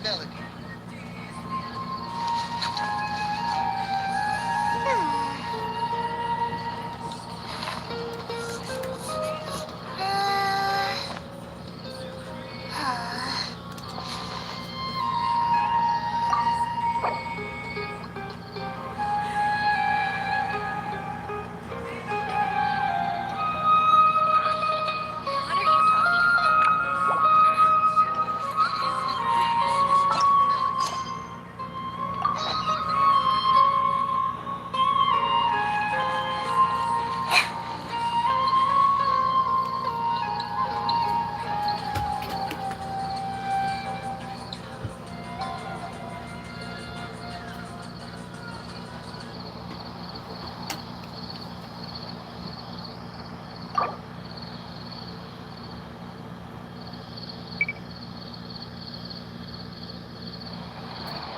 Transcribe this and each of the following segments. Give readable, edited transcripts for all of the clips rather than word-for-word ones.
melody.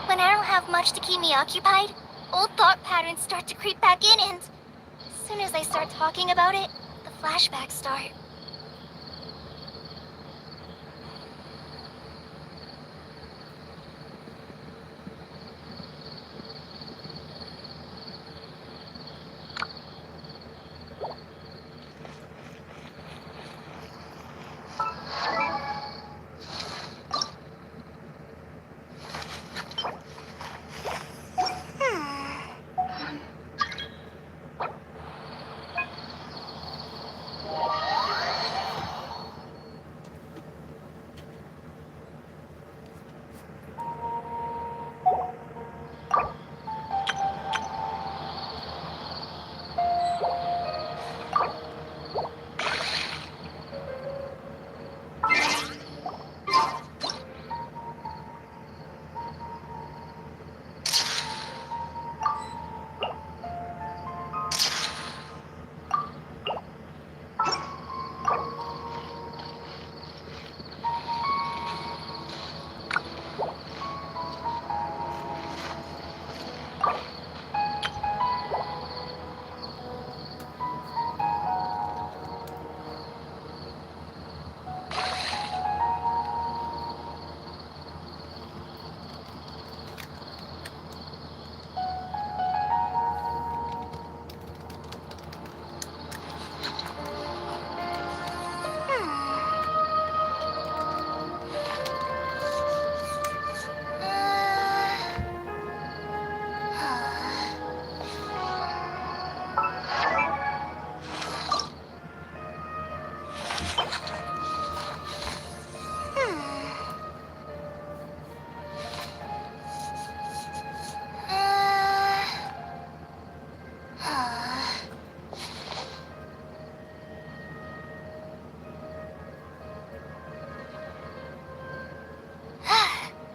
When I don't have much to keep me occupied, old thought patterns start to creep back in, and as soon as I start talking about it, the flashbacks start.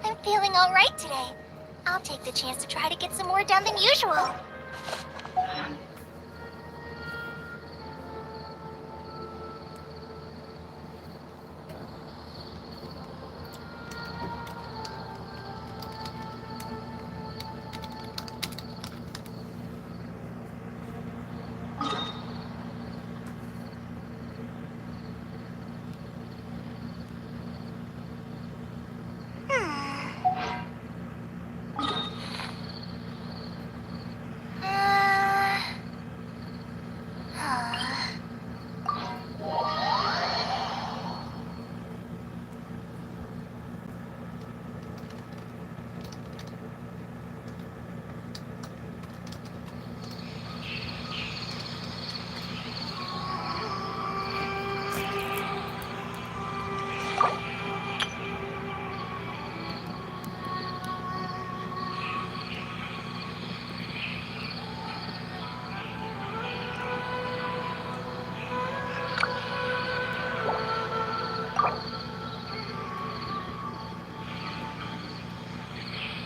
I'm feeling alright today. I'll take the chance to try to get some more done than usual.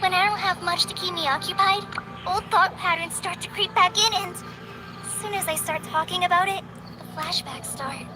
When I don't have much to keep me occupied, old thought patterns start to creep back in, and as soon as I start talking about it, the flashbacks start.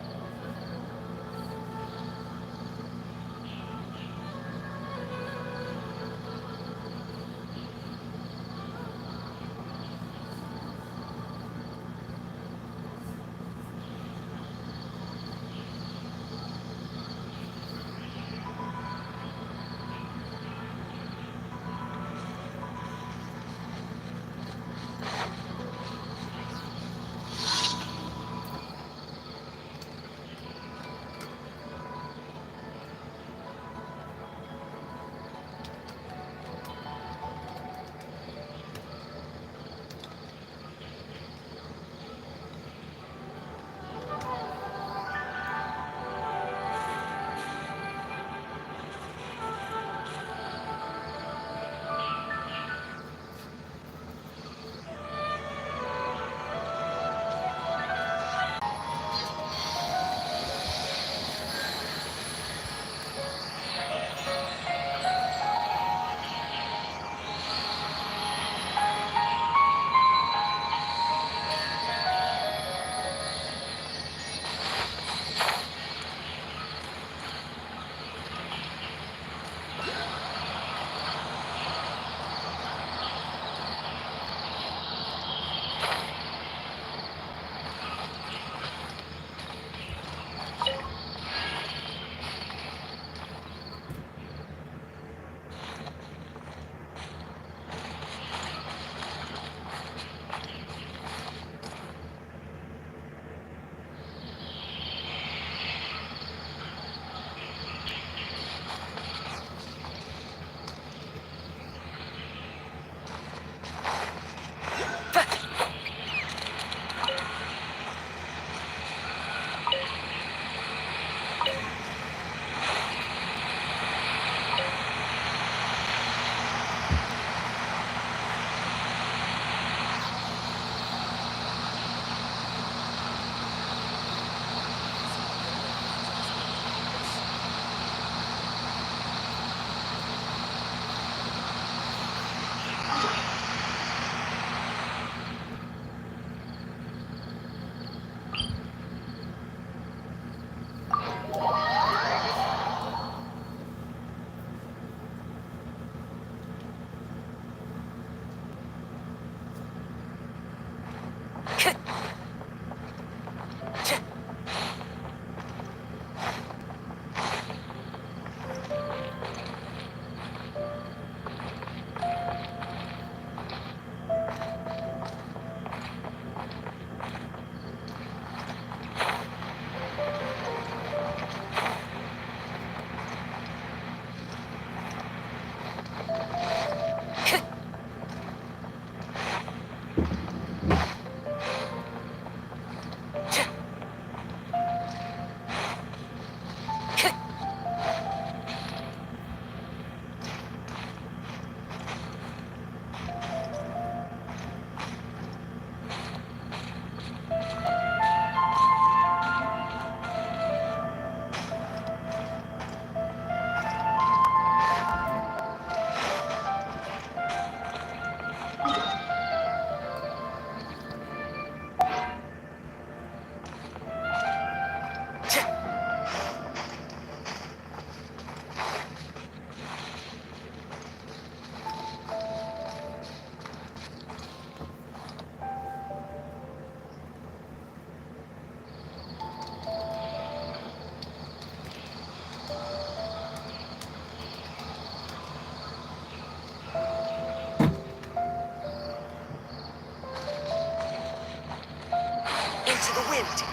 Into the wind.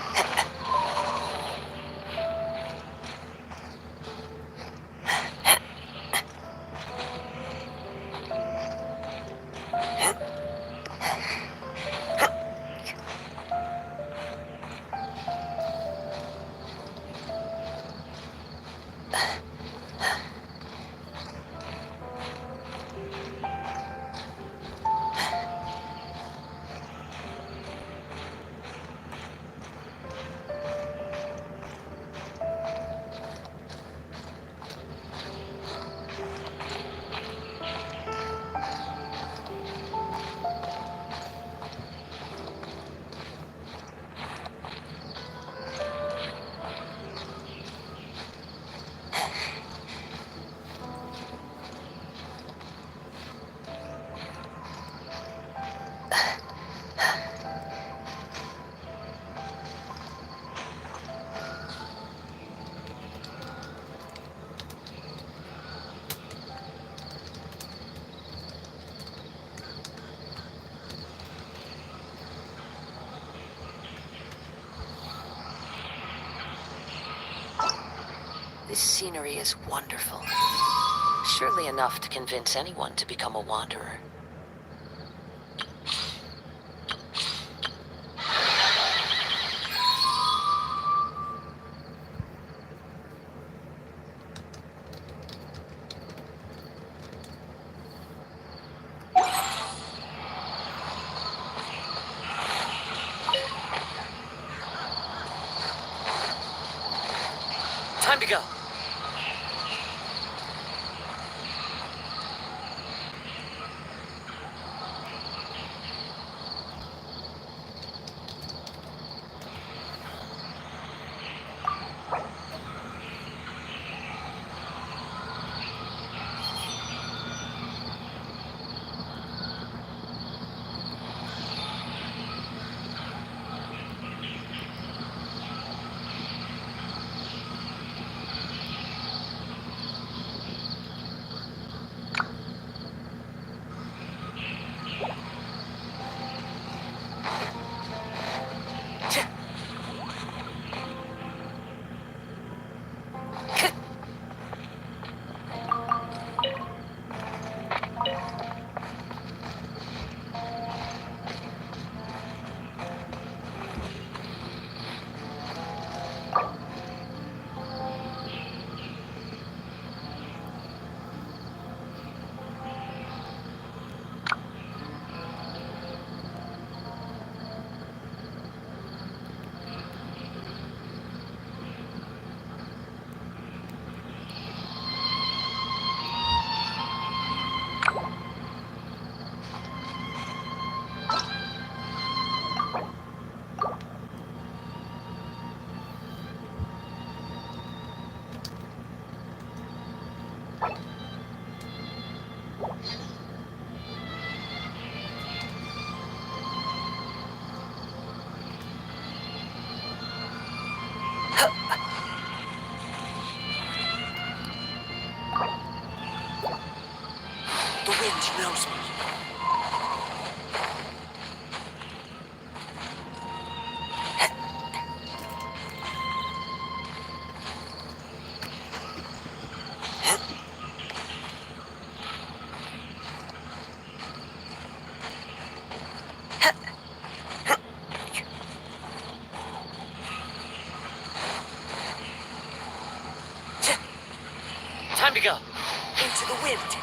This scenery is wonderful. Surely enough to convince anyone to become a wanderer. Time to go. The wind knows me. Time to go. Into the wind.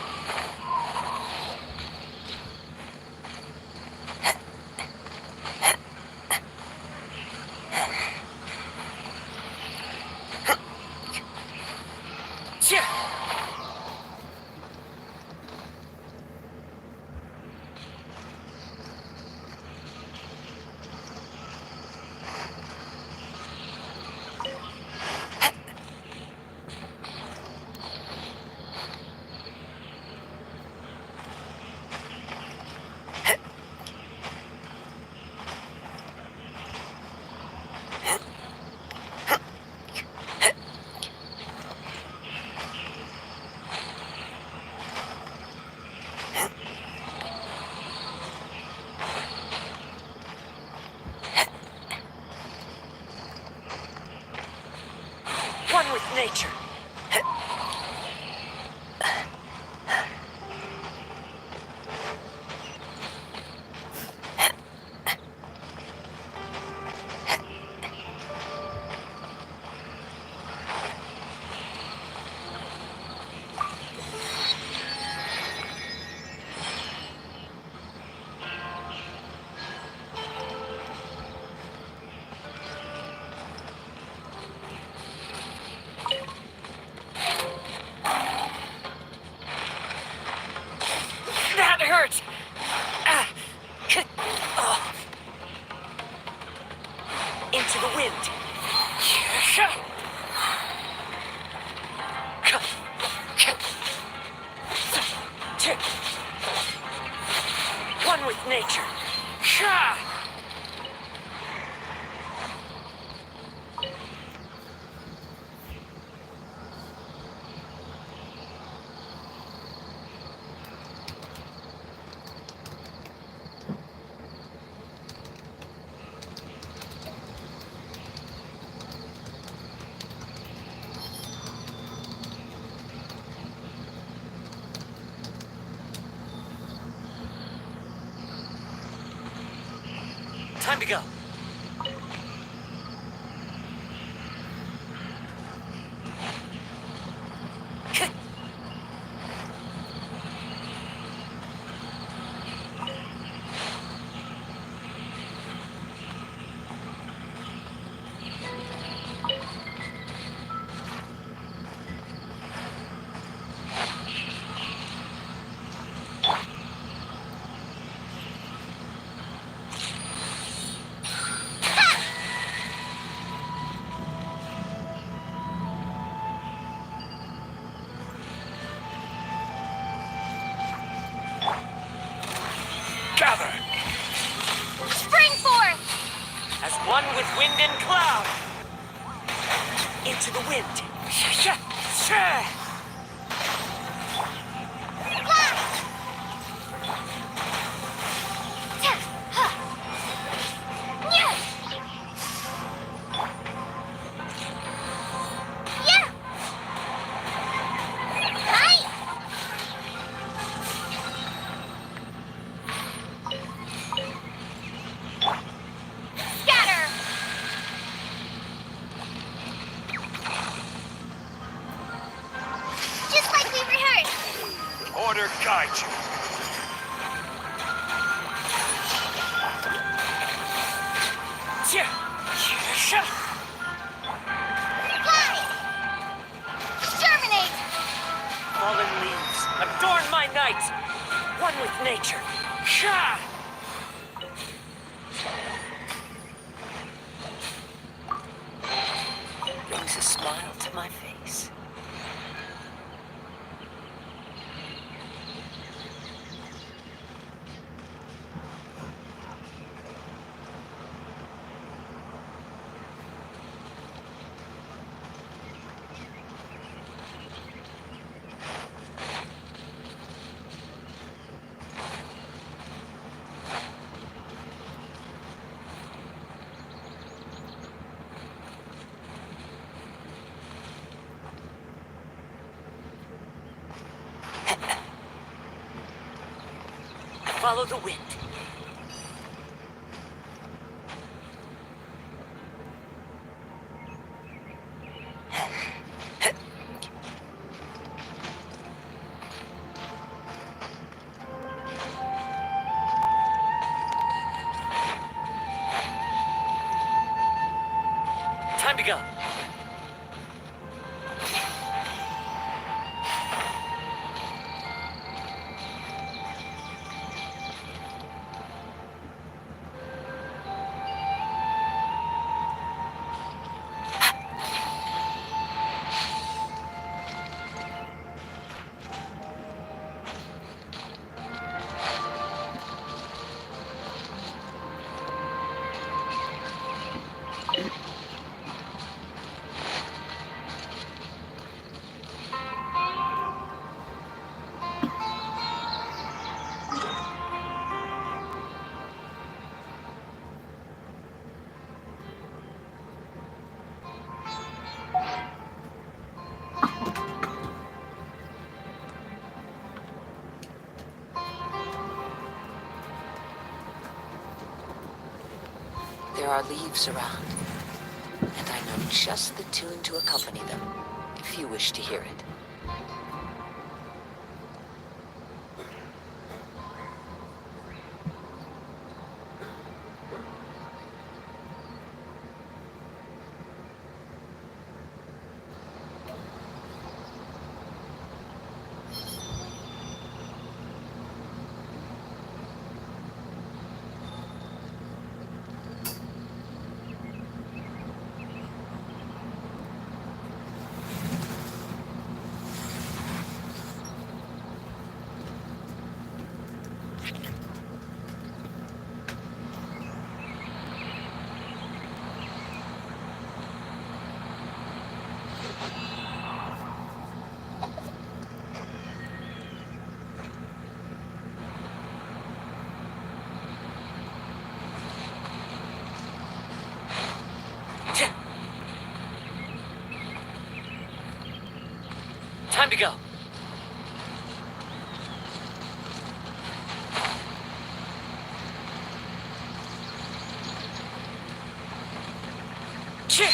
One with nature. That hurts! Into the wind. One with nature. Time to go. Gather! Spring forth! As one with wind and cloud. Into the wind. Blast! Yeah! Yeah! Hi! Scatter! Just like we rehearsed. Order guide you. Fly! Exterminate! Fallen leaves, adorn my night. One with nature. Brings a smile to my face. Follow the wind. Time to go. There are leaves around, and I know just the tune to accompany them, if you wish to hear it. Time to go. Chip!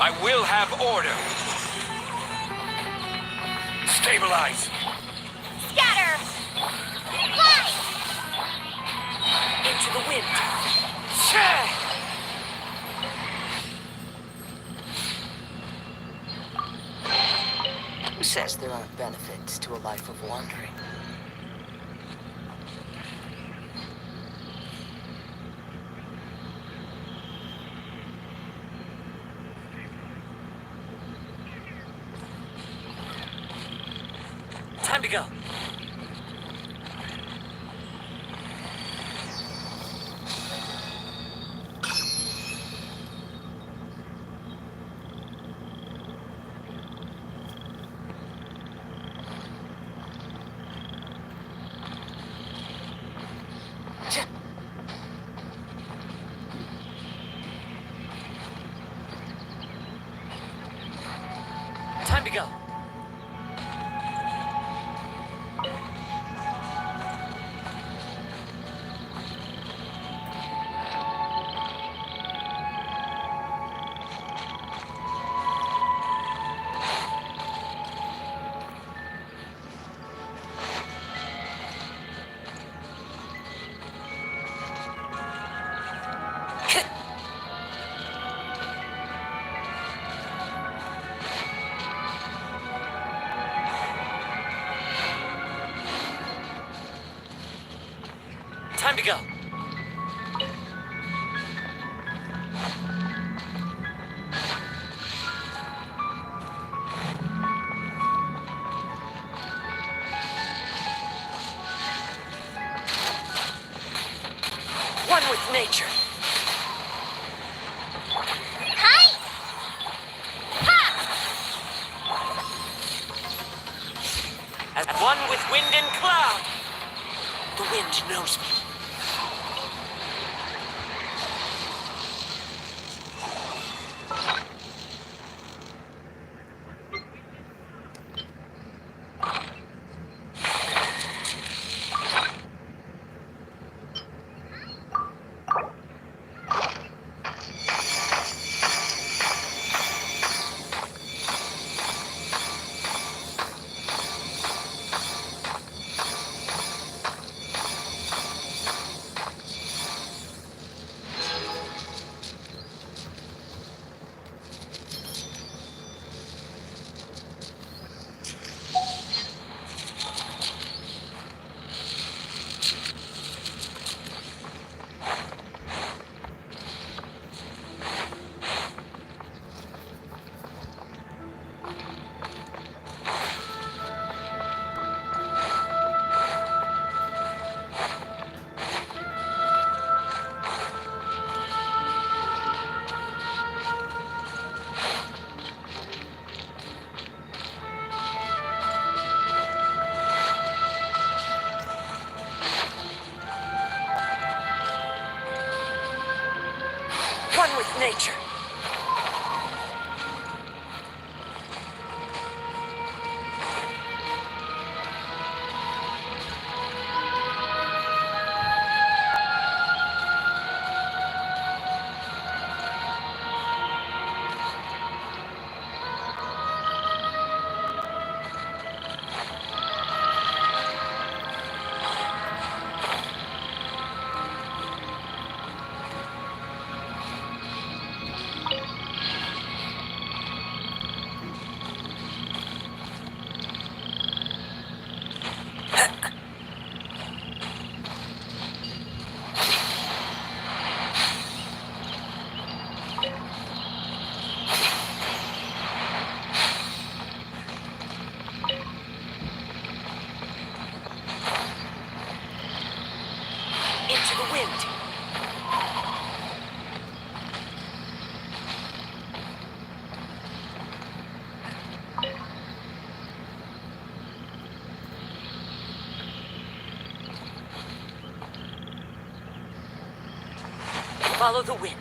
I will have order. Stabilize. Scatter! Fly! Into the wind. Who says there aren't benefits to a life of wandering? Time to go. Time to go. Time to go. One with nature. Hi! Ha! As one with wind and cloud. The wind knows me. One with nature. Into the wind. Follow the wind.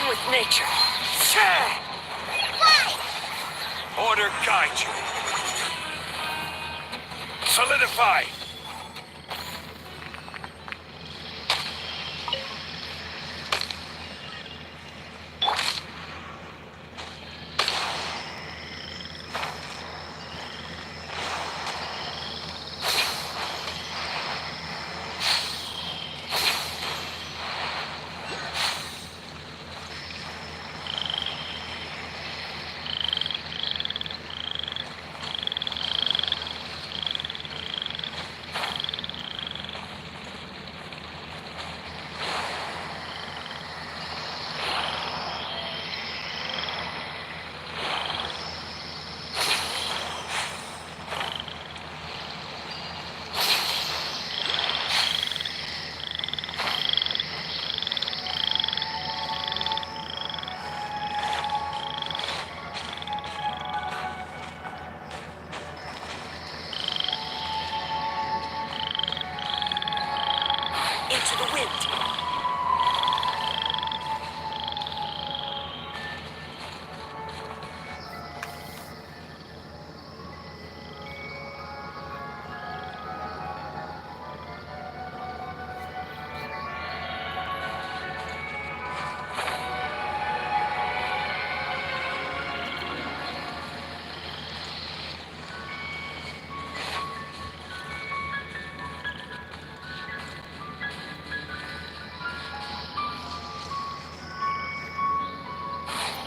One with nature. Order guide you. Solidify. Into the wind.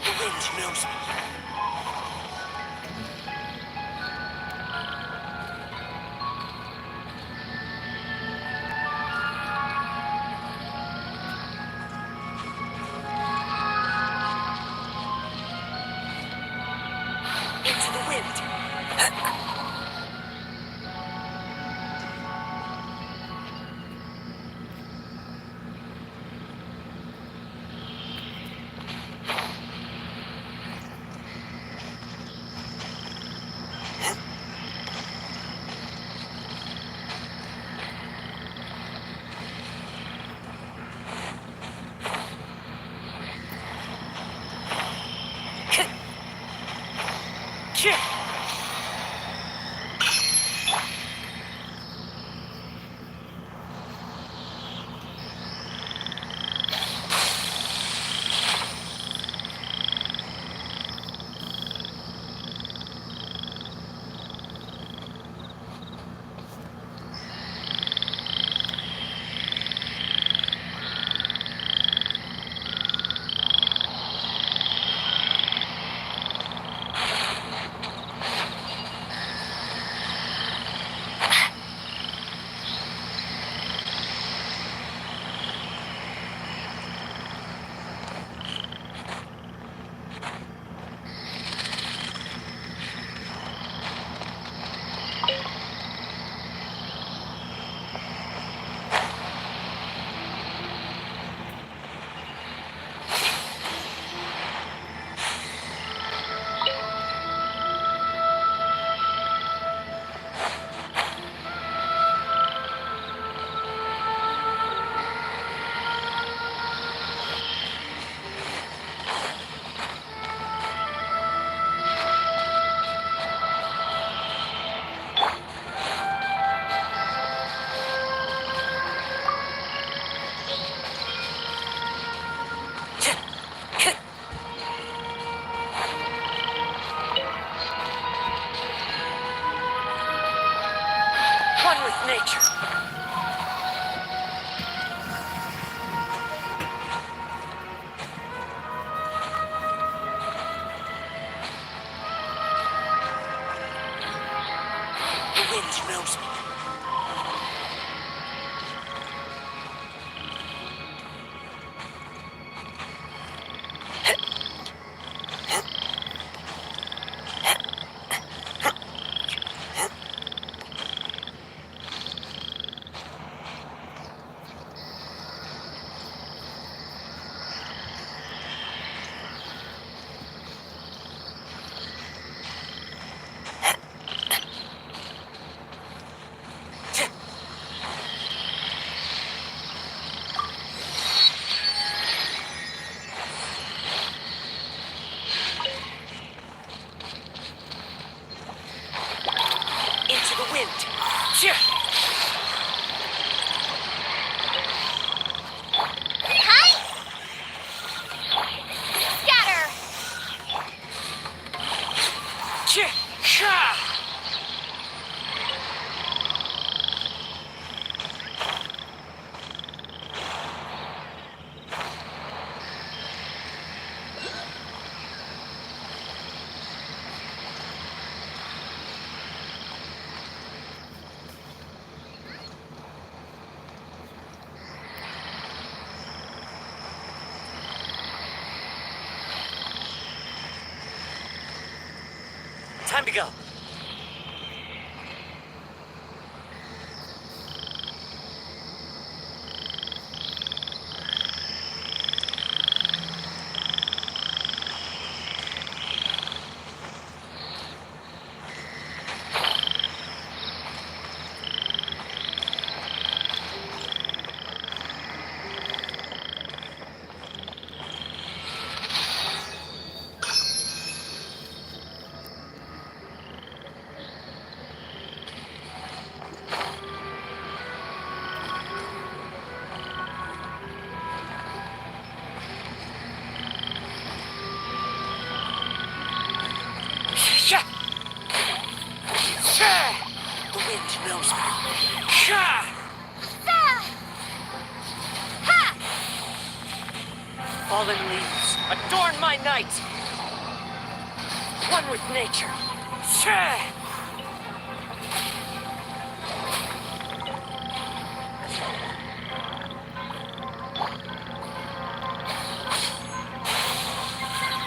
The wind knows me. Into the wind. One with nature. The wind knows me. Time to go. The wind knows me. Fallen leaves, adorn my night. One with nature.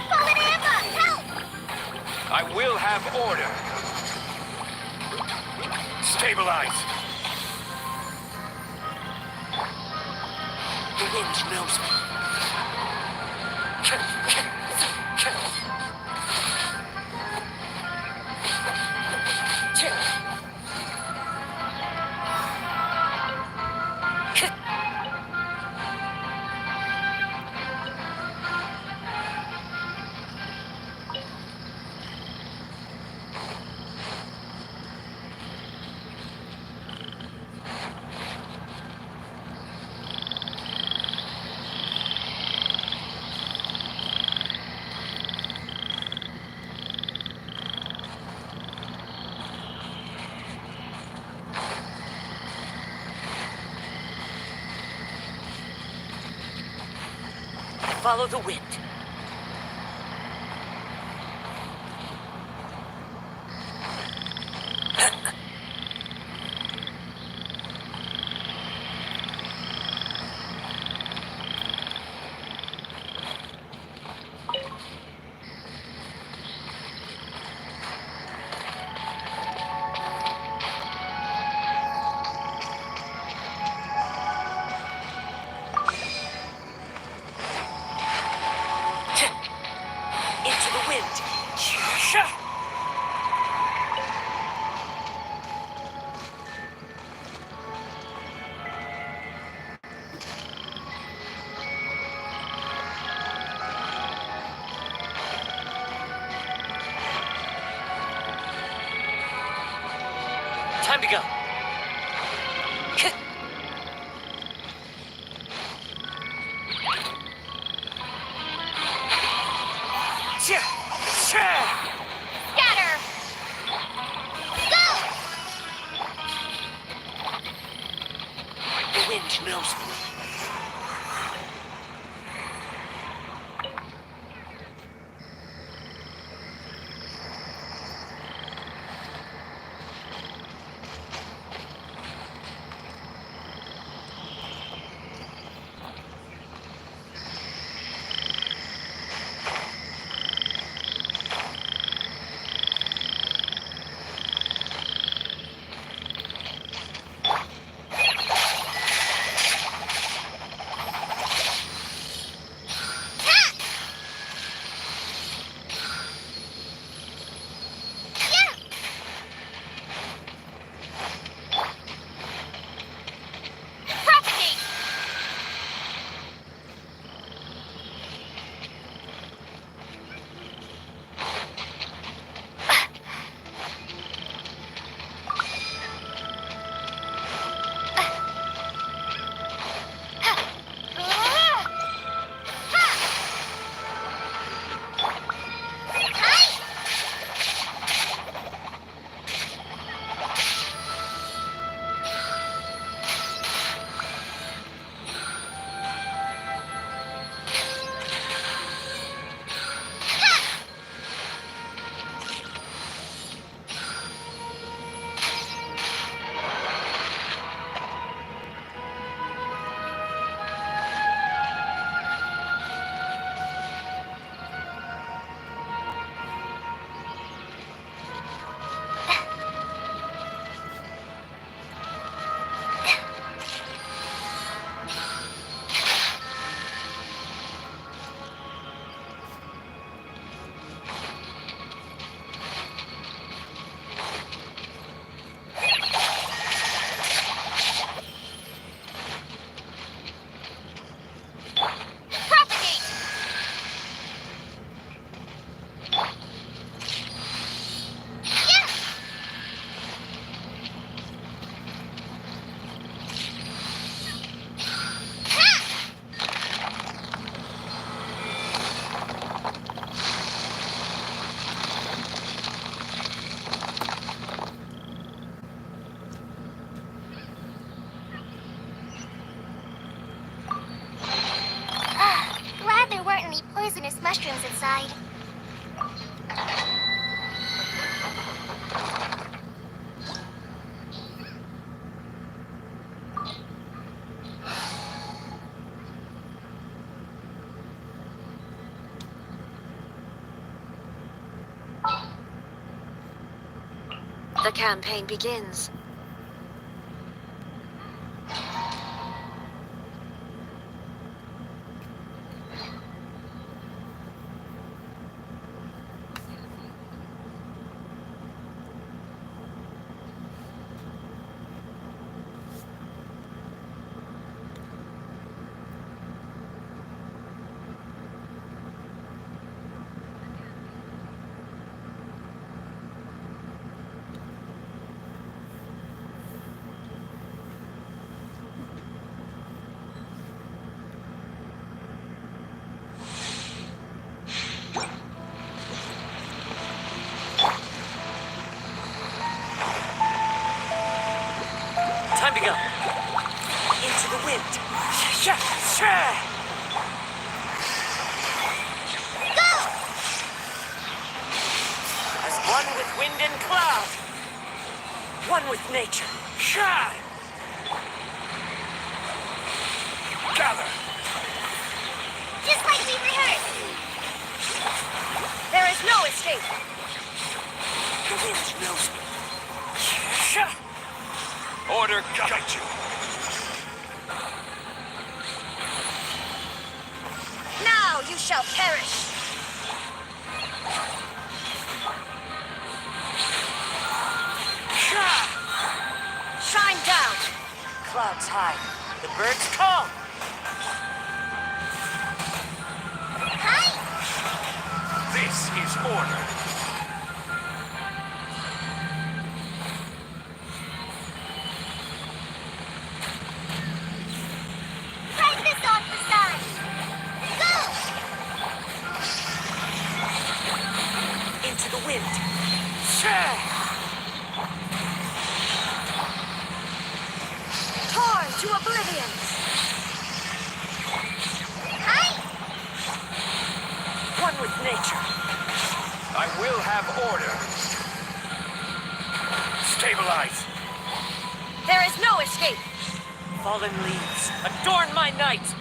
Fallen Amber, help! I will have order. Stabilize. The wind knows me. Follow the wind. Into the wind. Time to go. Scatter! Go! The wind knows me. mushrooms inside. The campaign begins. Time to go. Into the wind. Go! As one with wind and cloud. One with nature. Gather. Just like we rehearsed. There is no escape. The wind knows me. Order guide you. Now you shall perish! Shine down! Clouds high. The birds calm. Hi! This is order. Try this on the side. Go! Into the wind. Torn to oblivion! Hi! One with nature. I will have order. Stabilize. There is no escape! Fallen leaves. Adorn my night.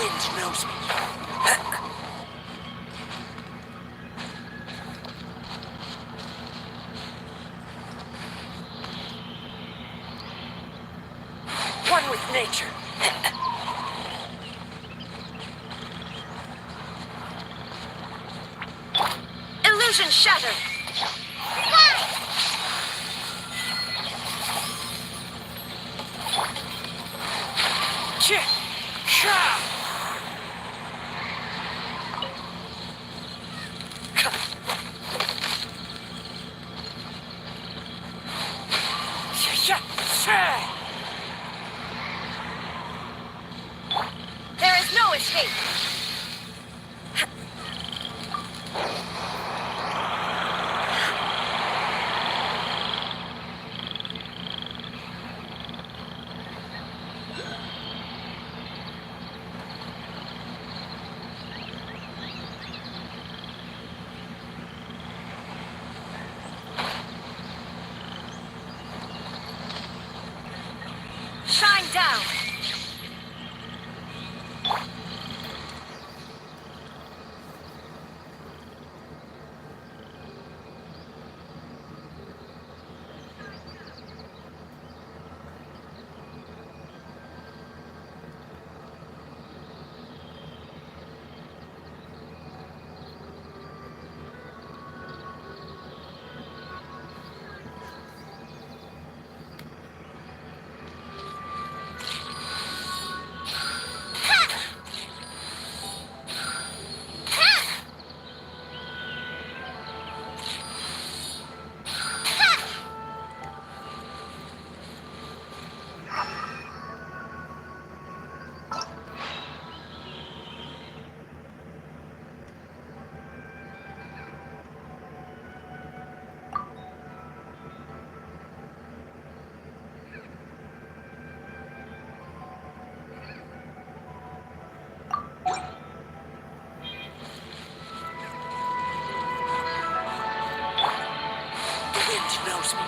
wind knows me. One with nature. Illusion shattered! Wow! There is no escape! Shine down! Knows me.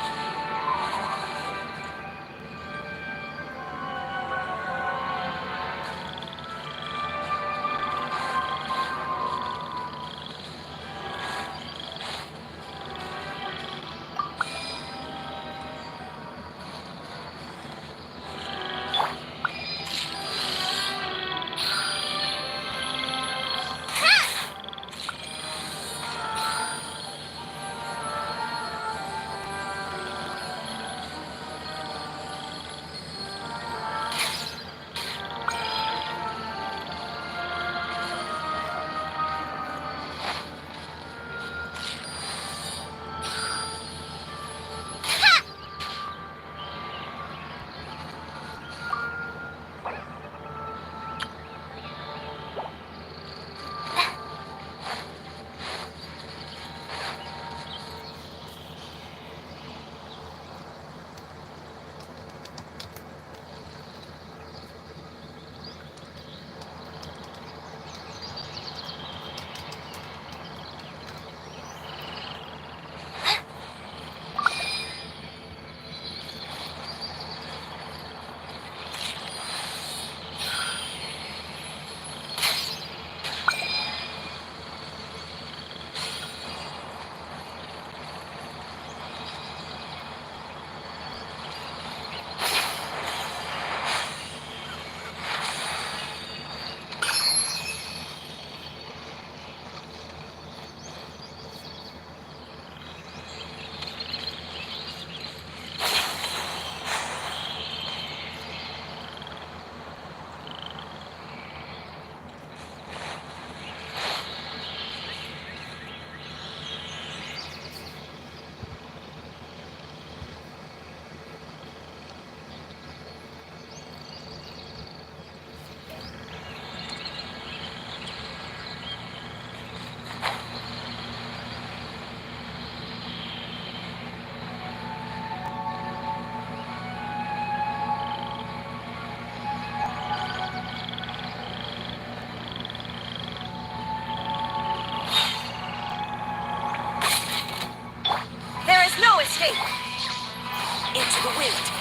Into the wind.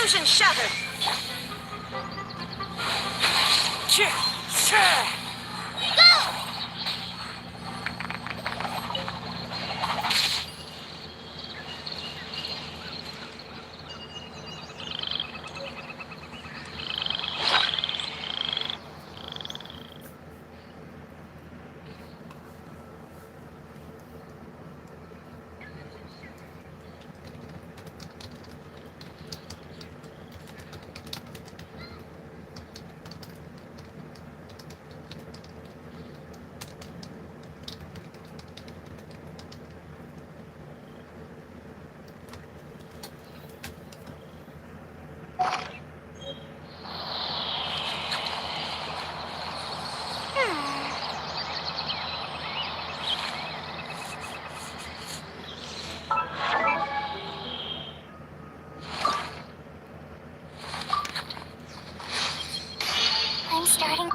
Illusion shattered! I'm starting.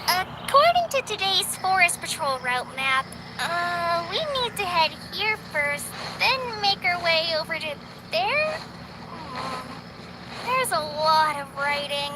According to today's Forest Patrol route map, we need to head here first, then make our way over to there? There's a lot of writing.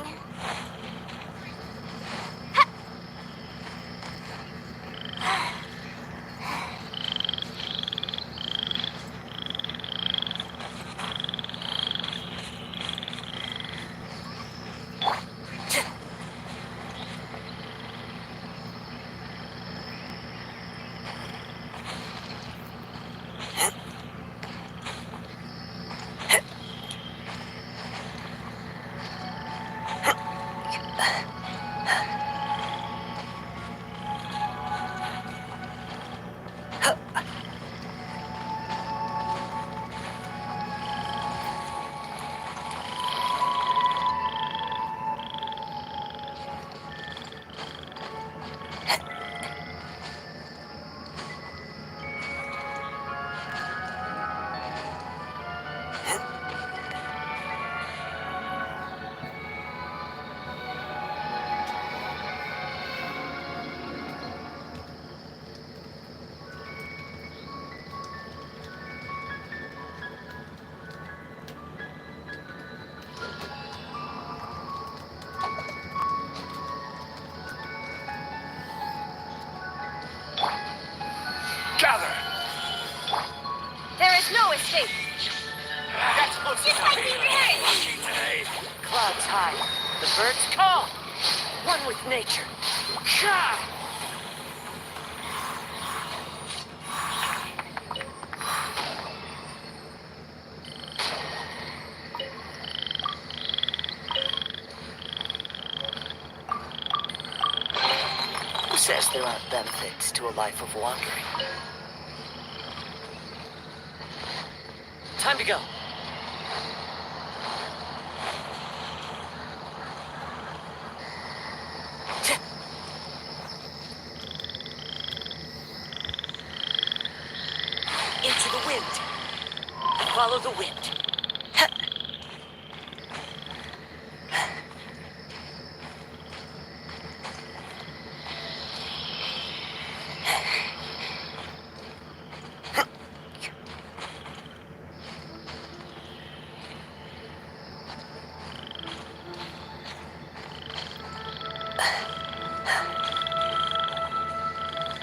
Gather! There is no escape. That's what's Just my favorite! lucky today. Clouds high. The birds call. One with nature. Ka! Who says there aren't benefits to a life of wandering? Time to go. Into the wind. Follow the wind.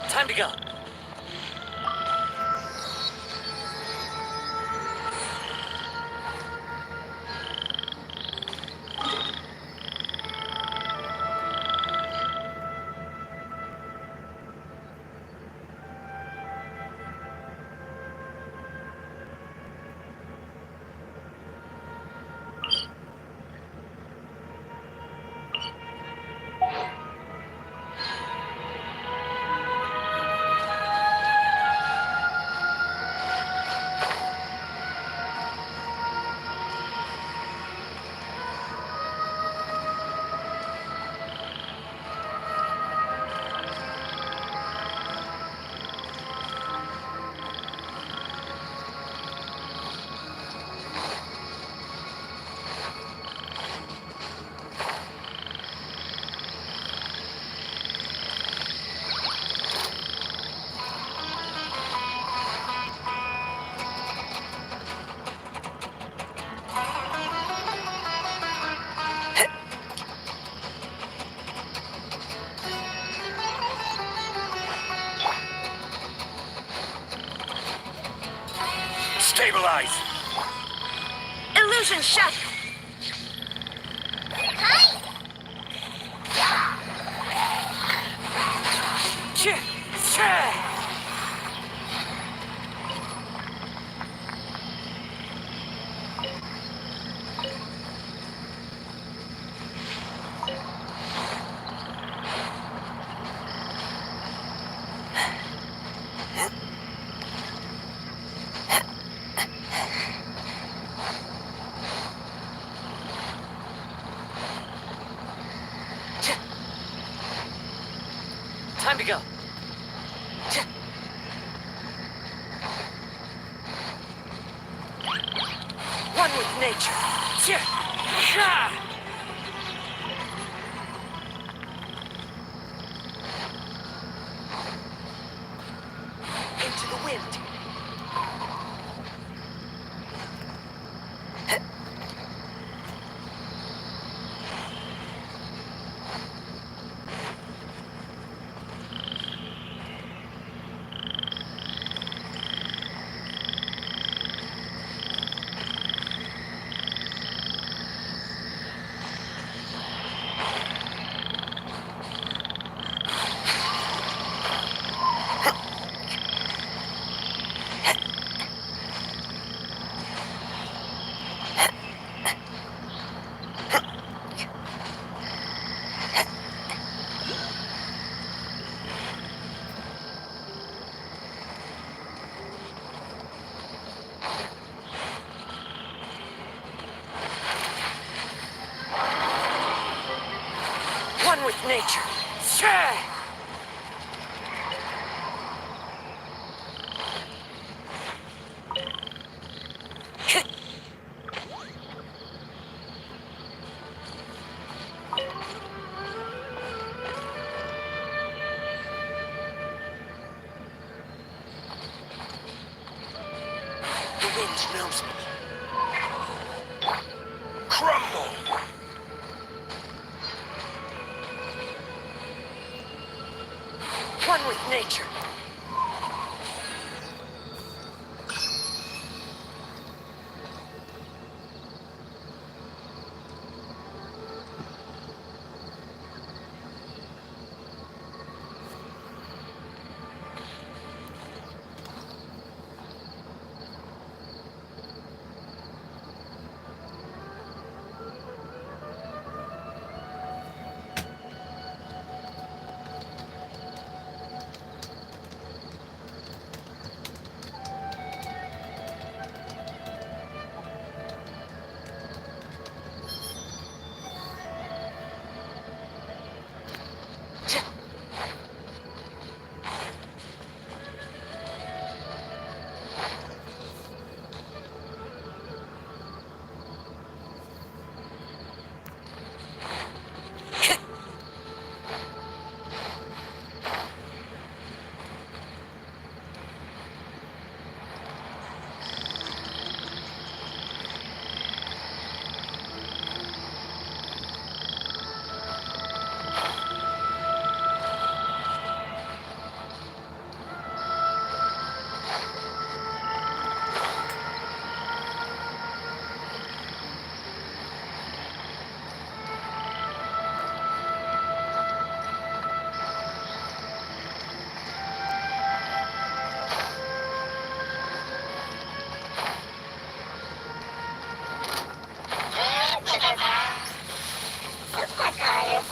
Time to go. Stabilize! Illusion shut. Hi! Time to go. One with nature. Into the wind. One with nature. The wind knows me. Crumble! One with nature.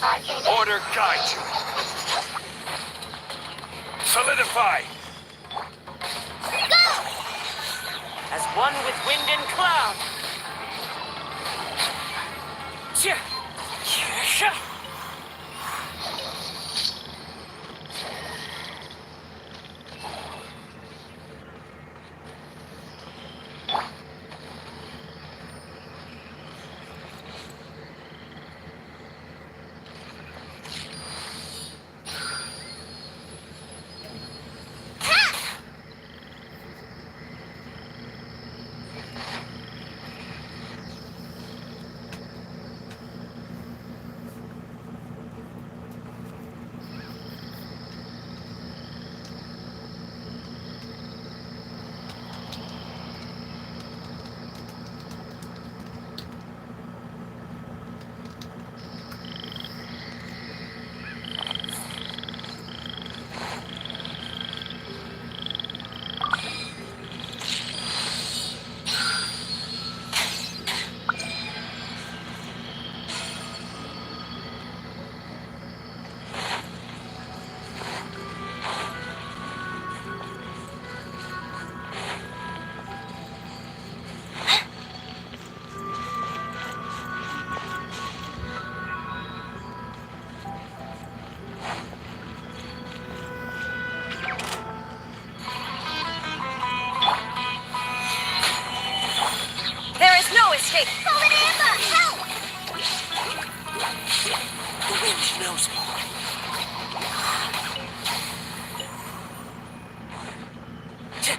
Order guide you. Solidify. As one with wind and cloud. Tja. Tja. There is no escape! Fallen Amber, help! The wind knows me. Tja.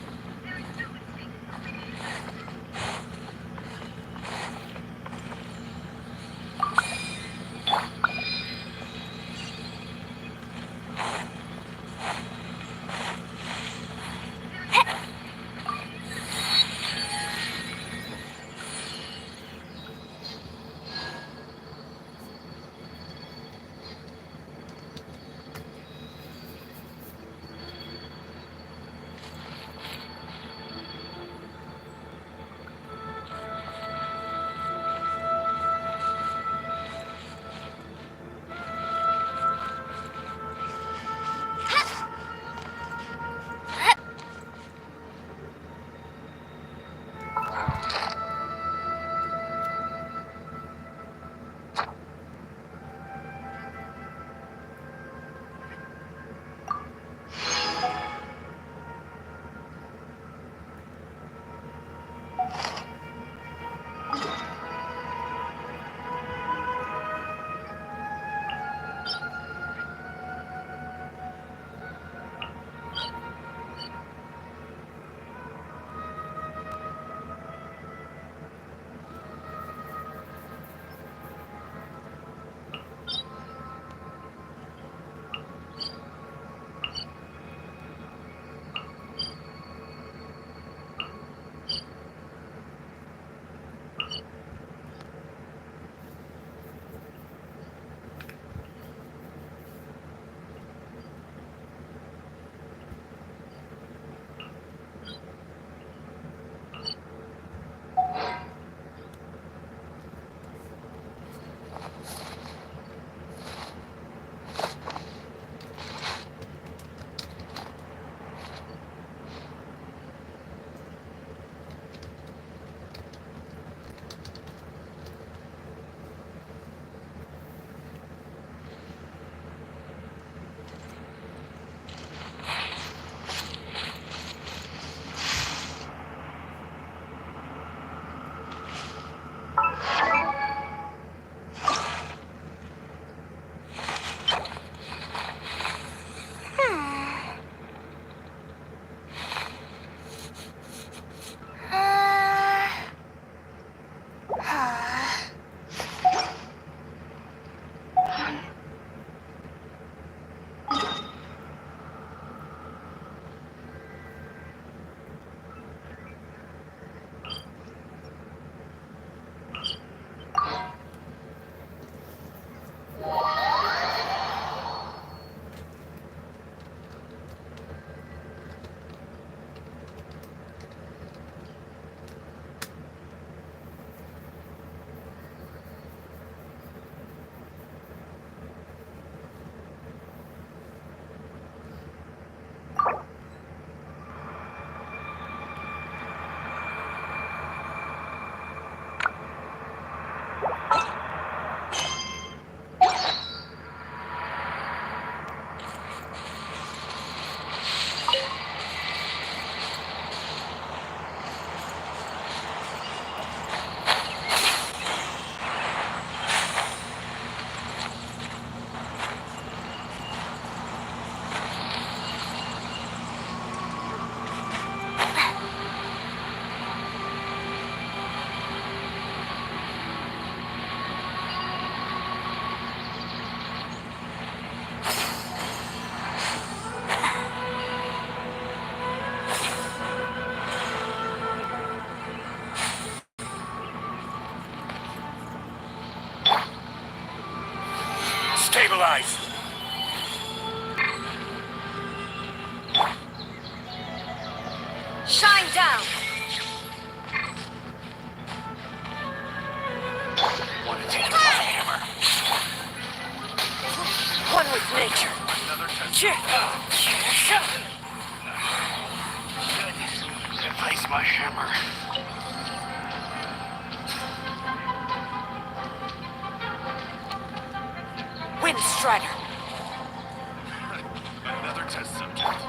Stabilize! Shine down! Want to take my hammer? One with nature. Another test. Replace my hammer. Wind Strider. Another test subject.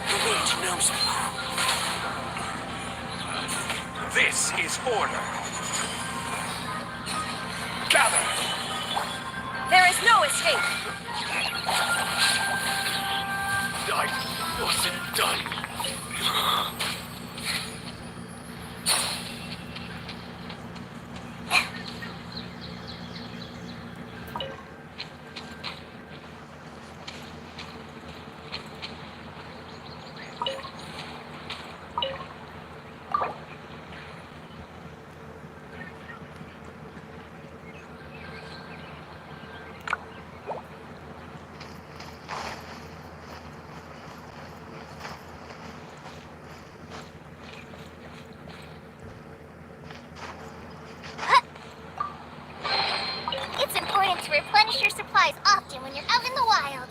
The wind knows me. This is order. Gather! There is no escape. I wasn't done. It's important to replenish your supplies often when you're out in the wild.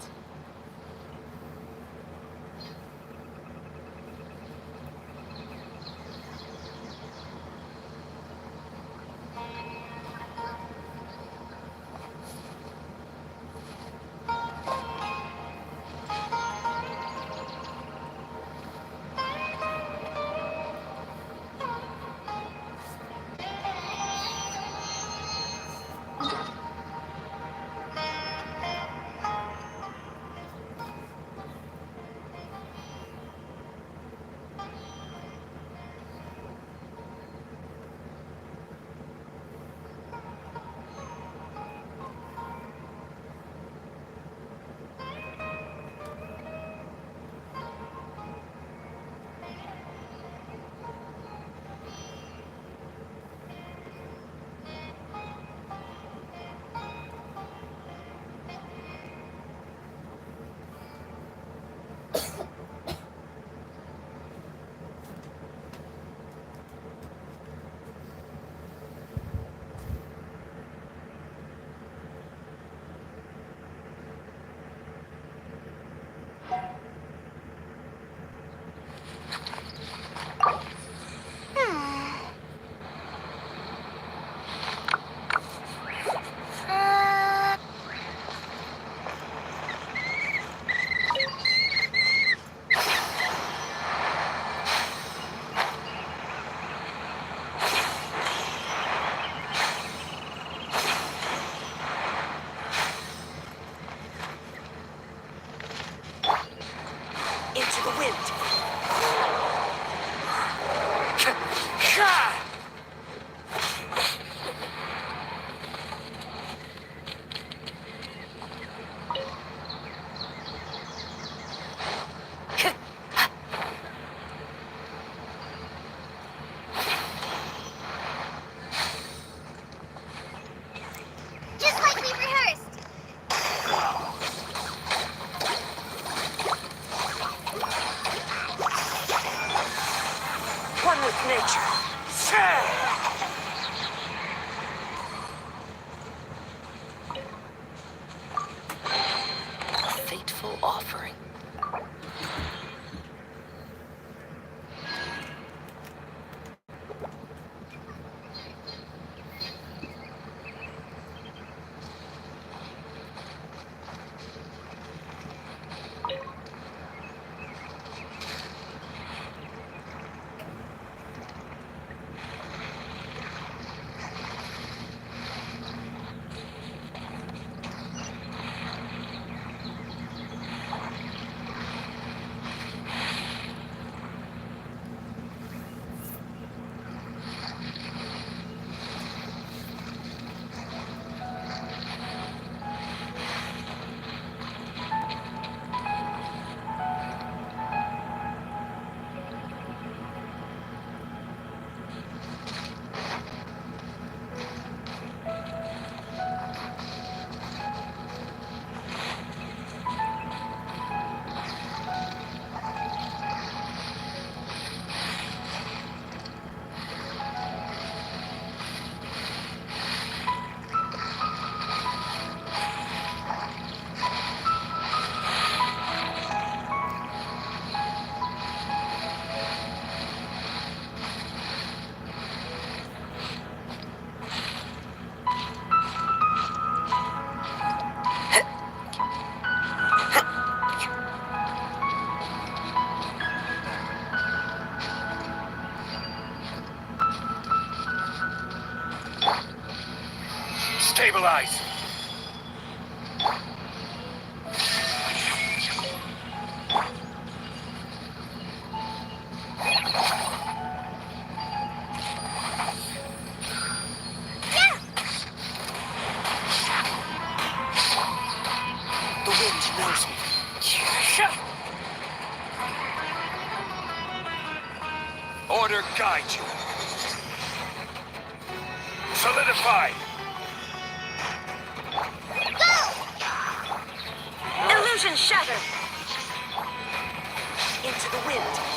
Into the wind. Just like we rehearsed. One with nature. A fateful offering. Stabilize. The wind knows me. Order guide you. Solidify. Illusion shatter! Into the wind.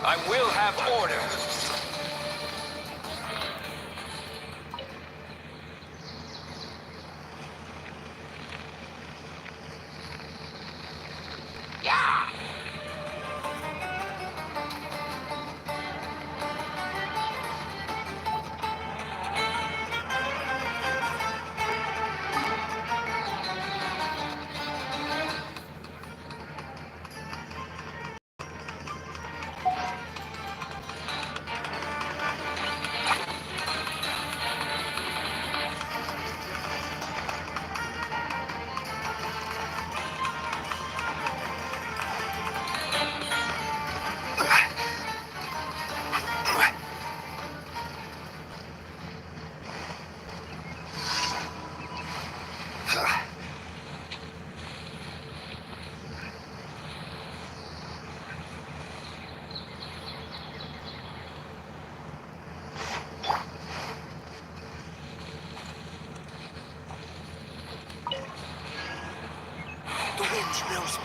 I will have order. The wind knows me.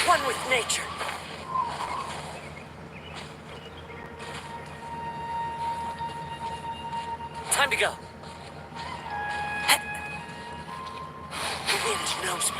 One with nature. Time to go. The wind knows me.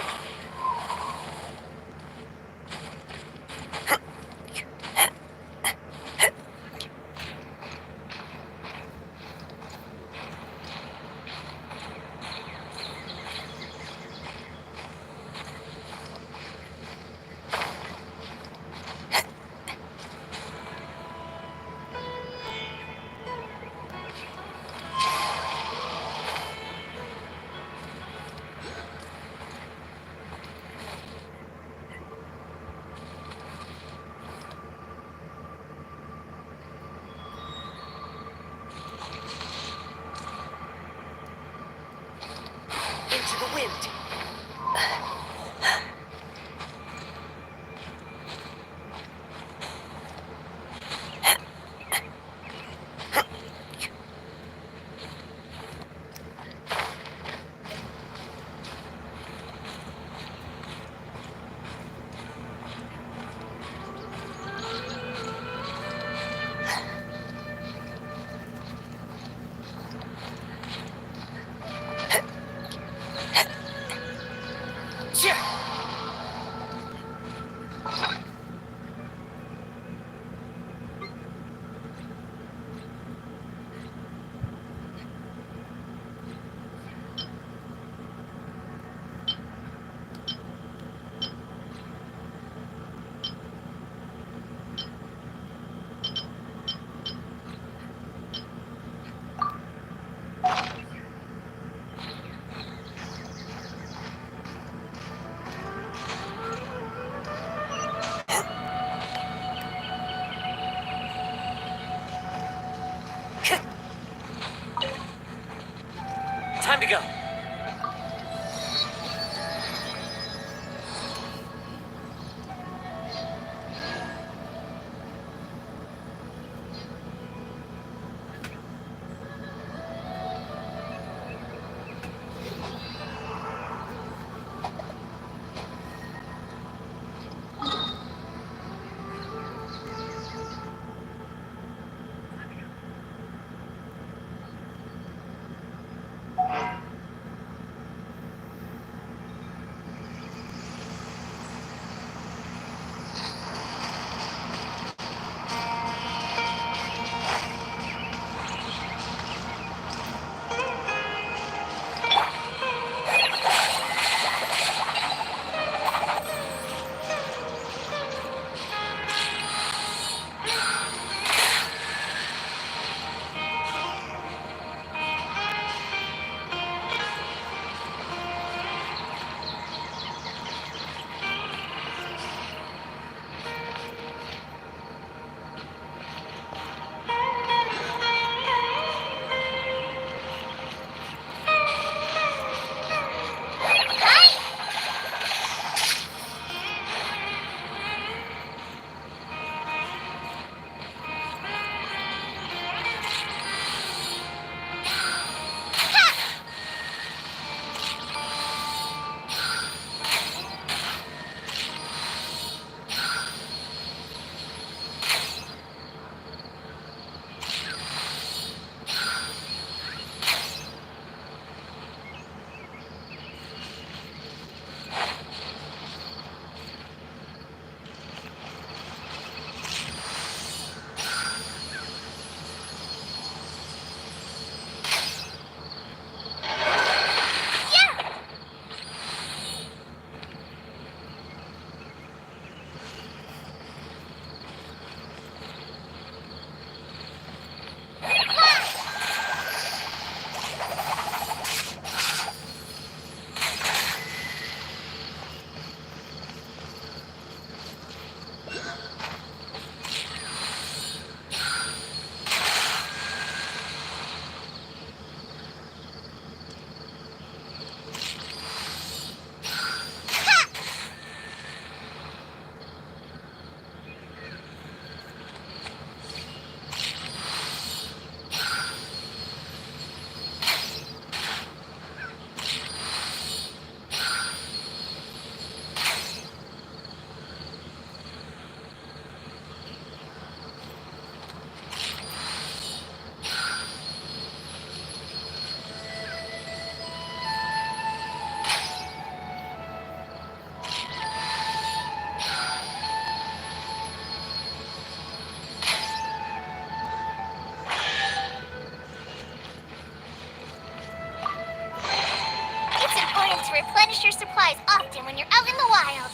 to replenish your supplies often when you're out in the wild.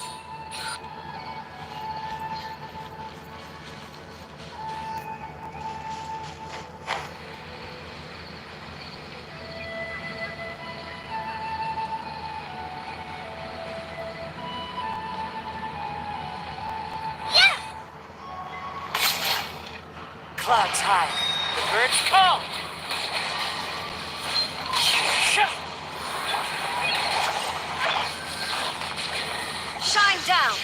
Clouds high. The birds call. Shine down!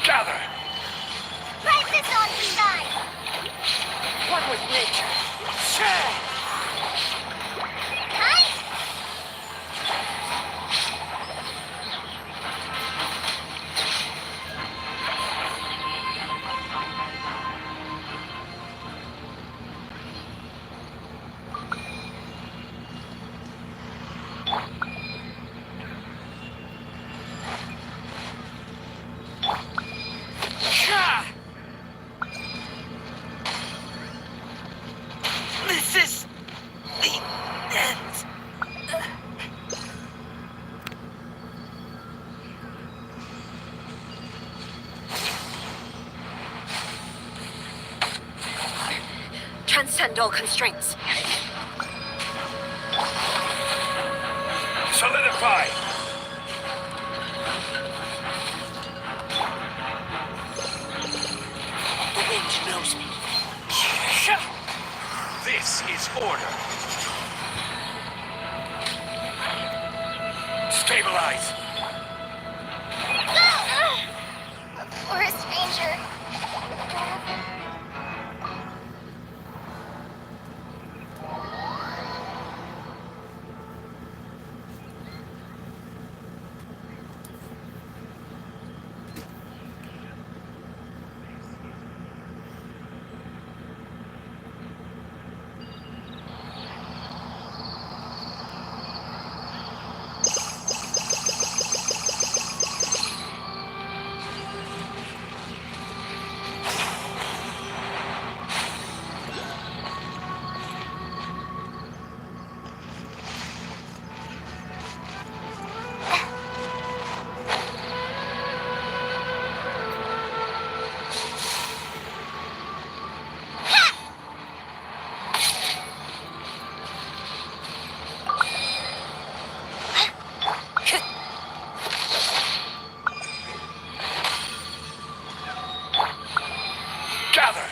Gather! Ride this on the side. One with nature. Hi. This is the end. Transcend all constraints. Solidify! The wind knows me. This is order. Stabilize! A forest ranger. Gather!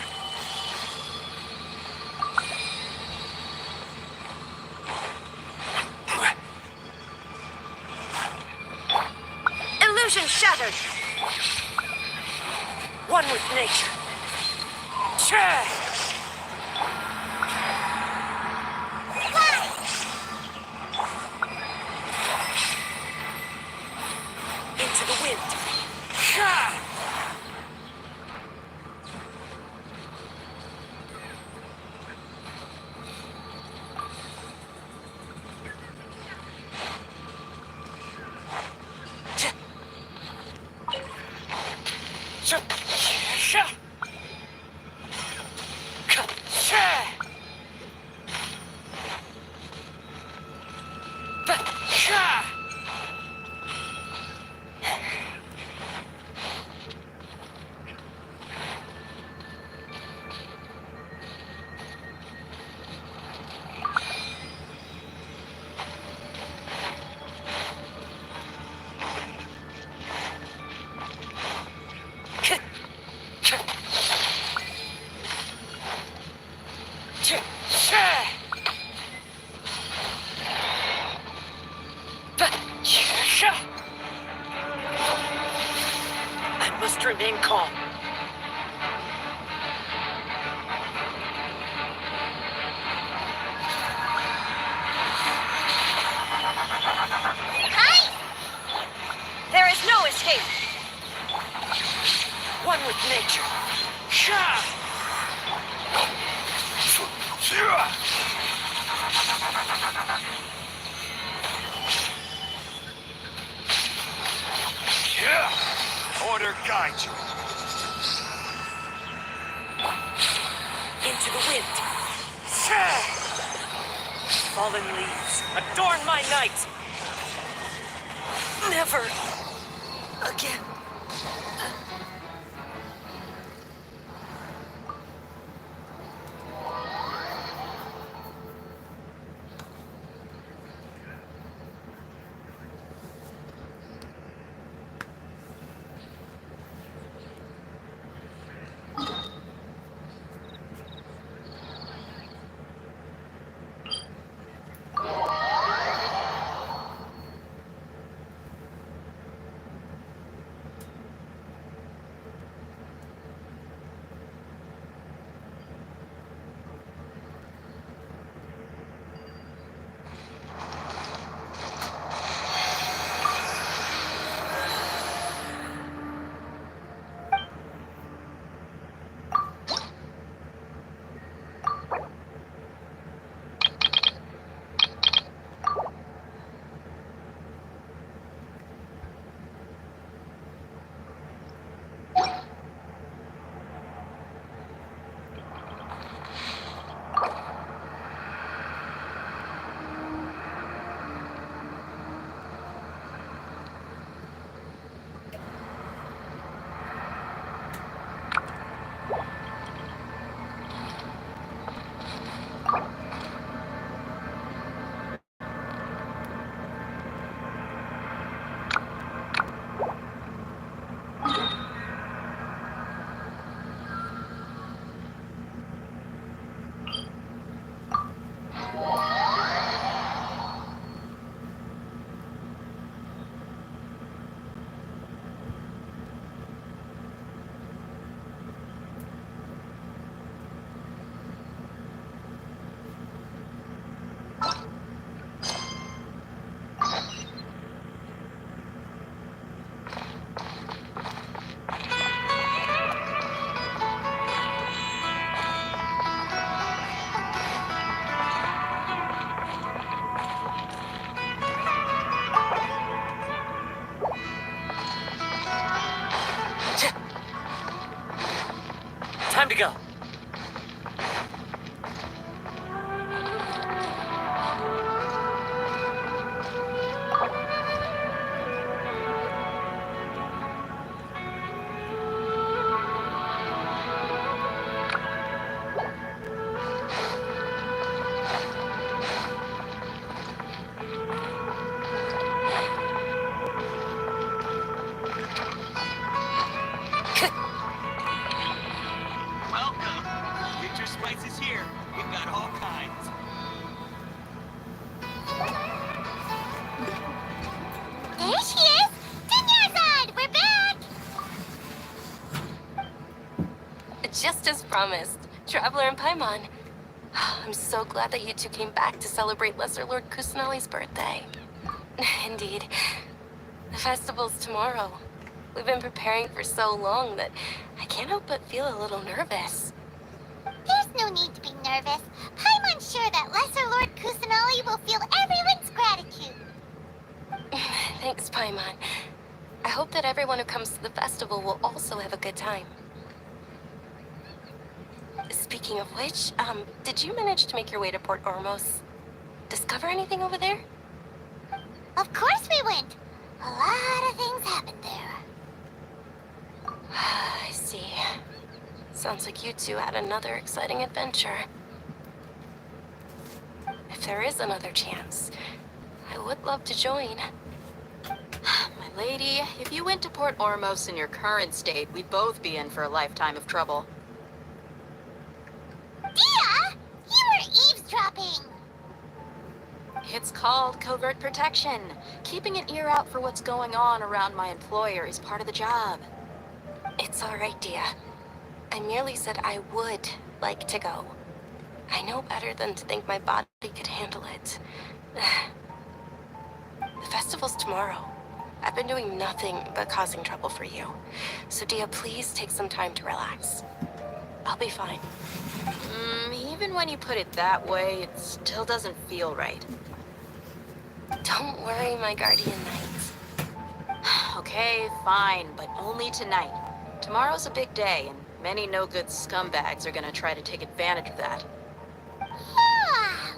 Illusion shattered! One with nature. Into the wind. I must remain calm. Hi. There is no escape! One with nature. Order guide you. to the wind. Fallen leaves, adorn my night. Never again. Time to go. Welcome. Get your spices here. We've got all kinds. There she is! Dinyarzad! We're back! Just as promised, Traveler and Paimon. I'm so glad that you two came back to celebrate Lesser Lord Kusanali's birthday. Indeed. The festival's tomorrow. We've been preparing for so long that I can't help but feel a little nervous. There's no need to be nervous. Paimon's sure that Lesser Lord Kusanali will feel everyone's gratitude. Thanks, Paimon. I hope that everyone who comes to the festival will also have a good time. Speaking of which, did you manage to make your way to Port Ormos? Discover anything over there? Of course we went. A lot of things happened there. I see. Sounds like you two had another exciting adventure. If there is another chance, I would love to join. My lady, if you went to Port Ormos in your current state, we'd both be in for a lifetime of trouble. Dia! You were eavesdropping! It's called covert protection. Keeping an ear out for what's going on around my employer is part of the job. It's all right, Dia. I merely said I would like to go. I know better than to think my body could handle it. The festival's tomorrow. I've been doing nothing but causing trouble for you. So Dia, please take some time to relax. I'll be fine. Even when you put it that way, it still doesn't feel right. Don't worry, my guardian knight. Okay, fine, but only tonight. Tomorrow's a big day, and Many no-good scumbags are gonna try to take advantage of that. Ah,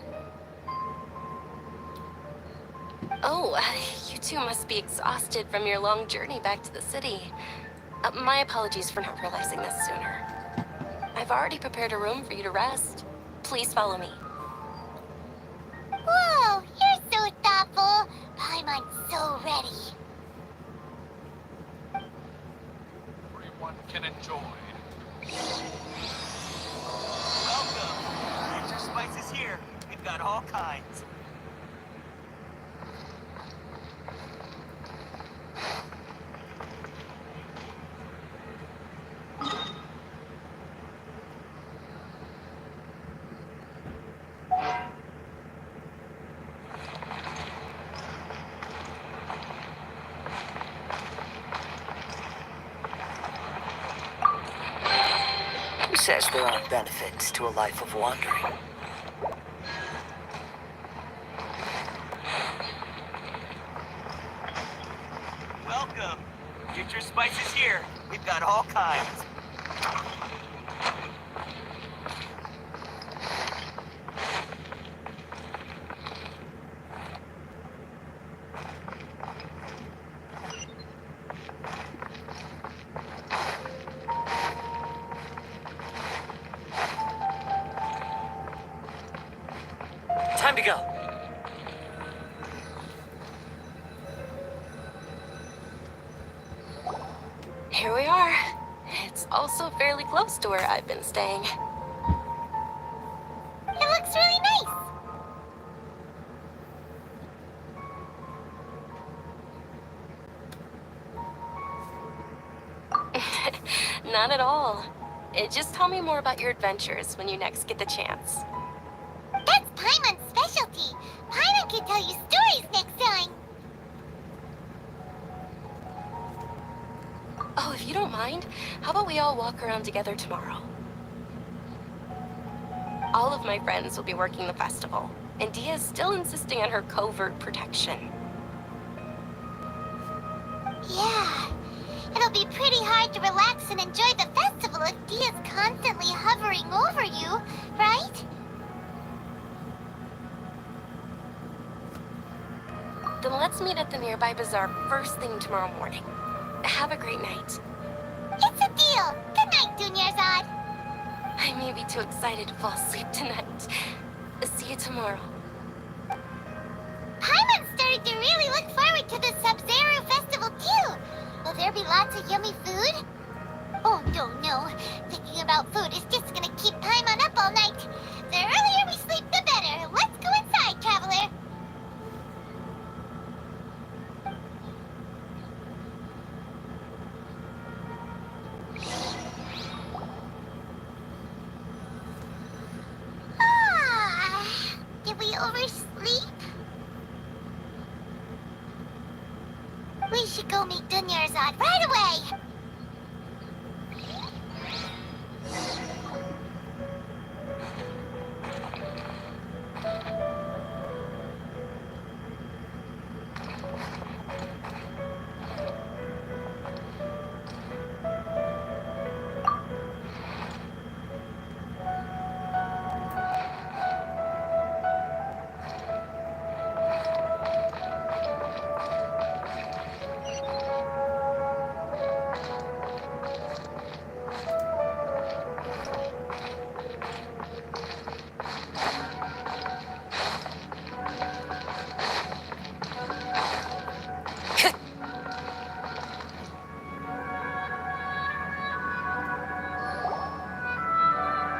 Oh, you two must be exhausted from your long journey back to the city. My apologies for not realizing this sooner. I've already prepared a room for you to rest. Please follow me. whoa, you're so thoughtful. Paimon's so ready. Everyone can enjoy. Welcome. Get your spices here. We've got all kinds. Who says there aren't benefits to a life of wandering? Welcome. Get your spices here. We've got all kinds. Time to go. Here we are. It's also fairly close to where I've been staying. It looks really nice. Not at all. Just tell me more about your adventures when you next get the chance. That's Paimon's specialty. Paimon can tell you stories next time. Oh, if you don't mind, how about we all walk around together tomorrow? All of my friends will be working the festival, and Dia's still insisting on her covert protection. Yeah, it'll be pretty hard to relax and enjoy the festival if Dia's constantly hovering over you, right? Then let's meet at the nearby bazaar first thing tomorrow morning. Have a great night. It's a deal. Good night, Dunyarzad. I may be too excited to fall asleep tonight. See you tomorrow. Paimon started to really look forward to the Sub-Zero festival too. Will there be lots of yummy food? Oh, no. Thinking about food is just gonna keep Paimon up all night. The earlier we sleep, the better. Let's go inside, traveler. Did we oversleep? We should go meet Dunyarzad right away!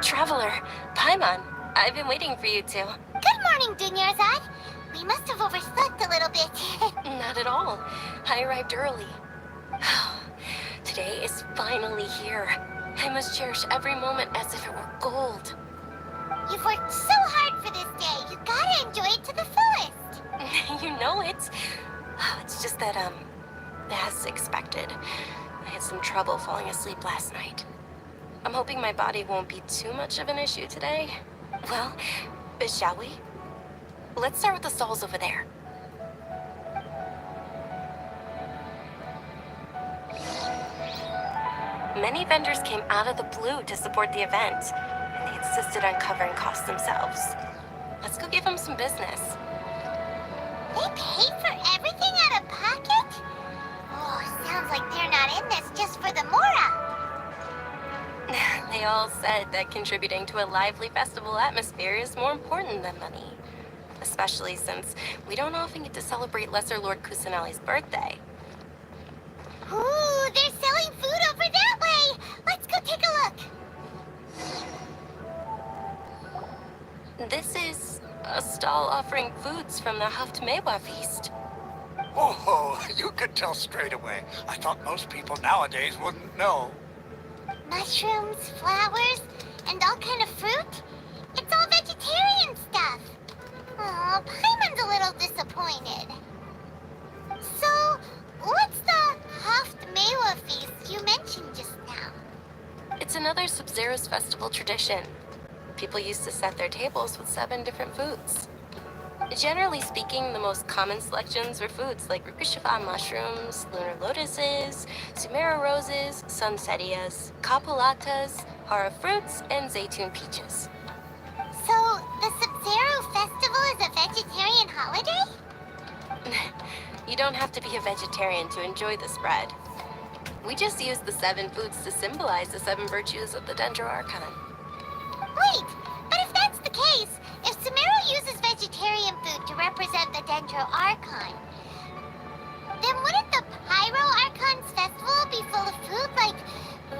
Traveler, Paimon, I've been waiting for you two. Good morning, Dunyarzad. We must have overslept a little bit. Not at all. I arrived early. Today is finally here. I must cherish every moment as if it were gold. You've worked so hard for this day. You gotta enjoy it to the fullest. You know it. It's just that, as expected, I had some trouble falling asleep last night. I'm hoping my body won't be too much of an issue today. Well, shall we? Let's start with the stalls over there. Many vendors came out of the blue to support the event, and they insisted on covering costs themselves. Let's go give them some business. They pay for everything out of pocket? Oh, sounds like they're not in this just for the Mora. They all said that contributing to a lively festival atmosphere is more important than money. Especially since we don't often get to celebrate Lesser Lord Kusanali's birthday. Ooh, they're selling food over that way. Let's go take a look. This is a stall offering foods from the Haft Mewa feast. Oh, you could tell straight away. I thought most people nowadays wouldn't know. Mushrooms, flowers, and all kind of fruit? It's all vegetarian stuff. Oh, Paimon's a little disappointed. So, what's the Haft Mewa feast you mentioned just now? It's another Sub-Zero's festival tradition. People used to set their tables with 7 different foods. Generally speaking, the most common selections were foods like Rikushava mushrooms, lunar lotuses, Sumera roses, sunsetias, capulatas, hara fruits, and zaytun peaches. So, the Sub-Zero festival is a vegetarian holiday? You don't have to be a vegetarian to enjoy this bread. We just use the 7 foods to symbolize the 7 virtues of the Dendro Archon. Wait, but if that's the case, if Sumero uses vegetarian food to represent the Dendro Archon, then wouldn't the Pyro Archon's festival be full of food like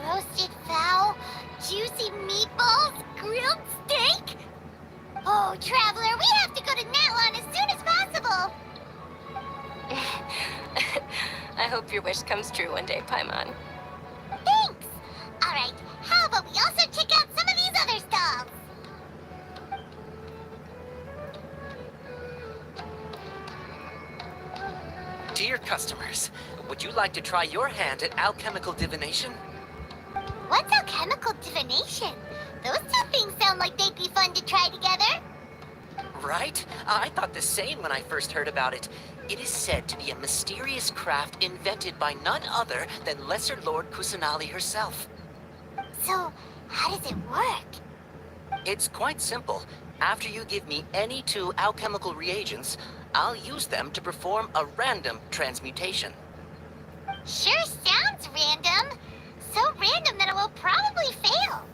roasted fowl, juicy meatballs, grilled steak? Oh, Traveler, we have to go to Natlon as soon as possible. I hope your wish comes true one day, Paimon. Thanks. All right, how about we also check out some of these other stalls? Dear customers, would you like to try your hand at alchemical divination? What's alchemical divination? Those two things sound like they'd be fun to try together. Right? I thought the same when I first heard about it. It is said to be a mysterious craft invented by none other than Lesser Lord Kusanali herself. So, how does it work? It's quite simple. After you give me any 2 alchemical reagents, I'll use them to perform a random transmutation. Sure sounds random. So random that it will probably fail.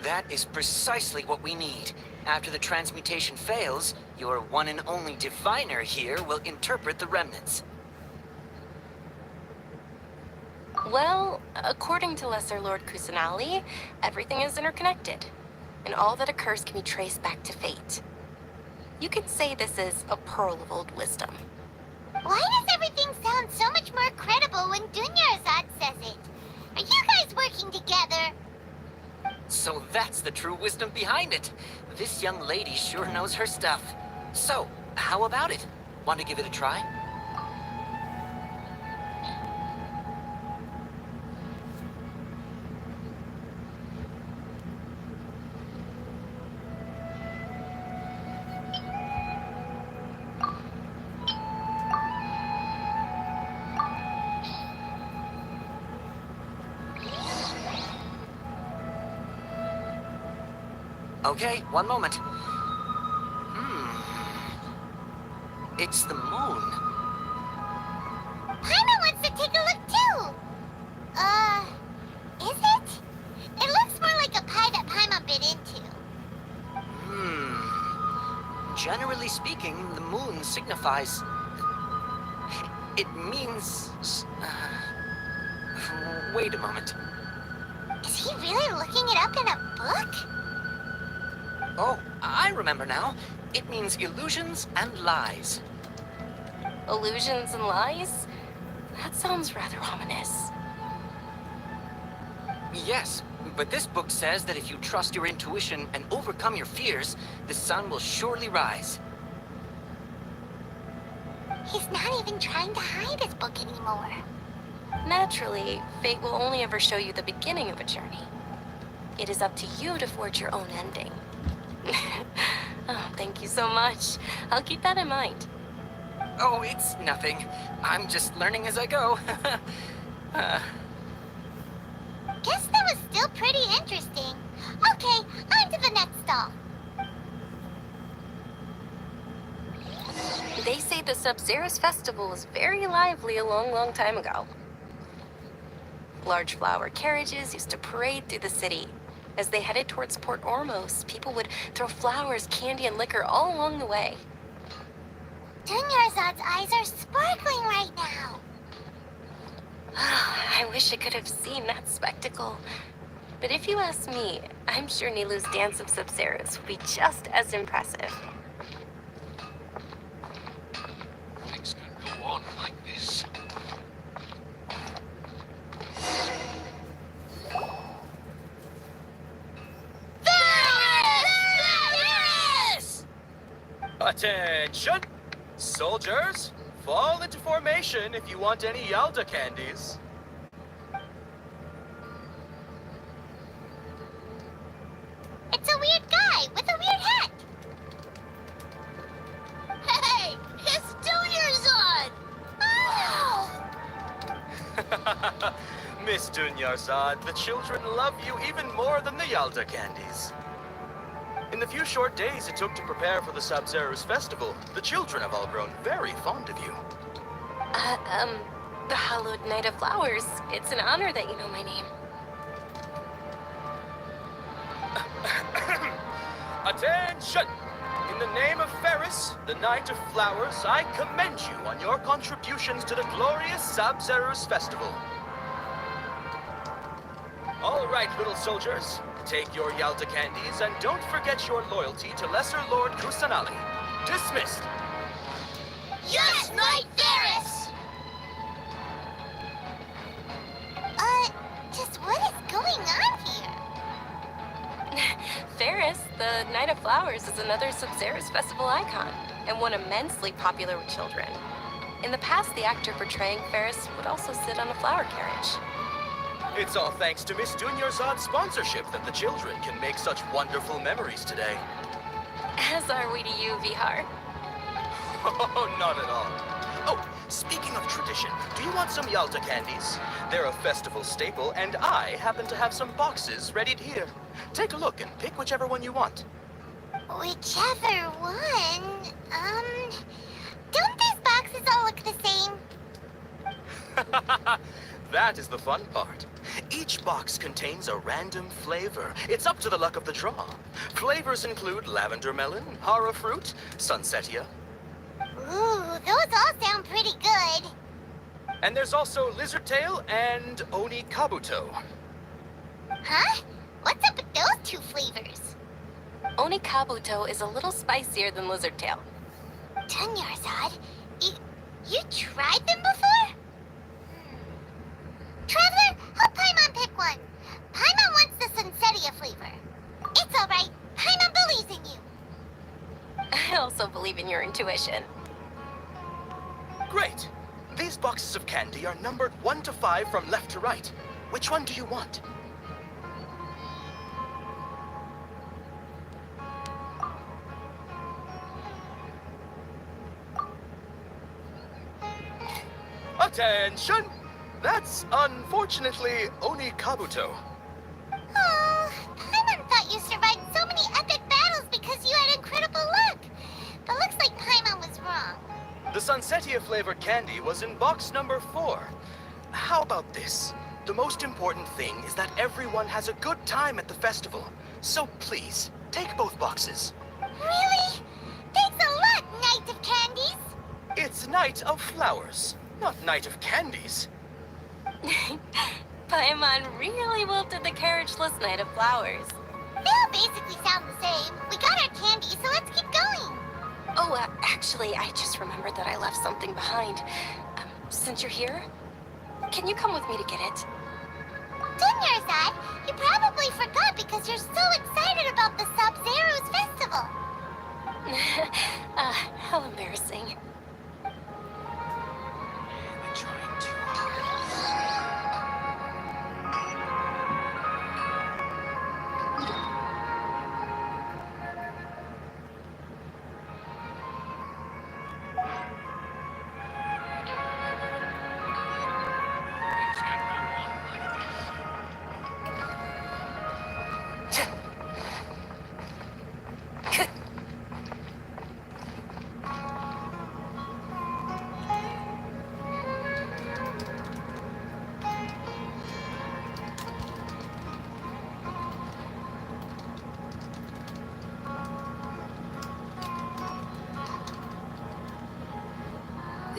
That is precisely what we need. After the transmutation fails, your one and only diviner here will interpret the remnants. Well, according to Lesser Lord Kusanali, everything is interconnected, and all that occurs can be traced back to fate. You could say this is a pearl of old wisdom. Why does everything sound so much more credible when Dunyarzad says it? Are you guys working together? So that's the true wisdom behind it. This young lady sure knows her stuff. So, how about it? Want to give it a try? Okay, one moment. It's the moon. Paimon wants to take a look too. Is it? It looks more like a pie that Paimon bit into. Generally speaking, the moon signifies... It means... Wait a moment. Is he really looking it up in a book? Oh, I remember now. It means illusions and lies. Illusions and lies? That sounds rather ominous. Yes, but this book says that if you trust your intuition and overcome your fears, the sun will surely rise. He's not even trying to hide his book anymore. Naturally, fate will only ever show you the beginning of a journey. It is up to you to forge your own ending. Oh, thank you so much. I'll keep that in mind. Oh, it's nothing. I'm just learning as I go. Guess that was still pretty interesting. Okay, on to the next stall. They say the Sub-Zerus festival was very lively a long, long time ago. Large flower carriages used to parade through the city. As they headed towards Port Ormos, people would throw flowers, candy, and liquor all along the way. Dunyarzad's eyes are sparkling right now. I wish I could have seen that spectacle. But if you ask me, I'm sure Nilu's Dance of Sub-Zerus would be just as impressive. Things can go on like this. Attention! Soldiers, fall into formation if you want any Yalda candies. It's a weird guy with a weird hat. Hey, it's Dunyarzad! Oh! Miss Dunyarzad, the children love you even more than the Yalda candies. In the few short days it took to prepare for the Sub-Zerus festival, the children have all grown very fond of you. The Hallowed Knight of Flowers. It's an honor that you know my name. Attention! In the name of Ferris, the Knight of Flowers, I commend you on your contributions to the glorious Sub-Zerus festival. All right, little soldiers. Take your Yalda candies and don't forget your loyalty to Lesser Lord Kusanali. Dismissed. Yes, Knight Ferris! Just what is going on here? Ferris, the Knight of Flowers, is another Sub-Zerus festival icon, and one immensely popular with children. In the past, the actor portraying Ferris would also sit on a flower carriage. It's all thanks to Miss Dunyarzad's sponsorship that the children can make such wonderful memories today. As are we to you, Vihar. Oh, not at all. Oh, speaking of tradition, do you want some Yalda candies? They're a festival staple, and I happen to have some boxes ready here. Take a look and pick whichever one you want. Whichever one, don't these boxes all look the same? That is the fun part. Each box contains a random flavor. It's up to the luck of the draw. Flavors include lavender melon, hara fruit, sunsetia. Ooh, those all sound pretty good. And there's also lizard tail and oni kabuto. Huh? What's up with those two flavors? Oni Kabuto is a little spicier than Lizard Tail. Dunyarzad, you tried them before? Traveler, help Paimon pick one. Paimon wants the Sunsetia flavor. It's alright. Paimon believes in you. I also believe in your intuition. Great. These boxes of candy are numbered 1 to 5 from left to right. Which one do you want? Attention! That's unfortunately Oni Kabuto. Oh, Paimon thought you survived so many epic battles because you had incredible luck. But looks like Paimon was wrong. The Sunsetia flavored candy was in box number 4. How about this? The most important thing is that everyone has a good time at the festival. So please, take both boxes. Really? Thanks a lot, Knight of Candies. It's Night of Flowers, not Night of Candies. Paimon really wilted the carriageless Knight of Flowers. They all basically sound the same. We got our candy, so let's keep going. Oh, actually, I just remembered that I left something behind. Since you're here, can you come with me to get it? Dunyarzad, you probably forgot because you're so excited about the Sub-Zerus festival. How embarrassing. We're trying too hard. Things can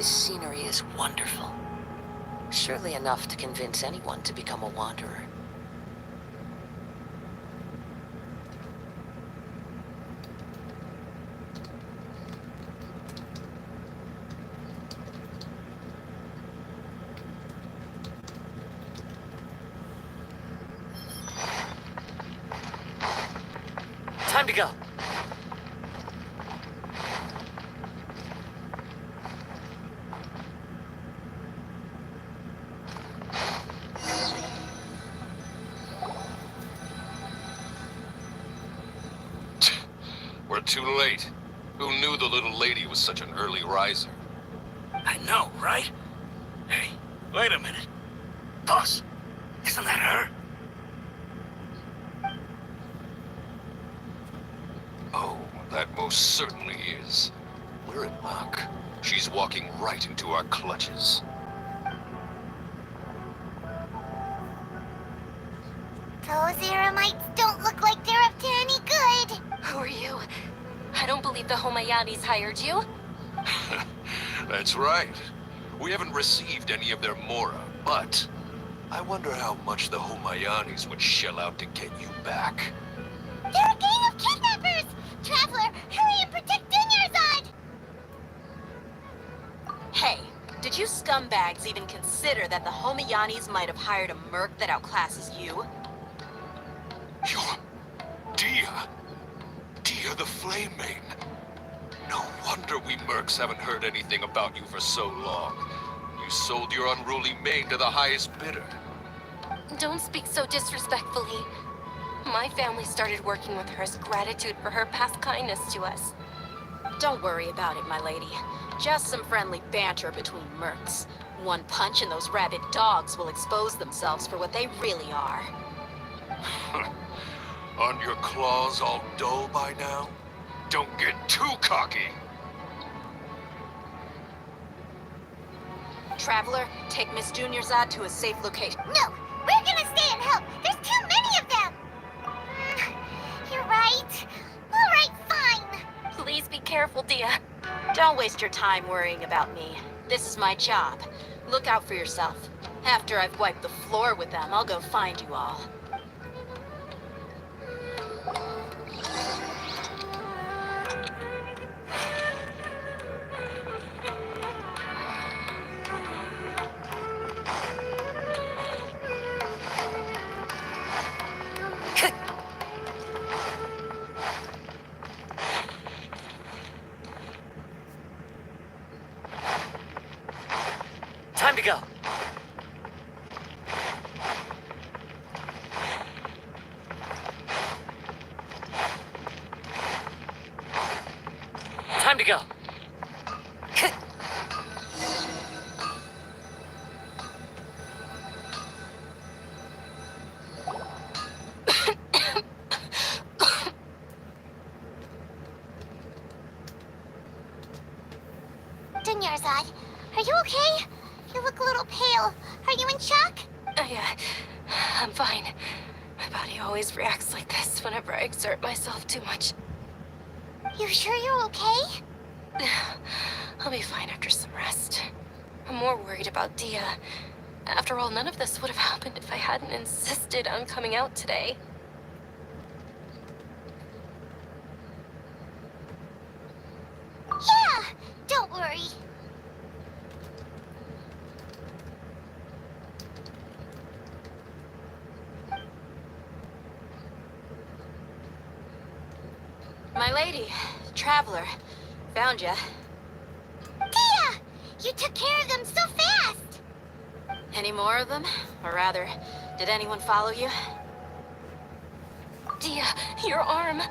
This scenery is wonderful. Surely enough to convince anyone to become a wanderer. Time to go. We're too late. Who knew the little lady was such an early riser? I know, right? Hey, wait a minute. Boss, isn't that her? Oh, that most certainly is. We're in luck. She's walking right into our clutches. Those Eremites don't look like they're up to any good. Who are you? I don't believe the Homayanis hired you. That's right. We haven't received any of their mora, but I wonder how much the Homayanis would shell out to get you back. They're a gang of kidnappers! Traveler, hurry and protect Dunyarzad! Hey, did you scumbags even consider that the Homayanis might have hired a merc that outclasses you? You're... Dia. Dia the Flame Main. No wonder we mercs haven't heard anything about you for so long. You sold your unruly mane to the highest bidder. Don't speak so disrespectfully. My family started working with her as gratitude for her past kindness to us. Don't worry about it, my lady. Just some friendly banter between mercs. One punch and those rabid dogs will expose themselves for what they really are. Aren't your claws all dull by now? Don't get too cocky! Traveler, take Miss Dunyarzad to a safe location. No, we're gonna stay and help. There's too many of them. You're right. All right, fine. Please be careful, Dia. Don't waste your time worrying about me. This is my job. Look out for yourself. After I've wiped the floor with them, I'll go find you all. Time to go. Time to go. Dunyarzad, are you okay? You look a little pale. Are you in shock? I'm fine. My body always reacts like this whenever I exert myself too much. You sure you're okay? I'll be fine after some rest. I'm more worried about Dia. After all, none of this would have happened if I hadn't insisted on coming out today. Yeah, don't worry. My lady, Traveler, found ya. Dia! You took care of them so fast! Any more of them? Or rather, did anyone follow you? Dia, your arm.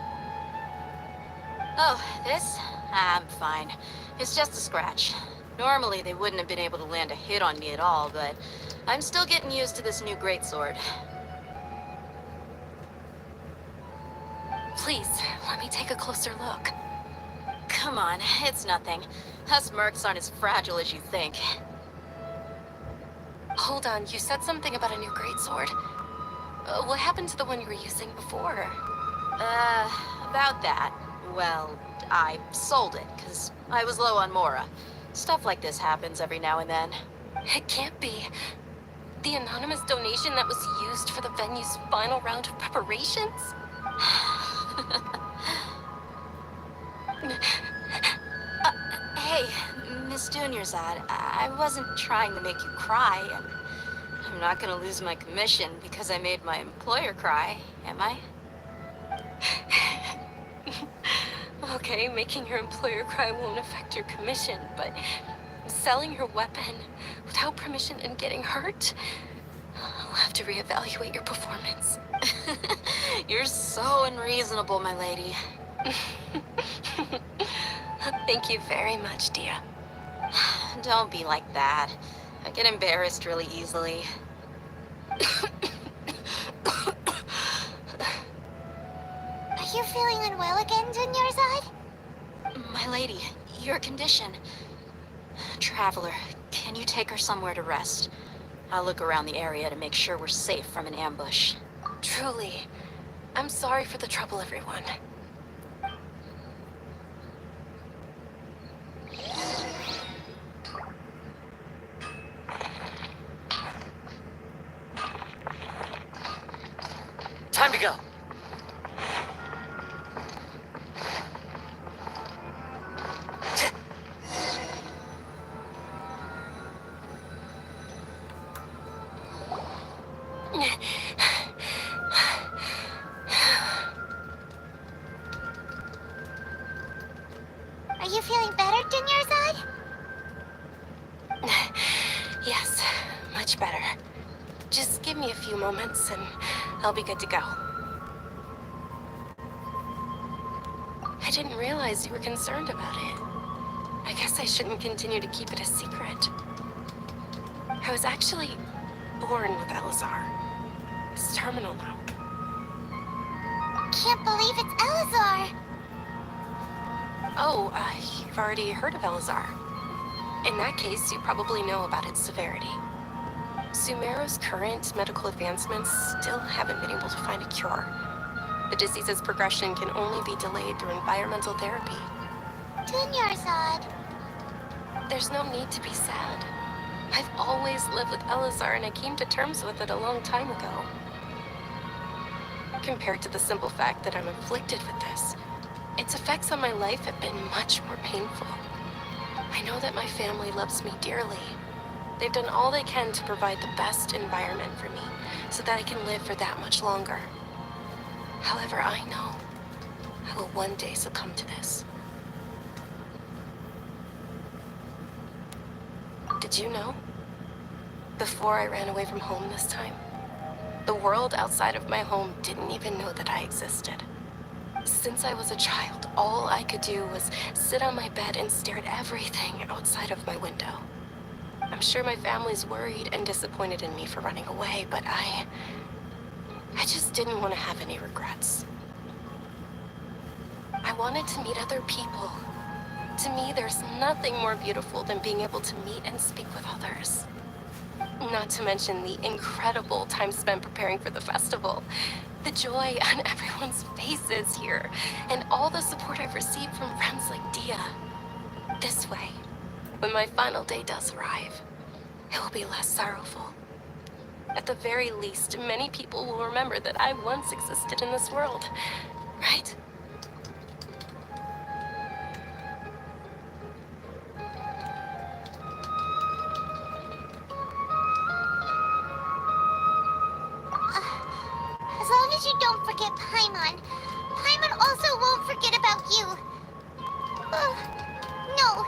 Oh, this? I'm fine. It's just a scratch. Normally, they wouldn't have been able to land a hit on me at all, but I'm still getting used to this new greatsword. Please, let me take a closer look. Come on, it's nothing. Us mercs aren't as fragile as you think. Hold on, you said something about a new greatsword. What happened to the one you were using before? About that. Well, I sold it, because I was low on Mora. Stuff like this happens every now and then. It can't be. The anonymous donation that was used for the venue's final round of preparations? Hey, Miss Dunyarzad, I wasn't trying to make you cry. I'm not gonna lose my commission because I made my employer cry, am I? Okay, making your employer cry won't affect your commission, but selling your weapon without permission and getting hurt? I'll have to reevaluate your performance. You're so unreasonable, my lady. Thank you very much, Dia. Don't be like that. I get embarrassed really easily. Are you feeling unwell again, Dunyarzad? My lady, your condition. Traveler, can you take her somewhere to rest? I'll look around the area to make sure we're safe from an ambush. Truly. I'm sorry for the trouble, everyone. Time to go. Are you feeling better, Dunyarzad? Yes, much better. Just give me a few moments and I'll be good to go. I didn't realize you were concerned about it. I guess I shouldn't continue to keep it a secret. I was actually born with Elazar. It's terminal now. Can't believe it's Elazar. Oh, you've already heard of Elazar. In that case, you probably know about its severity. Sumeru's current medical advancements still haven't been able to find a cure. The disease's progression can only be delayed through environmental therapy. Dunyarzad. There's no need to be sad. I've always lived with Elazar and I came to terms with it a long time ago. Compared to the simple fact that I'm afflicted with this, its effects on my life have been much more painful. I know that my family loves me dearly. They've done all they can to provide the best environment for me so that I can live for that much longer. However, I know I will one day succumb to this. Did you know? Before I ran away from home this time, the world outside of my home didn't even know that I existed. Since I was a child, all I could do was sit on my bed and stare at everything outside of my window. I'm sure my family's worried and disappointed in me for running away, but I just didn't want to have any regrets. I wanted to meet other people. To me, there's nothing more beautiful than being able to meet and speak with others. Not to mention the incredible time spent preparing for the festival. The joy on everyone's faces here, and all the support I've received from friends like Dia. This way, when my final day does arrive, it will be less sorrowful. At the very least, many people will remember that I once existed in this world, right? As long as you don't forget Paimon, Paimon also won't forget about you. No,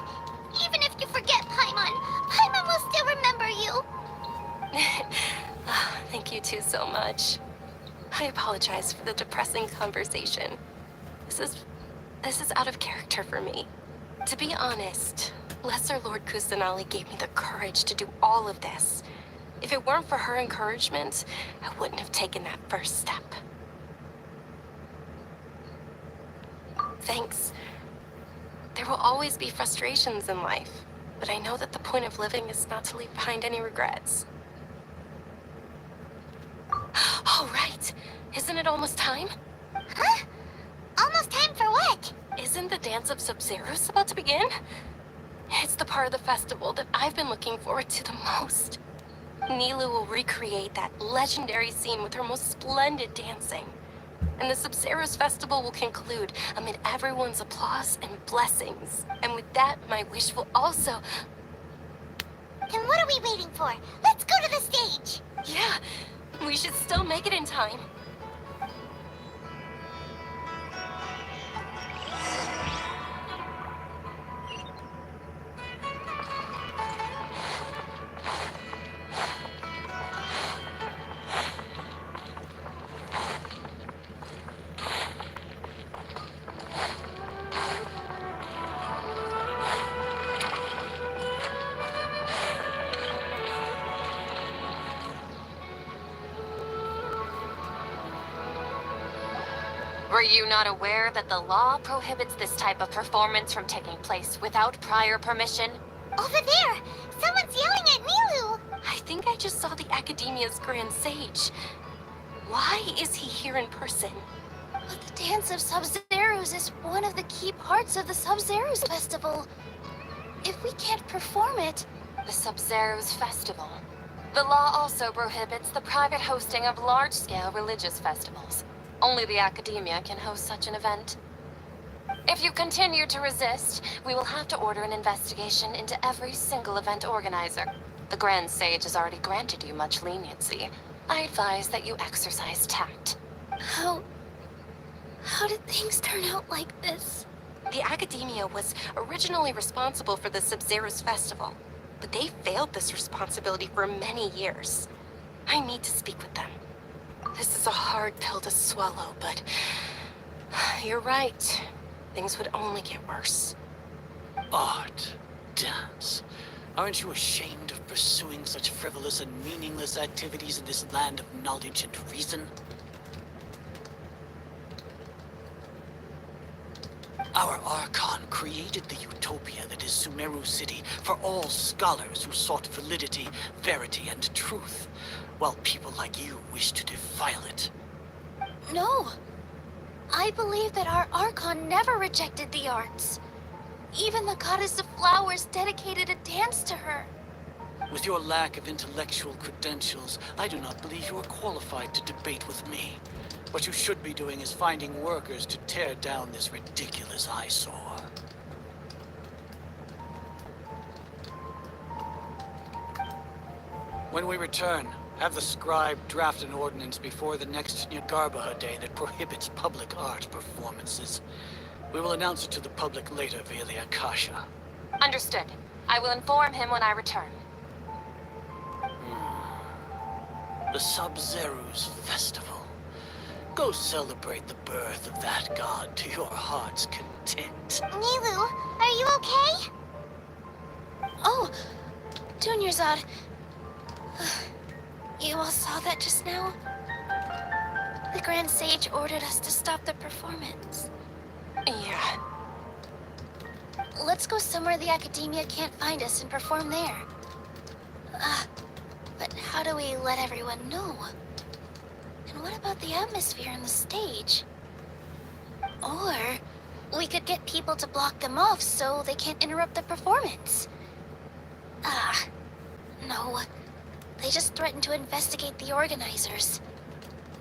even if you forget Paimon, Paimon will still remember you. Thank you two so much. I apologize for the depressing conversation. This is out of character for me. To be honest, Lesser Lord Kusanali gave me the courage to do all of this. If it weren't for her encouragement, I wouldn't have taken that first step. Thanks. There will always be frustrations in life, but I know that the point of living is not to leave behind any regrets. Oh, right. Isn't it almost time? Huh? Almost time for what? Isn't the dance of Sub-Zeros about to begin? It's the part of the festival that I've been looking forward to the most. Nilu will recreate that legendary scene with her most splendid dancing. And the Sub-Zero's festival will conclude amid everyone's applause and blessings. And with that, my wish will also... Then what are we waiting for? Let's go to the stage! Yeah, we should still make it in time. Were you not aware that the law prohibits this type of performance from taking place without prior permission? Over there! Someone's yelling at Nilu! I think I just saw the Academia's Grand Sage. Why is he here in person? But the Dance of Sub-Zeros is one of the key parts of the Sub-Zeros Festival. If we can't perform it... The Sub-Zeros Festival. The law also prohibits the private hosting of large-scale religious festivals. Only the Academia can host such an event. If you continue to resist, we will have to order an investigation into every single event organizer. The Grand Sage has already granted you much leniency. I advise that you exercise tact. How did things turn out like this? The Academia was originally responsible for the Sub-Zero's festival, but they failed this responsibility for many years. I need to speak with them. This is a hard pill to swallow, but you're right. Things would only get worse. Art, dance. Aren't you ashamed of pursuing such frivolous and meaningless activities in this land of knowledge and reason? Our archon created the utopia that is Sumeru City for all scholars who sought validity, verity, and truth, while people like you wish to defile it. No. I believe that our Archon never rejected the arts. Even the goddess of flowers dedicated a dance to her. With your lack of intellectual credentials, I do not believe you are qualified to debate with me. What you should be doing is finding workers to tear down this ridiculous eyesore. When we return, have the scribe draft an ordinance before the next Nyagarbaha Day that prohibits public art performances. We will announce it to the public later via the Akasha. Understood. I will inform him when I return. The Sub-Zero's festival. Go celebrate the birth of that god to your heart's content. Nilu, are you okay? Oh, Dunyarzad. You all saw that just now? The Grand Sage ordered us to stop the performance. Yeah. Let's go somewhere the Academia can't find us and perform there. But how do we let everyone know? And what about the atmosphere and the stage? Or we could get people to block them off so they can't interrupt the performance. No. They just threatened to investigate the organizers.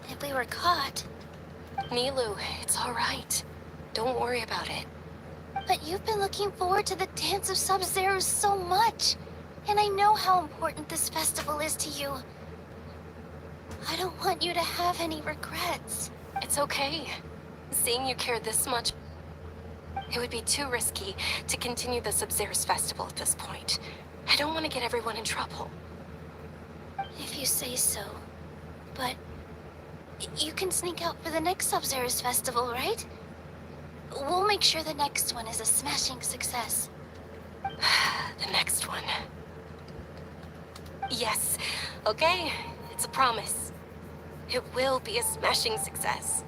If we were caught... Nilu, it's all right. Don't worry about it. But you've been looking forward to the Dance of Sub-Zeros so much. And I know how important this festival is to you. I don't want you to have any regrets. It's okay. Seeing you care this much, it would be too risky to continue the Sub-Zero's festival at this point. I don't want to get everyone in trouble. If you say so. But you can sneak out for the next Sub-Zero's festival, right? We'll make sure the next one is a smashing success. The next one. Yes, okay? It's a promise. It will be a smashing success.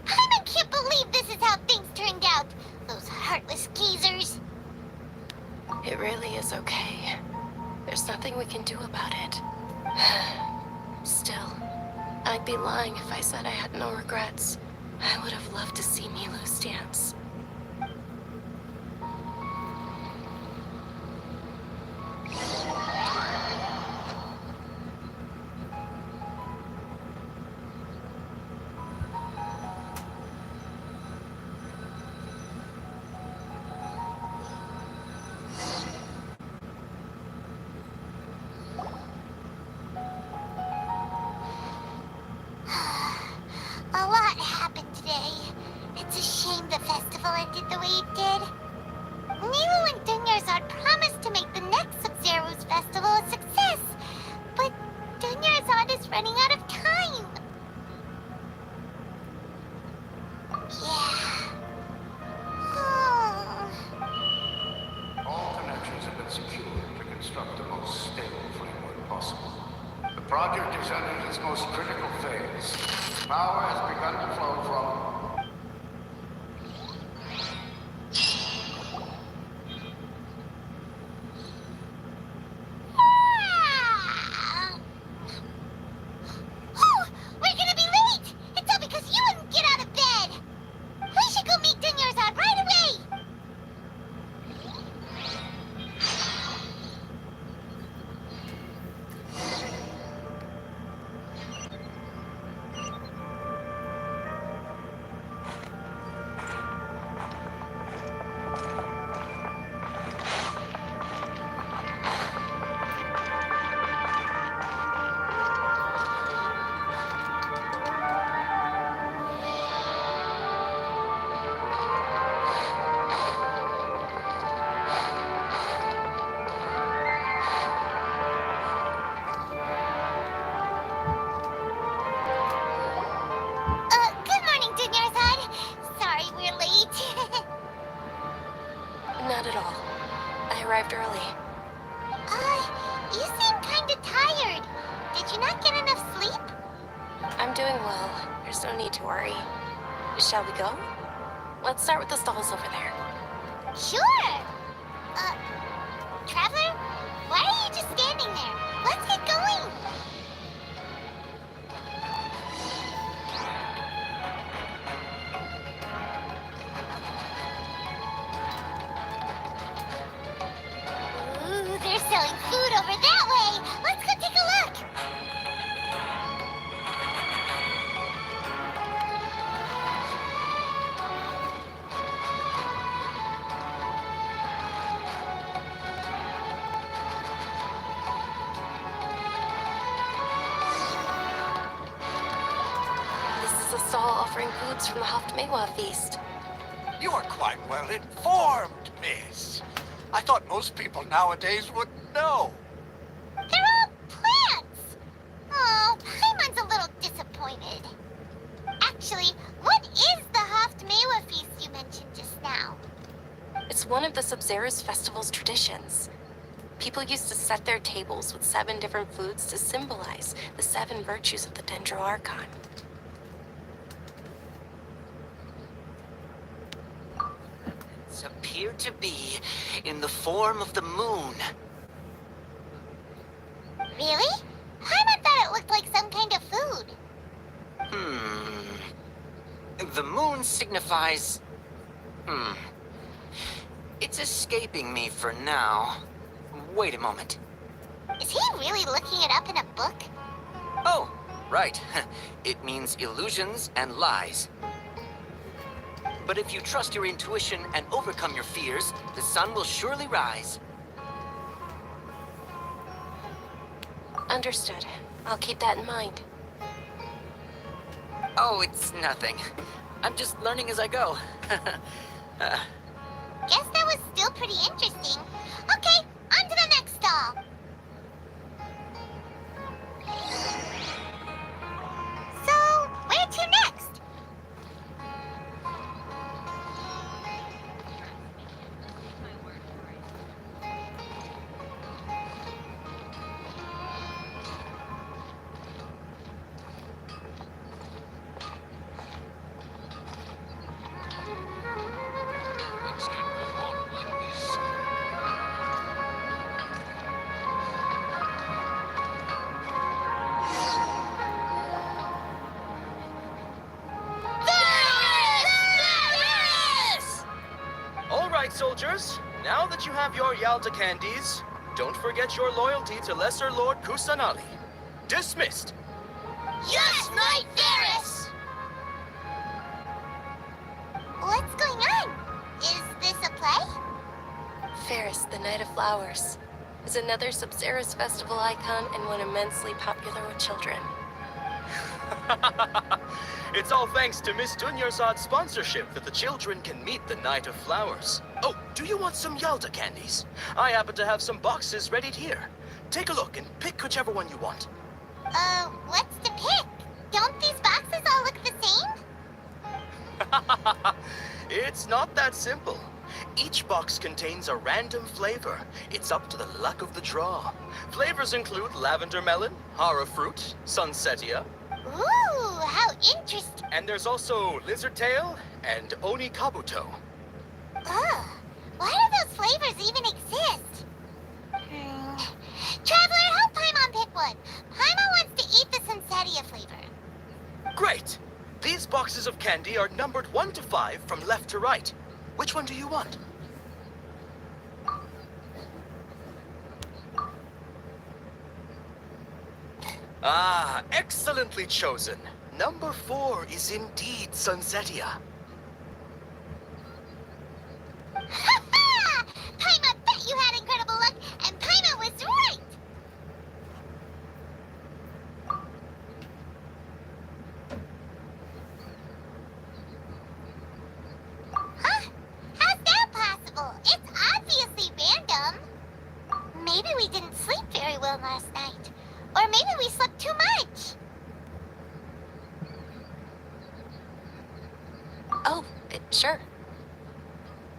I can't believe this is how things turned out. Those heartless geezers. It really is okay. There's nothing we can do about it. Still, I'd be lying if I said I had no regrets. I would have loved to see Nilu's dance. running out of time. Yeah. All connections have been secured to construct the most stable framework possible. The project is entering its most critical phase. Power has begun to flow from... We're gonna be late! It's all because you wouldn't get out of bed! We should go meet Dunyarzad right away! Good morning, Dunyarzad. Sorry we're late. Not at all. I arrived early. You seem kinda tired. Did you not get enough sleep? I'm doing well. There's no need to worry. Shall we go? Let's start with the stalls over there. Sure. Traveler, why are you just standing there? Let's get going. Ooh, they're selling food over that way. Let's go take a look. This is a stall offering foods from the Haftmewa feast. You are quite well informed, miss. I thought most people nowadays would know. They're all plants. Oh, Paimon's a little disappointed. Actually, what is the Haftmewa feast you mentioned just now? It's one of the Sub-Zero's festival's traditions. People used to set their tables with 7 different foods to symbolize the 7 virtues of the Dendwooo archon. It's appeared to be in the form of the moon. Really? Paimon thought it looked like some kind of food. The moon signifies... It's escaping me for now. Wait a moment. Is he really looking it up in a book? Oh, right. It means illusions and lies. But if you trust your intuition and overcome your fears, the sun will surely rise. Understood. I'll keep that in mind. Oh, it's nothing. I'm just learning as I go. Guess that was still pretty interesting. Okay, on to the next stall. So, where to next? All right, soldiers. Now that you have your Yalta candies, don't forget your loyalty to Lesser Lord Kusanali. Dismissed. Yes, Knight Varys! What's going on? Is this a play? Ferris, the Knight of Flowers, is another Sub-Zero's festival icon and one immensely popular with children. It's all thanks to Miss Dunyarzad's sponsorship that the children can meet the Knight of Flowers. Oh, do you want some Yalta candies? I happen to have some boxes ready here. Take a look and pick whichever one you want. What's to pick? Don't these boxes all look the same? It's not that simple. Each box contains a random flavor. It's up to the luck of the draw. Flavors include lavender melon, hara fruit, sunsetia, Ooh, how interesting. and there's also lizard tail and oni kabuto. Ugh, why do those flavors even exist? Traveler, help Paimon pick one. Paimon wants to eat the Sunsetia flavor. Great! These boxes of candy are numbered 1 to 5 from left to right. Which one do you want? Ah, excellently chosen. Number 4 is indeed Sunsetia. Ha ha! Paimon bet you had incredible luck, and Paimon was right! Huh? How's that possible? It's obviously random. Maybe we didn't sleep very well last night. Or maybe we slept too much. Oh, sure.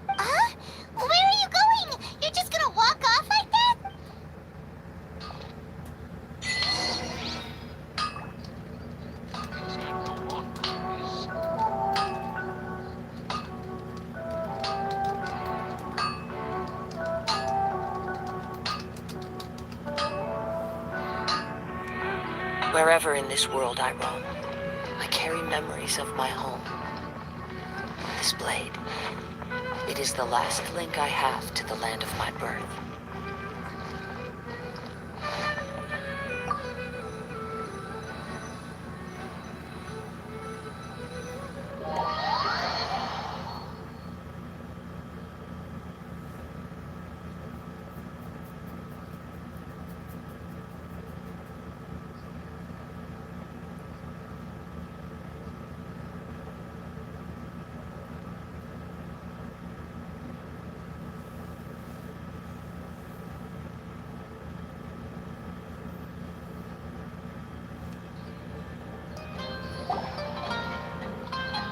Huh? Where are you going? You're just gonna walk off like that? Wherever in this world I roam, I carry memories of my home. This blade, it is the last link I have to the land of my birth.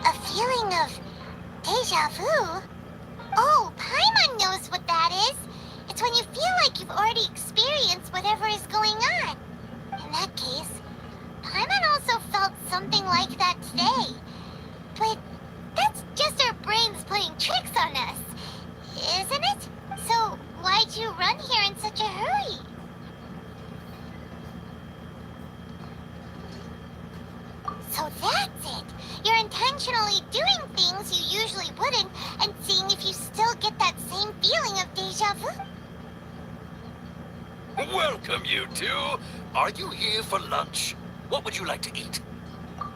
A feeling of deja vu? Oh, Paimon knows what that is. It's when you feel like you've already experienced whatever is going on. In that case, Paimon also felt something like that today. But that's just our brains playing tricks on us, isn't it? So why'd you run here in such a hurry? So that's it. You're intentionally doing things you usually wouldn't and seeing if you still get that same feeling of deja vu. Welcome, you two. Are you here for lunch? What would you like to eat?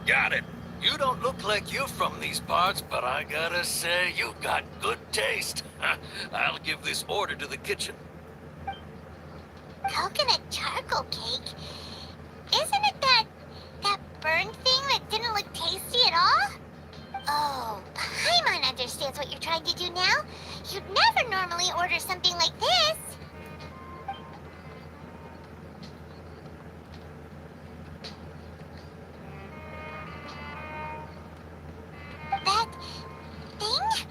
Got it. You don't look like you're from these parts, but I gotta say, you've got good taste. I'll give this order to the kitchen. Coconut charcoal cake? Isn't it that burned thing that didn't look tasty at all? Oh, Paimon understands what you're trying to do now. You'd never normally order something like this. That thing?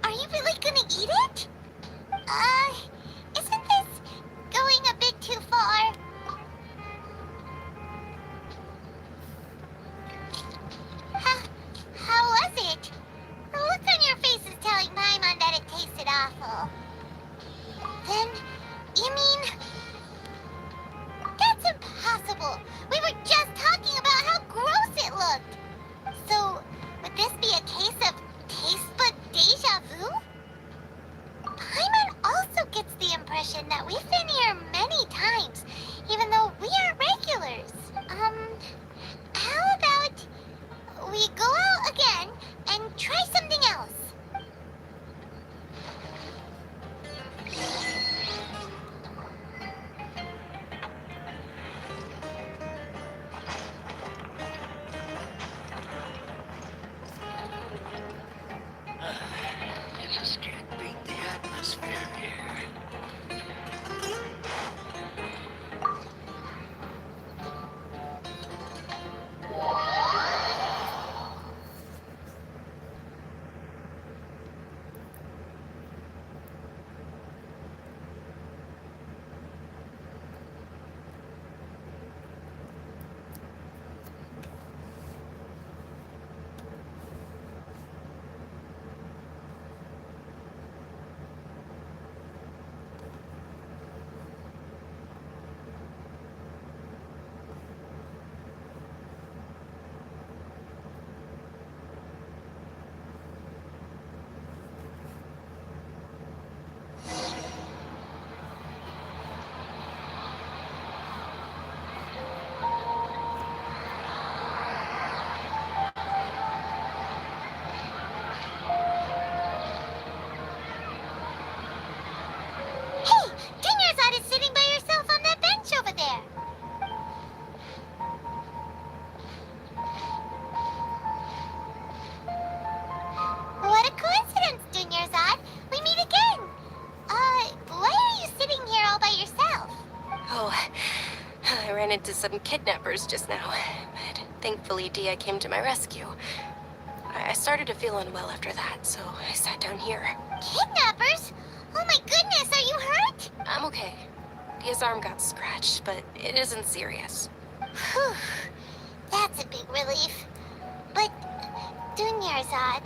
Are you really gonna eat it? Isn't this going a bit too far? How was it? The look on your face is telling Paimon that it tasted awful. Then, you mean... That's impossible! We were just talking about how gross it looked! So, would this be a case of taste bud deja vu? Paimon also gets the impression that we've been here many times, even though we aren't regulars. How about we go out again and try something else? ran into some kidnappers just now, but thankfully Dia came to my rescue. I started to feel unwell after that, so I sat down here. Kidnappers? Oh my goodness, are you hurt? I'm okay. Dia's arm got scratched, but it isn't serious. Whew. That's a big relief. But, Dunyarzad,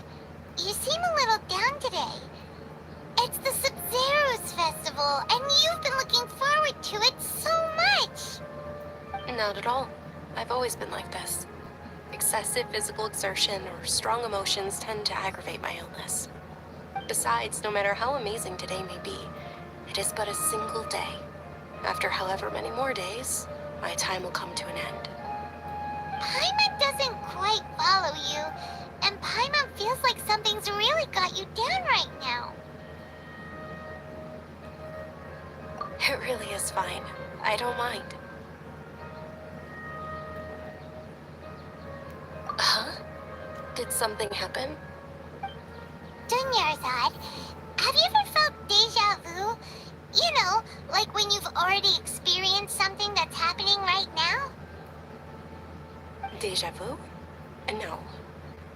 you seem a little down today. It's the Sub-Zero's festival, and you've been looking forward to it so much. Not at all. I've always been like this. Excessive physical exertion or strong emotions tend to aggravate my illness. Besides, no matter how amazing today may be, it is but a single day. After however many more days, my time will come to an end. Paimon doesn't quite follow you, and Paimon feels like something's really got you down right now. It really is fine. I don't mind. Huh? Did something happen? Dunyarzad, have you ever felt deja vu? You know, like when you've already experienced something that's happening right now? Deja vu? No.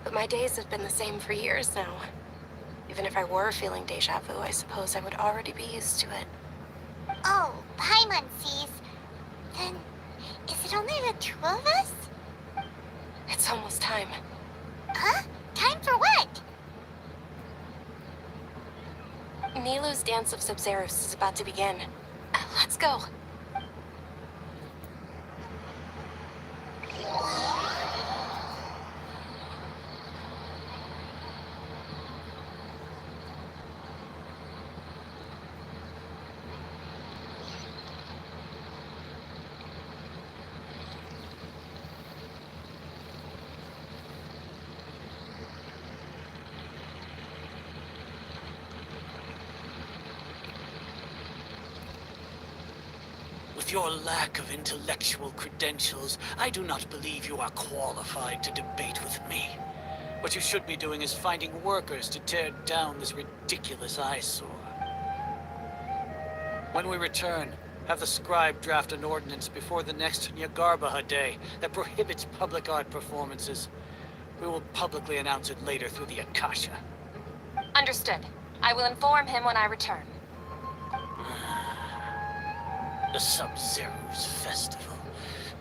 But my days have been the same for years now. Even if I were feeling deja vu, I suppose I would already be used to it. Oh, Paimon sees. Then, is it only the two of us? It's almost time. Huh? Time for what? Nilou's Dance of Sub-Zeros is about to begin. Let's go. With your lack of intellectual credentials, I do not believe you are qualified to debate with me. What you should be doing is finding workers to tear down this ridiculous eyesore. When we return, have the scribe draft an ordinance before the next Nyagarbaha Day that prohibits public art performances. We will publicly announce it later through the Akasha. Understood. I will inform him when I return. The Sub-Zero's festival.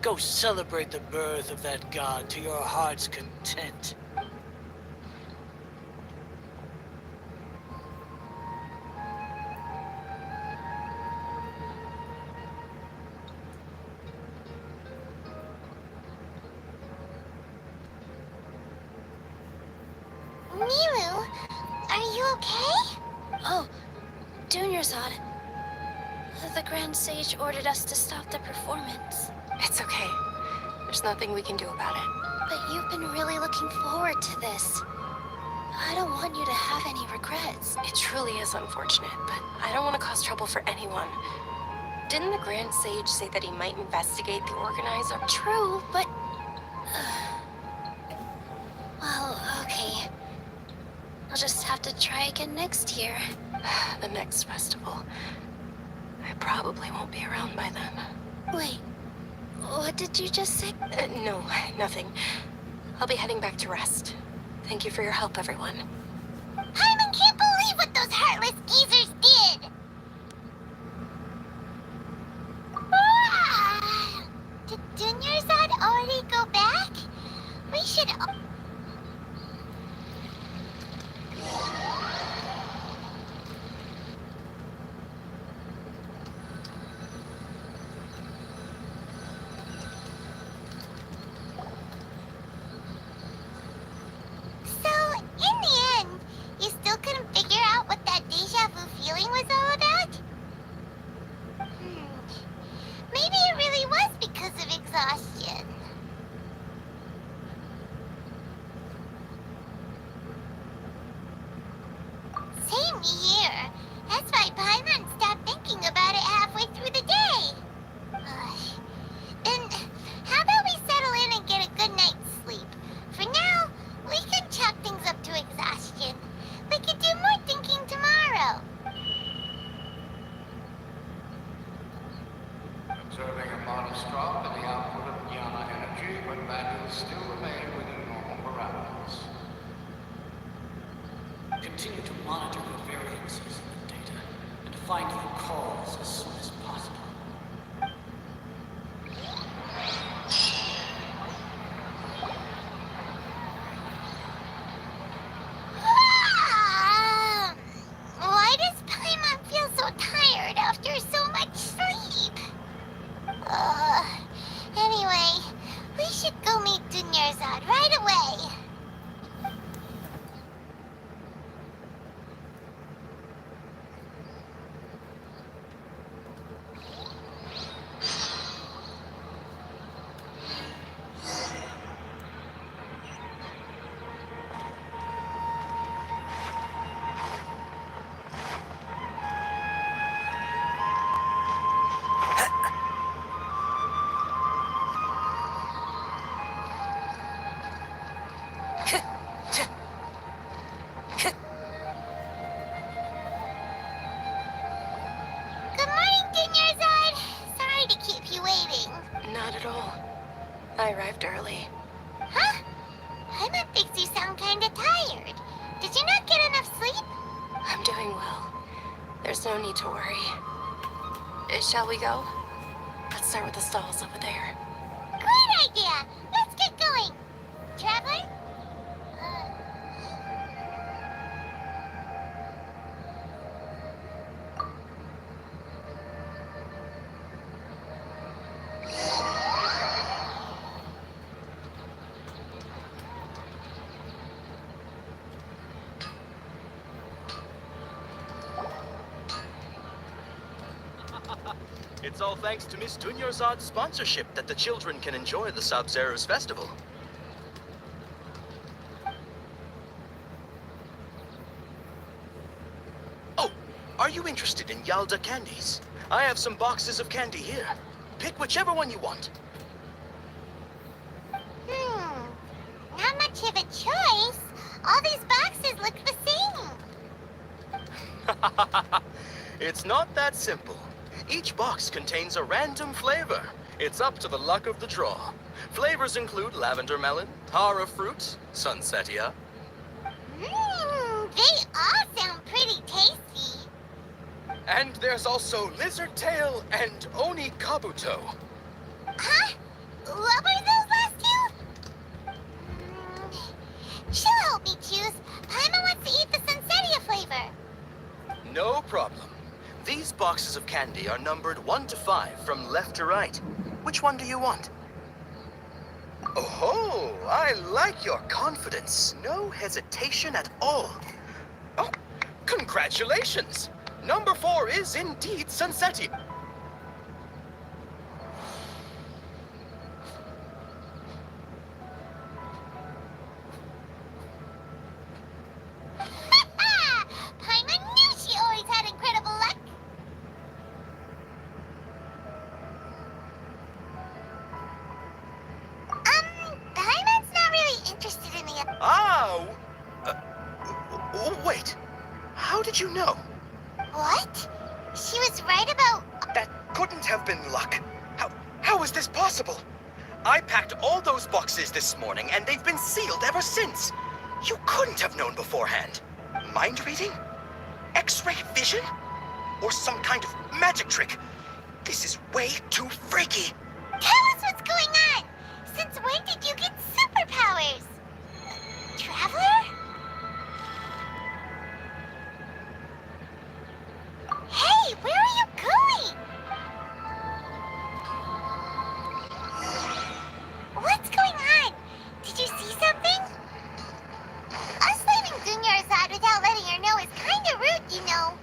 Go celebrate the birth of that god to your heart's content. Nilou, are you okay? Oh, Dunyarzad. The Grand Sage ordered us to stop the performance. It's okay. There's nothing we can do about it. But you've been really looking forward to this. I don't want you to have any regrets. It truly is unfortunate, but I don't want to cause trouble for anyone. Didn't the Grand Sage say that he might investigate the organizer? True, but... well, okay. I'll just have to try again next year. The next festival. I probably won't be around by then. Wait, what did you just say? No, nothing. I'll be heading back to rest. Thank you for your help, everyone. Paimon can't believe what those heartless geezers did! Ah! Did Dunyarzad already go back? We should... Maybe it really was because of exhaustion. find the cause as soon as possible. Why does Paimon feel so tired after so much sleep? Anyway, we should go meet Dunyarzad right away. Good morning, Dunyarzad. Sorry to keep you waiting. Not at all. I arrived early. Huh? Paimon thinks you sound kinda tired. Did you not get enough sleep? I'm doing well. There's no need to worry. Shall we go? Let's start with the stalls over there. Great idea! Let's get going. Traveler? It's all thanks to Miss Dunyarzad's sponsorship that the children can enjoy the Sub-Zero's festival. Oh, are you interested in Yalda candies? I have some boxes of candy here. Pick whichever one you want. Not much of a choice. All these boxes look the same. It's not that simple. Each box contains a random flavor. It's up to the luck of the draw. Flavors include lavender melon, tara fruit, sunsetia. They all sound pretty tasty. And there's also lizard tail and oni kabuto. Huh? What were those last two? She'll help me choose. Paimon wants to eat the sunsetia flavor. No problem. These boxes of candy are numbered 1 to 5 from left to right. Which one do you want? Oh, I like your confidence. No hesitation at all. Oh, congratulations! Number 4 is indeed sunsetia. Paimon knew she always had incredible luck. Paimon's not really interested in the... Wait. How did you know? What? She was right about... That couldn't have been luck. How is this possible? I packed all those boxes this morning, and they've been sealed ever since. You couldn't have known beforehand. Mind reading? X-ray vision? Or some kind of magic trick? This is way too freaky. Tell us what's going on! Since when did you get superpowers? Traveler? Hey, where are you going? What's going on? Did you see something? Us leaving Dunyarzad without letting her know is kinda rude, you know.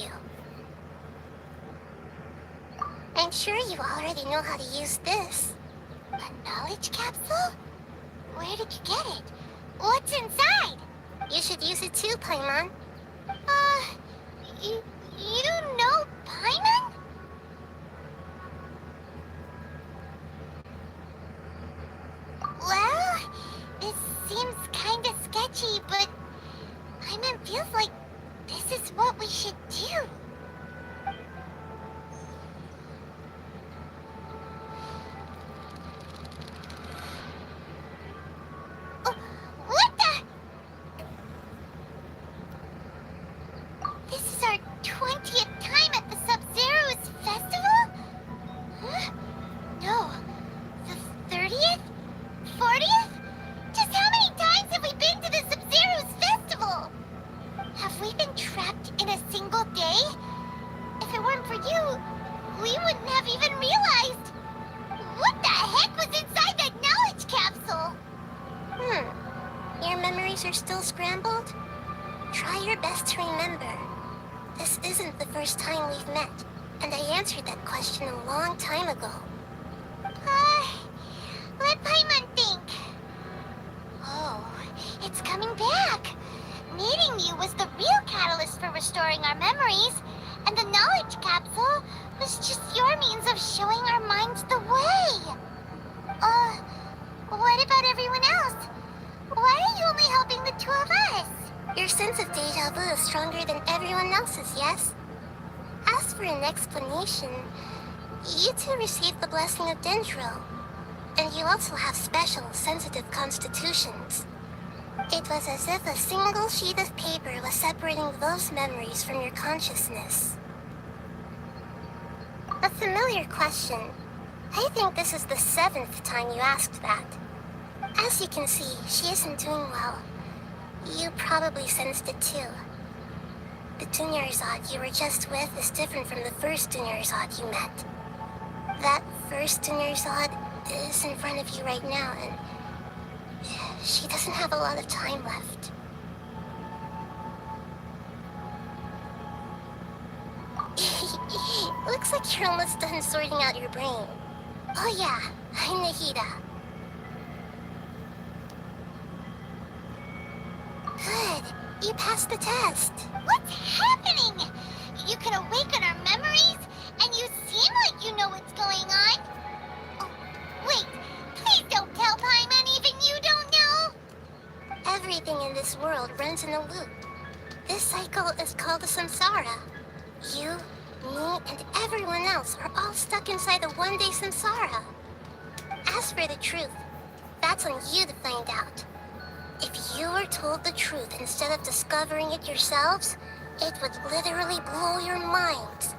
you. I'm sure you already know how to use this. A knowledge capsule? Where did you get it? What's inside? You should use it too, Paimon. You know Paimon? Well, this seems kinda sketchy, but Paimon feels like this is what we should do. Oh, what the? This is our 20th time at the Sub-Zero's festival? Huh? No. The 30th? 40th? Just how many times have we been to the Sub-Zero's festival? Have we been trapped in a single day? If it weren't for you, we wouldn't have even realized. What the heck was inside that knowledge capsule? Your memories are still scrambled? Try your best to remember. This isn't the first time we've met, and I answered that question a long time ago. Let Paimon think. Oh, it's coming back. Meeting you was the real catalyst for restoring our memories, and the knowledge capsule was just your means of showing our minds the way. What about everyone else? Why are you only helping the two of us? Your sense of deja vu is stronger than everyone else's, yes? As for an explanation, you two received the blessing of Dendwooo, and you also have special, sensitive constitutions. It was as if a single sheet of paper was separating those memories from your consciousness. A familiar question. I think this is the 7th time you asked that. As you can see, she isn't doing well. You probably sensed it too. The Dunyarzad you were just with is different from the first Dunyarzad you met. That first Dunyarzad is in front of you right now, and she doesn't have a lot of time left. Looks like you're almost done sorting out your brain. Oh yeah, I'm Nahida. Good. You passed the test. What's happening? You can awaken our memories, and you seem like you know what's going on. Oh, wait. Please don't tell Paimon even you don't know. Everything in this world runs in a loop. This cycle is called the samsara. You, me, and everyone else are all stuck inside the one-day samsara. As for the truth, that's on you to find out. If you were told the truth instead of discovering it yourselves, it would literally blow your minds.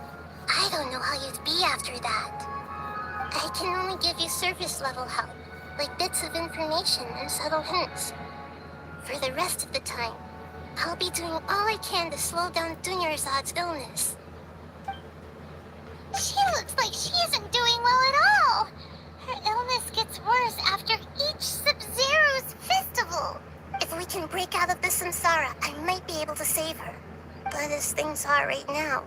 I don't know how you'd be after that. I can only give you surface-level help, like bits of information and subtle hints. For the rest of the time, I'll be doing all I can to slow down Dunyarzad's illness. She looks like she isn't doing well at all. Her illness gets worse after each Sub-Zero's festival. If we can break out of the samsara, I might be able to save her. But as things are right now,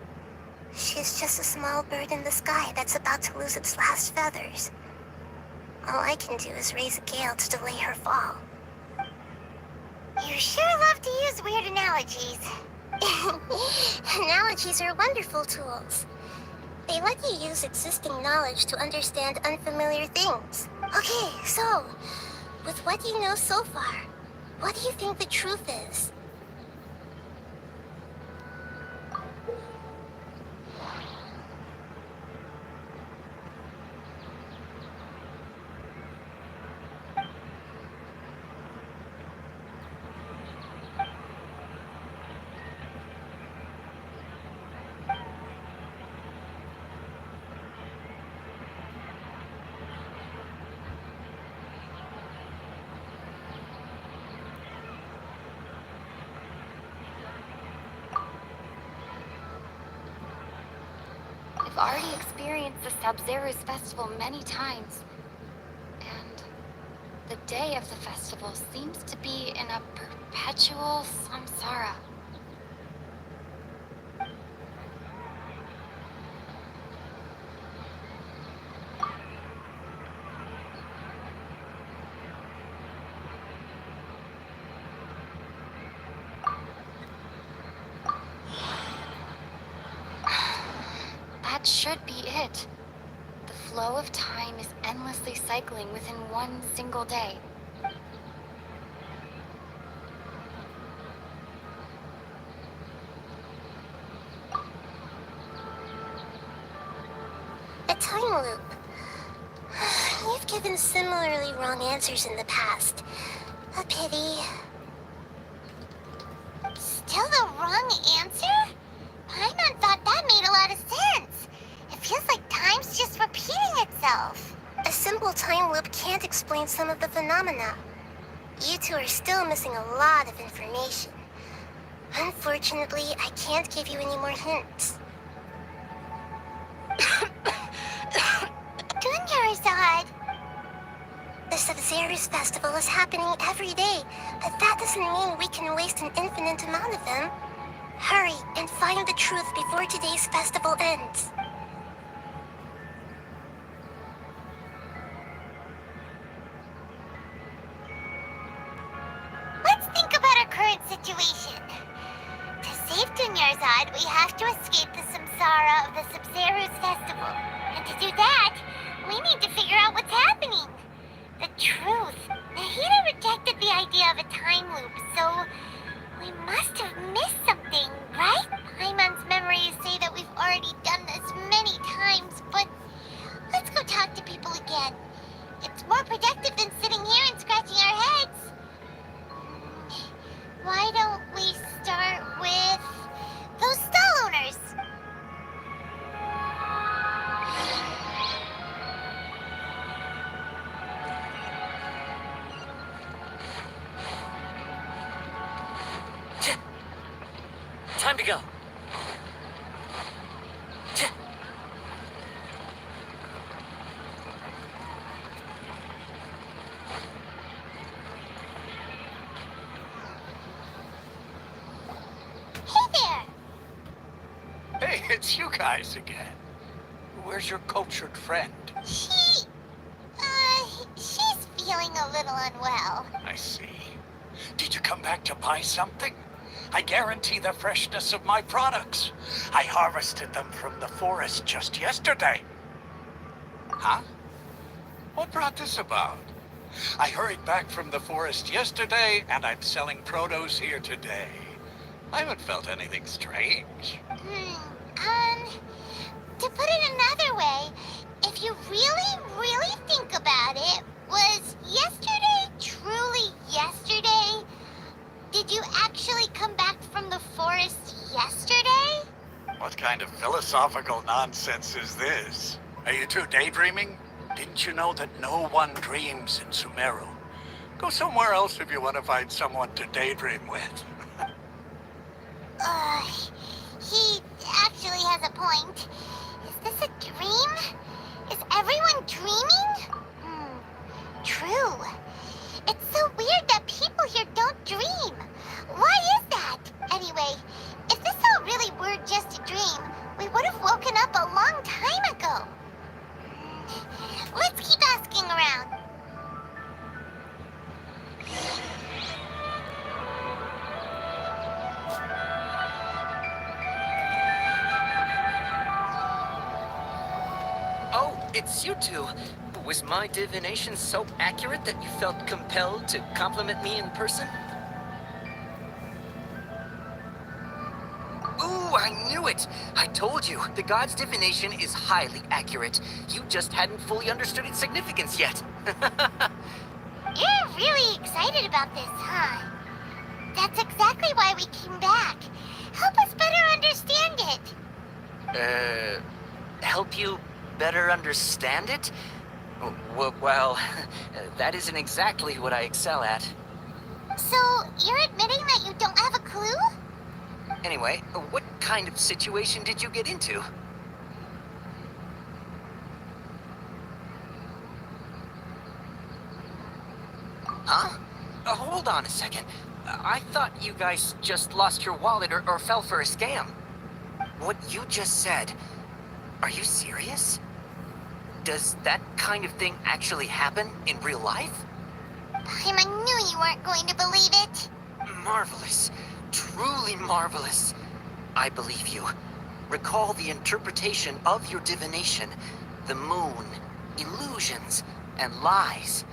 she's just a small bird in the sky that's about to lose its last feathers. All I can do is raise a gale to delay her fall. You sure love to use weird analogies. Analogies are wonderful tools. They let you use existing knowledge to understand unfamiliar things. Okay, so, with what you know so far, what do you think the truth is? We've already experienced the Sub-Zero's festival many times. And the day of the festival seems to be in a perpetual samsara. That should be it. The flow of time is endlessly cycling within one single day. A time loop. You've given similarly wrong answers in the past. A pity. Still the wrong answer? Paimon thought that made a lot of sense. It feels like time's just repeating itself. A simple time loop can't explain some of the phenomena. You two are still missing a lot of information. Unfortunately, I can't give you any more hints. Dunyarzad! The Sub-Zero's festival is happening every day, but that doesn't mean we can waste an infinite amount of them. Hurry and find the truth before today's festival ends. Let's think about our current situation. To save Dunyarzad, we have to escape the samsara of the Sub-Zero's festival. And to do that, we need to figure out what's happening. The truth. Nahida rejected the idea of a time loop, so we must have missed something, right? Paimon's memories say that we've already done this many times, but let's go talk to people again. It's more productive than sitting here and scratching our heads. Why don't we start with those stall owners? Time to go. Hey there! Hey, it's you guys again. Where's your cultured friend? She's feeling a little unwell. I see. Did you come back to buy something? I guarantee the freshness of my products. I harvested them from the forest just yesterday. Huh? What brought this about? I hurried back from the forest yesterday, and I'm selling produce here today. I haven't felt anything strange. To put it another way, if you really think about it, was yesterday truly yesterday? Did you actually come back from the forest yesterday? What kind of philosophical nonsense is this? Are you two daydreaming? Didn't you know that no one dreams in Sumeru? Go somewhere else if you want to find someone to daydream with. He actually has a point. Is this a dream? Is everyone dreaming? True. It's so weird that people here don't dream. Why is that? Anyway, if this all really were just a dream, we would have woken up a long time ago. Let's keep asking around. Oh, it's you two. Was my divination so accurate that you felt compelled to compliment me in person? Ooh, I knew it! I told you, the god's divination is highly accurate. You just hadn't fully understood its significance yet. You're really excited about this, huh? That's exactly why we came back. Help us better understand it. Help you better understand it? Well, that isn't exactly what I excel at. So, you're admitting that you don't have a clue? Anyway, what kind of situation did you get into? Huh? Hold on a second. I thought you guys just lost your wallet or fell for a scam. What you just said, are you serious? Does that kind of thing actually happen in real life? I knew you weren't going to believe it. Marvelous. Truly marvelous. I believe you. recall the interpretation of your divination, the moon, illusions, and lies.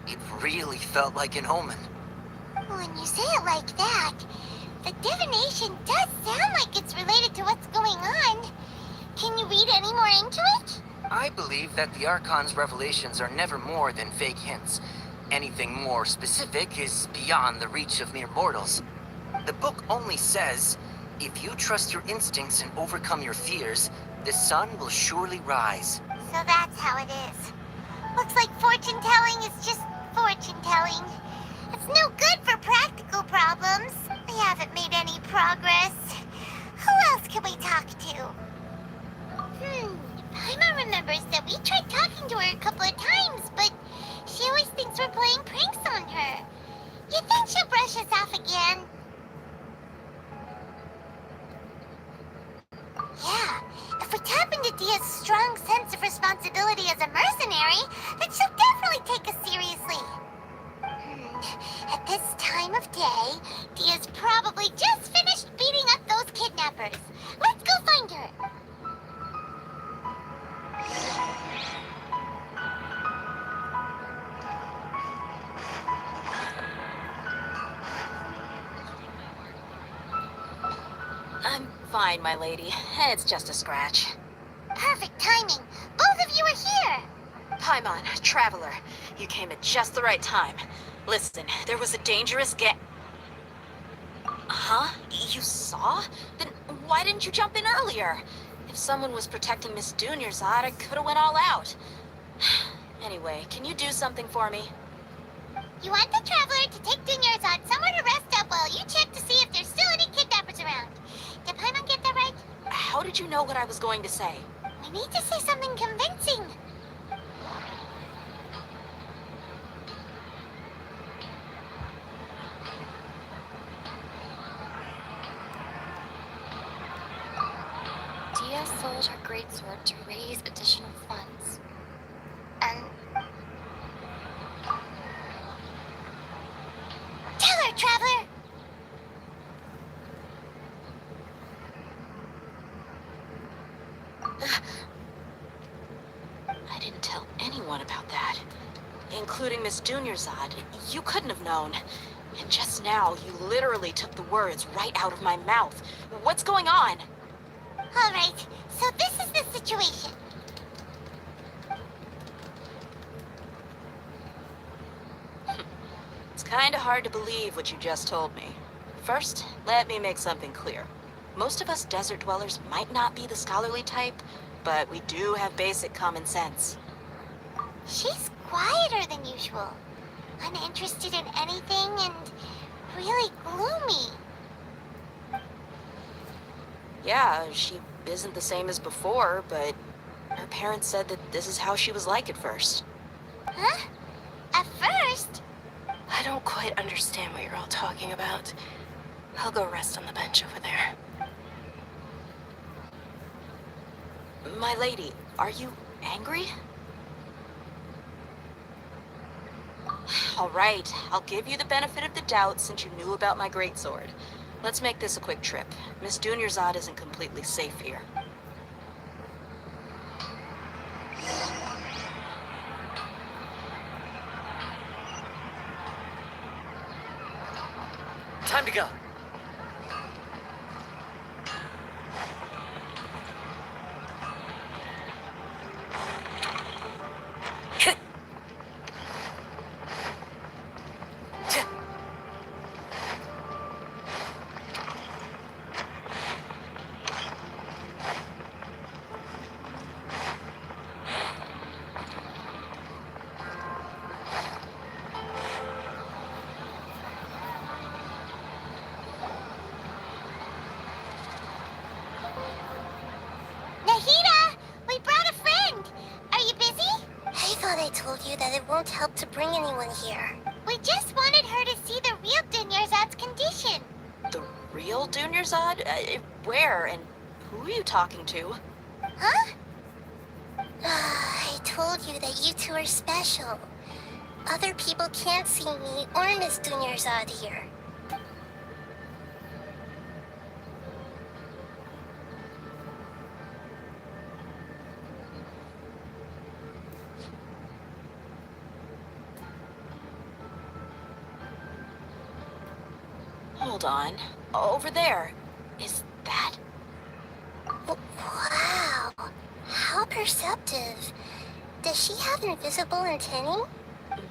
It really felt like an omen. When you say it like that, the divination does sound like it's related to what's going on. Can you read any more into it? I believe that the Archon's revelations are never more than vague hints. Anything more specific is beyond the reach of mere mortals. The book only says, if you trust your instincts and overcome your fears, the sun will surely rise. So that's how it is. Looks like fortune telling is just fortune telling. It's no good for practical problems. We haven't made any progress. Who else can we talk to? Paimon remembers that we tried talking to her a couple of times, but she always thinks we're playing pranks on her. You think she'll brush us off again? Yeah, if we tap into Dia's strong sense of responsibility as a mercenary, then she'll definitely take us seriously. At this time of day, Dia's probably just finished beating up those kidnappers. Let's go find her. I'm fine, my lady. It's just a scratch. Perfect timing. Both of you are here. Paimon, Traveler, you came at just the right time. Listen, there was a dangerous Huh? You saw? Then why didn't you jump in earlier? If someone was protecting Miss Dunyarzad, I could have went all out. Anyway, can you do something for me? You want the Traveler to take Dunyarzad somewhere to rest up while you check to see if there's still any kidnappers around. Did Paimon get that right? How did you know what I was going to say? We need to say something convincing. Dia sold her greatsword to raise additional funds. And... Tell her, Traveler! I didn't tell anyone about that. Including Miss Dunyarzad. You couldn't have known. And just now, you literally took the words right out of my mouth. What's going on? All right, so this is the situation. It's kinda hard to believe what you just told me. First, let me make something clear. Most of us desert dwellers might not be the scholarly type, but we do have basic common sense. She's quieter than usual. Uninterested in anything and really gloomy. Yeah, she isn't the same as before, but her parents said that this is how she was like at first. Huh? At first? I don't quite understand what you're all talking about. I'll go rest on the bench over there. My lady, are you angry? All right, I'll give you the benefit of the doubt since you knew about my greatsword. Let's make this a quick trip. Miss Dunyarzad isn't completely safe here. Time to go. Nahida! We brought a friend! Are you busy? I thought I told you that it won't help to bring anyone here. We just wanted her to see the real Dunyarzad's condition. The real Dunyarzad? Where and who are you talking to? Huh? I told you that you two are special. Other people can't see me or Miss Dunyarzad here. Hold on. Over there. Is that? Wow. How perceptive. Does she have invisible antennae?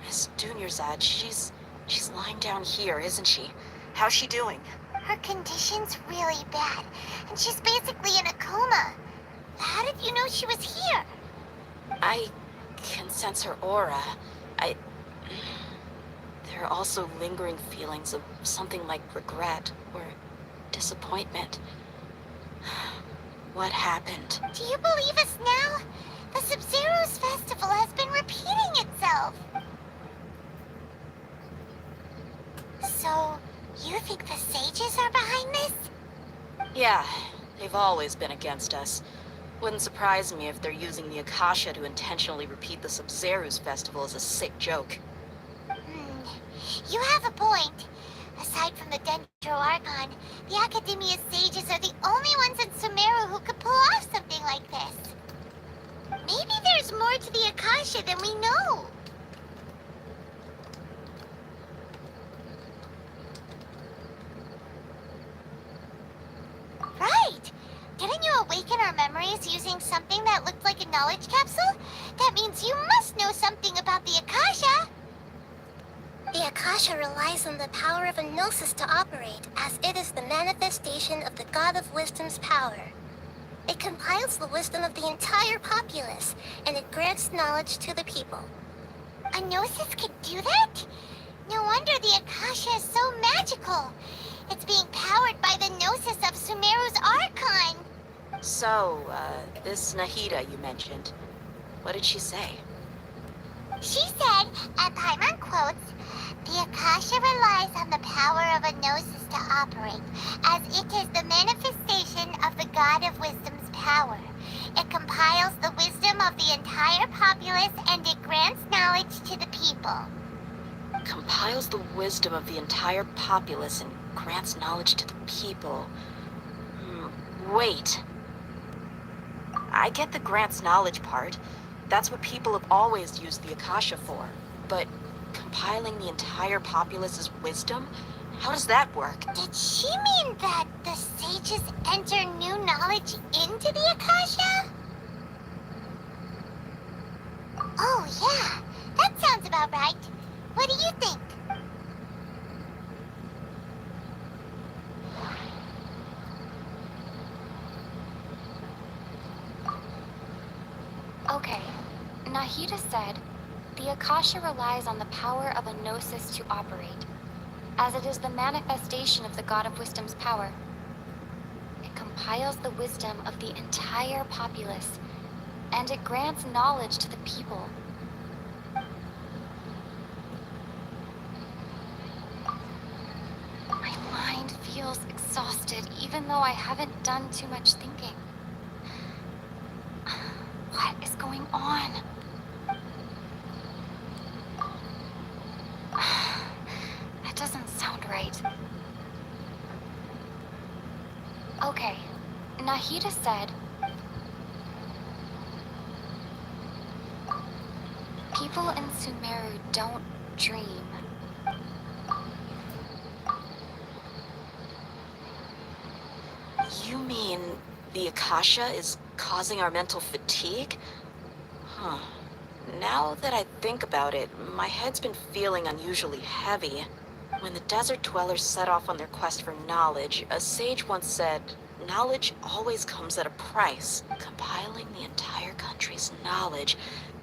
Miss Dunyarzad, she's lying down here, isn't she? How's she doing? Her condition's really bad, and she's basically in a coma. How did you know she was here? I can sense her aura. There are also lingering feelings of something like regret or disappointment. What happened? Do you believe us now? The Sub-Zero's festival has been repeating itself. So, you think the sages are behind this? Yeah, they've always been against us. Wouldn't surprise me if they're using the Akasha to intentionally repeat the Sub-Zero's festival as a sick joke. You have a point. Aside from the Dendwooo Archon, the Academia's sages are the only ones in Sumeru who could pull off something like this. Maybe there's more to the Akasha than we know. Right! Didn't you awaken our memories using something that looked like a knowledge capsule? That means you must know something about the Akasha! The Akasha relies on the power of a gnosis to operate, as it is the manifestation of the God of Wisdom's power. It compiles the wisdom of the entire populace, and it grants knowledge to the people. A gnosis can do that? No wonder the Akasha is so magical. It's being powered by the gnosis of Sumeru's Archon. So, this Nahida you mentioned, what did she say? She said, and Paimon quotes, "The Akasha relies on the power of a gnosis to operate, as it is the manifestation of the God of Wisdom's power. It compiles the wisdom of the entire populace, and it grants knowledge to the people." Compiles the wisdom of the entire populace and grants knowledge to the people. Wait. I get the grants knowledge part. That's what people have always used the Akasha for. But compiling the entire populace's wisdom? How does that work? Did she mean that the sages enter new knowledge into the Akasha? Oh yeah, that sounds about right. What do you think? Okay, Nahida said, the Akasha relies on the power of a gnosis to operate, as it is the manifestation of the God of Wisdom's power. It compiles the wisdom of the entire populace, and it grants knowledge to the people. My mind feels exhausted, even though I haven't done too much thinking. What is going on? That doesn't sound right. Okay, Nahida said, people in Sumeru don't dream. You mean the Akasha is causing our mental fatigue? Huh. Now that I think about it, my head's been feeling unusually heavy. When the desert dwellers set off on their quest for knowledge, a sage once said, knowledge always comes at a price. Compiling the entire country's knowledge.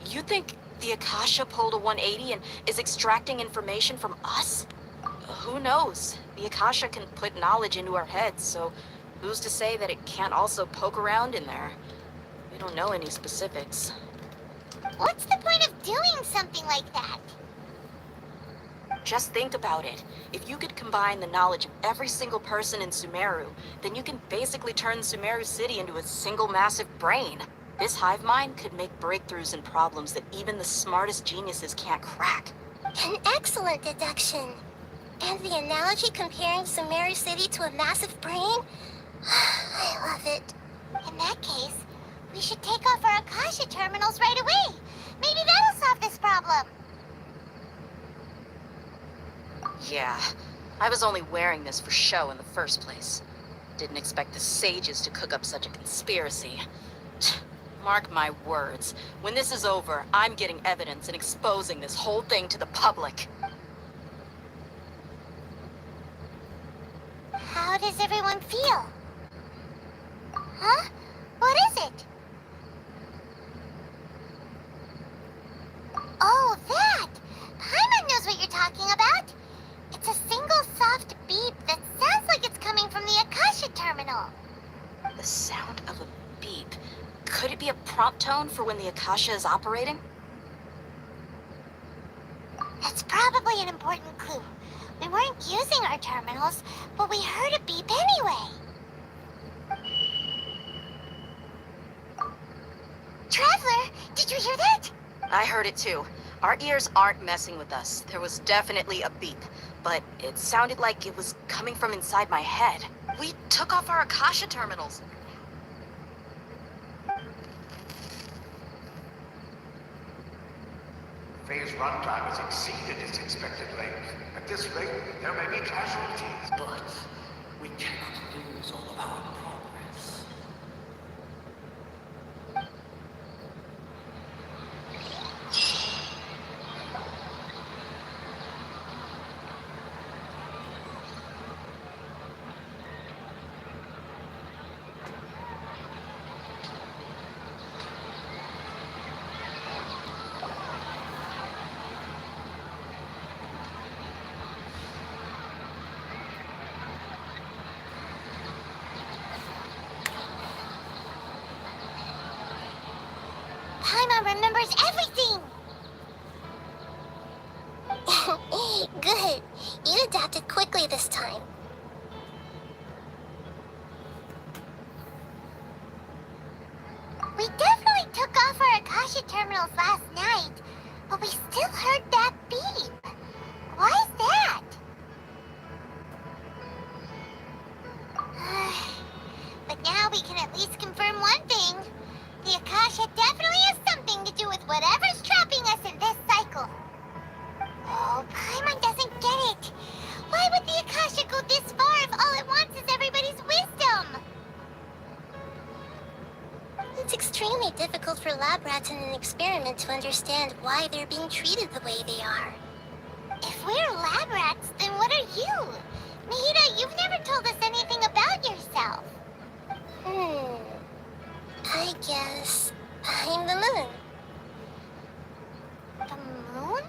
You think the Akasha pulled a 180 and is extracting information from us? Who knows? The Akasha can put knowledge into our heads, so who's to say that it can't also poke around in there? We don't know any specifics. What's the point of doing something like that? Just think about it. If you could combine the knowledge of every single person in Sumeru, then you can basically turn Sumeru City into a single massive brain. This hive mind could make breakthroughs in problems that even the smartest geniuses can't crack. An excellent deduction. And the analogy comparing Sumeru City to a massive brain? I love it. In that case, we should take off our Akasha terminals right away. Maybe that'll solve this problem. Yeah, I was only wearing this for show in the first place. Didn't expect the sages to cook up such a conspiracy. Mark my words. When this is over, I'm getting evidence and exposing this whole thing to the public. How does everyone feel? Huh? What is it? Oh, that! Paimon knows what you're talking about. It's a single soft beep that sounds like it's coming from the Akasha terminal. The sound of a beep. Could it be a prompt tone for when the Akasha is operating? That's probably an important clue. We weren't using our terminals, but we heard a beep anyway. Traveler, did you hear that? I heard it too. Our ears aren't messing with us. There was definitely a beep, but it sounded like it was coming from inside my head. We took off our Akasha terminals. Phase runtime has exceeded its expected length. At this rate, there may be casualties. But we cannot lose all of our progress. Paimon remembers everything! Good. You adapted quickly this time. We definitely took off our Akasha terminals last night, but we still heard that beep. Why is that? But now we can at least confirm one thing. The Akasha definitely has something to do with whatever's trapping us in this cycle. Oh, Paimon doesn't get it. Why would the Akasha go this far if all it wants is everybody's wisdom? It's extremely difficult for lab rats in an experiment to understand why they're being treated the way they are. If we're lab rats, then what are you? Nahida, you've never told us anything about yourself. I guess I'm the moon. The moon?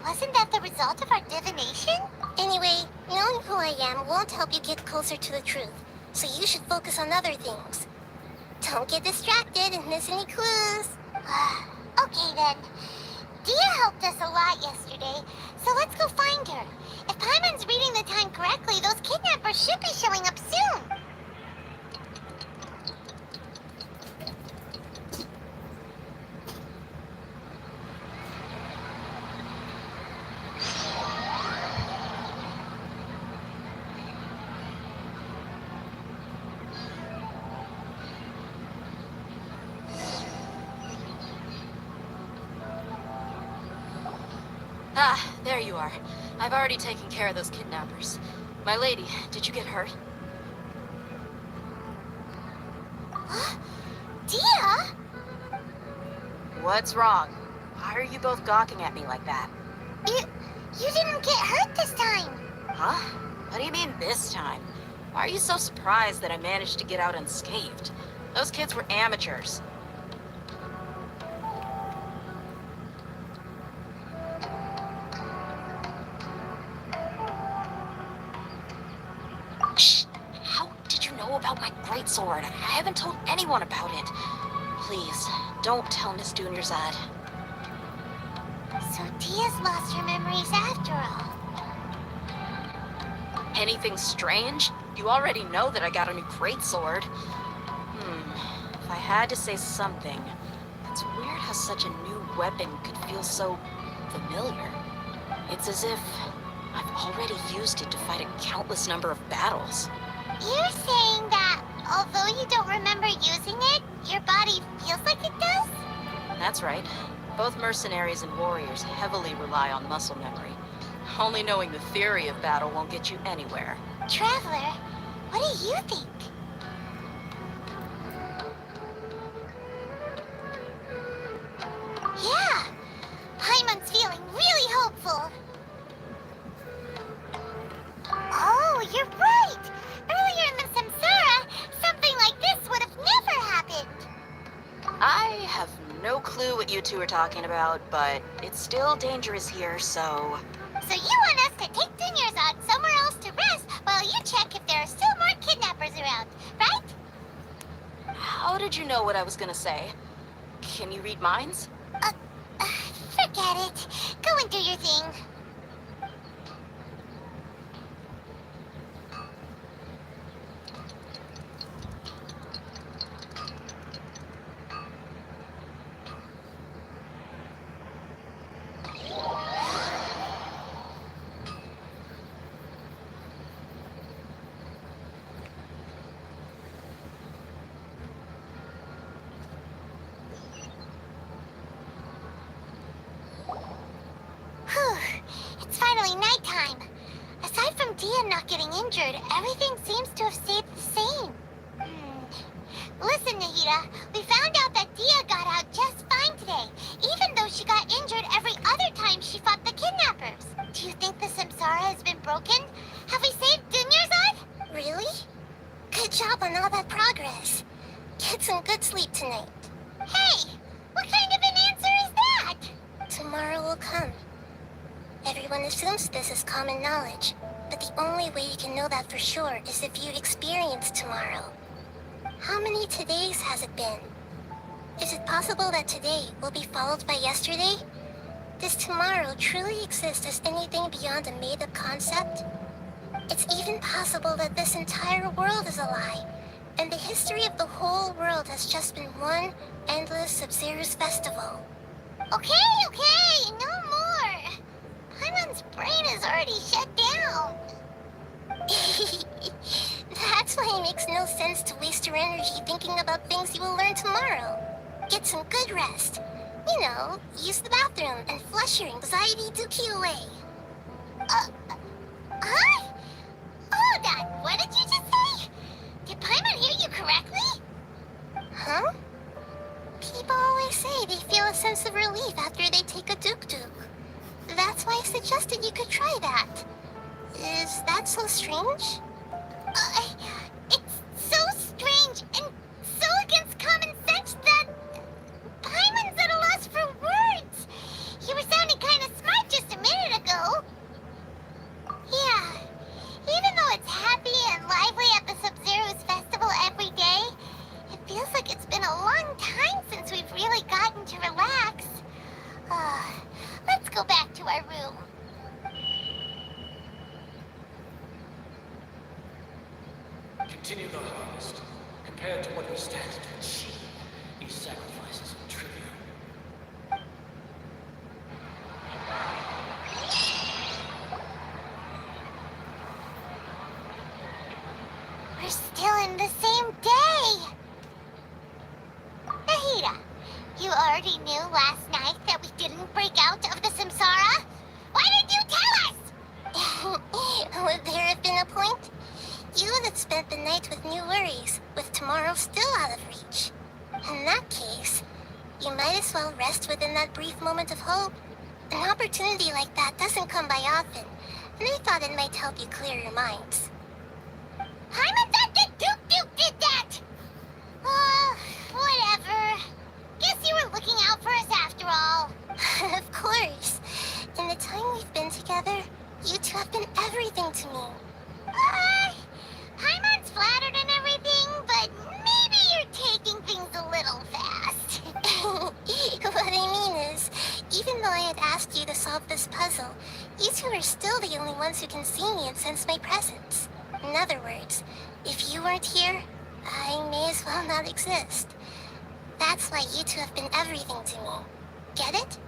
Wasn't that the result of our divination? Anyway, knowing who I am won't help you get closer to the truth, so you should focus on other things. Don't get distracted and miss any clues. Okay then. Dia helped us a lot yesterday, so let's go find her. If Paimon's reading the time correctly, those kidnappers should be showing up soon. Ah, there you are. I've already taken care of those kidnappers. My lady, did you get hurt? Dia? What's wrong? Why are you both gawking at me like that? You didn't get hurt this time. Huh? What do you mean this time? Why are you so surprised that I managed to get out unscathed? Those kids were amateurs. Shh! How did you know about my greatsword? I haven't told anyone about it. Please, don't tell Miss Dunyarzad. So Dia's lost her memories after all. Anything strange? You already know that I got a new greatsword. If I had to say something, it's weird how such a new weapon could feel so familiar. It's as if I've already used it to fight a countless number of battles. You're saying that although you don't remember using it, your body feels like it does? That's right. Both mercenaries and warriors heavily rely on muscle memory. Only knowing the theory of battle won't get you anywhere. Traveler, what do you think? Yeah, Paimon's feeling really hopeful. Oh, you're right! Earlier in the Samsara, something like this would have never happened. I have no clue what you two are talking about, but it's still dangerous here, so... So you want us to take Dunyarzad somewhere else to rest while you check if there are still more kidnappers around, right? How did you know what I was gonna say? Can you read minds? Forget it. Go and do your thing. Whew. It's finally nighttime. Aside from Dia not getting injured, everything seems to have stayed the same. Listen, Nahida, we found out that Dia got out just fine today, even though she got injured every other time she fought the kidnappers. Do you think the Samsara has been broken? Have we saved Dunyarzad? Really? Good job on all that progress. Get some good sleep tonight. Hey, what kind of an answer is that? Tomorrow will come. Everyone assumes this is common knowledge, but the only way you can know that for sure is if you experience tomorrow. How many todays has it been? Is it possible that today will be followed by yesterday? Does tomorrow truly exist as anything beyond a made-up concept? It's even possible that this entire world is a lie, and the history of the whole world has just been one endless Sub-Zero's festival. Okay, no more! Paimon's brain is already shut down. That's why it makes no sense to waste your energy thinking about things you will learn tomorrow. Get some good rest. You know, use the bathroom and flush your anxiety dookie away. Huh? Hold on, what did you just say? Did Paimon hear you correctly? Huh? People always say they feel a sense of relief after they take a duk-duk. That's why I suggested you could try that. Is that so strange? It's so strange and so against common sense that Paimon's at a loss for words. You were sounding kind of smart just a minute ago. Yeah, even though it's happy and lively at the Sub-Zero's festival every day, it feels like it's been a long time since we've really gotten to relax. Let's go back to our room. Continue the harvest. Compared to what we stand to achieve, these sacrifices are trivial. We're still in the same day. Nahida, you already knew last night that we didn't break out of the Samsara? Why did you tell us? Would there have been a point? You would have spent the night with new worries, with tomorrow still out of reach. In that case, you might as well rest within that brief moment of hope. An opportunity like that doesn't come by often, and I thought it might help you clear your minds. Paimon thought that Duke did that! Whatever. Guess you were looking out for us after all. Of course. In the time we've been together, you two have been everything to me. Paimon's flattered and everything, but maybe you're taking things a little fast. What I mean is, even though I had asked you to solve this puzzle, you two are still the only ones who can see me and sense my presence. In other words, if you weren't here, I may as well not exist. That's why you two have been everything to me. Get it?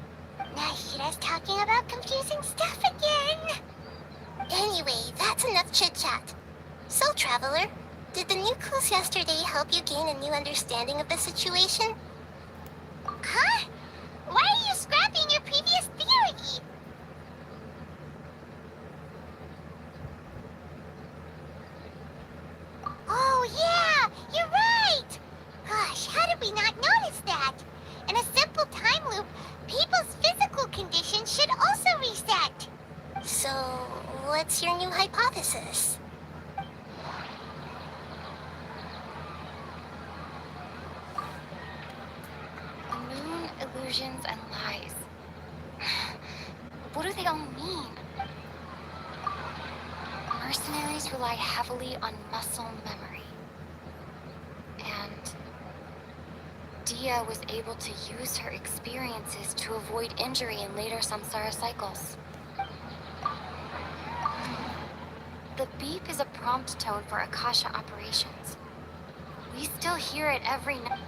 Nahida's talking about confusing stuff again. Anyway, that's enough chit-chat. So, Traveler, did the new clues yesterday help you gain a new understanding of the situation? Huh? Why are you scrapping your previous theory? is this? The moon, illusions, and lies. What do they all mean? Mercenaries rely heavily on muscle memory. And Dia was able to use her experiences to avoid injury in later samsara cycles. The beep is a prompt tone for Akasha operations. We still hear it every night.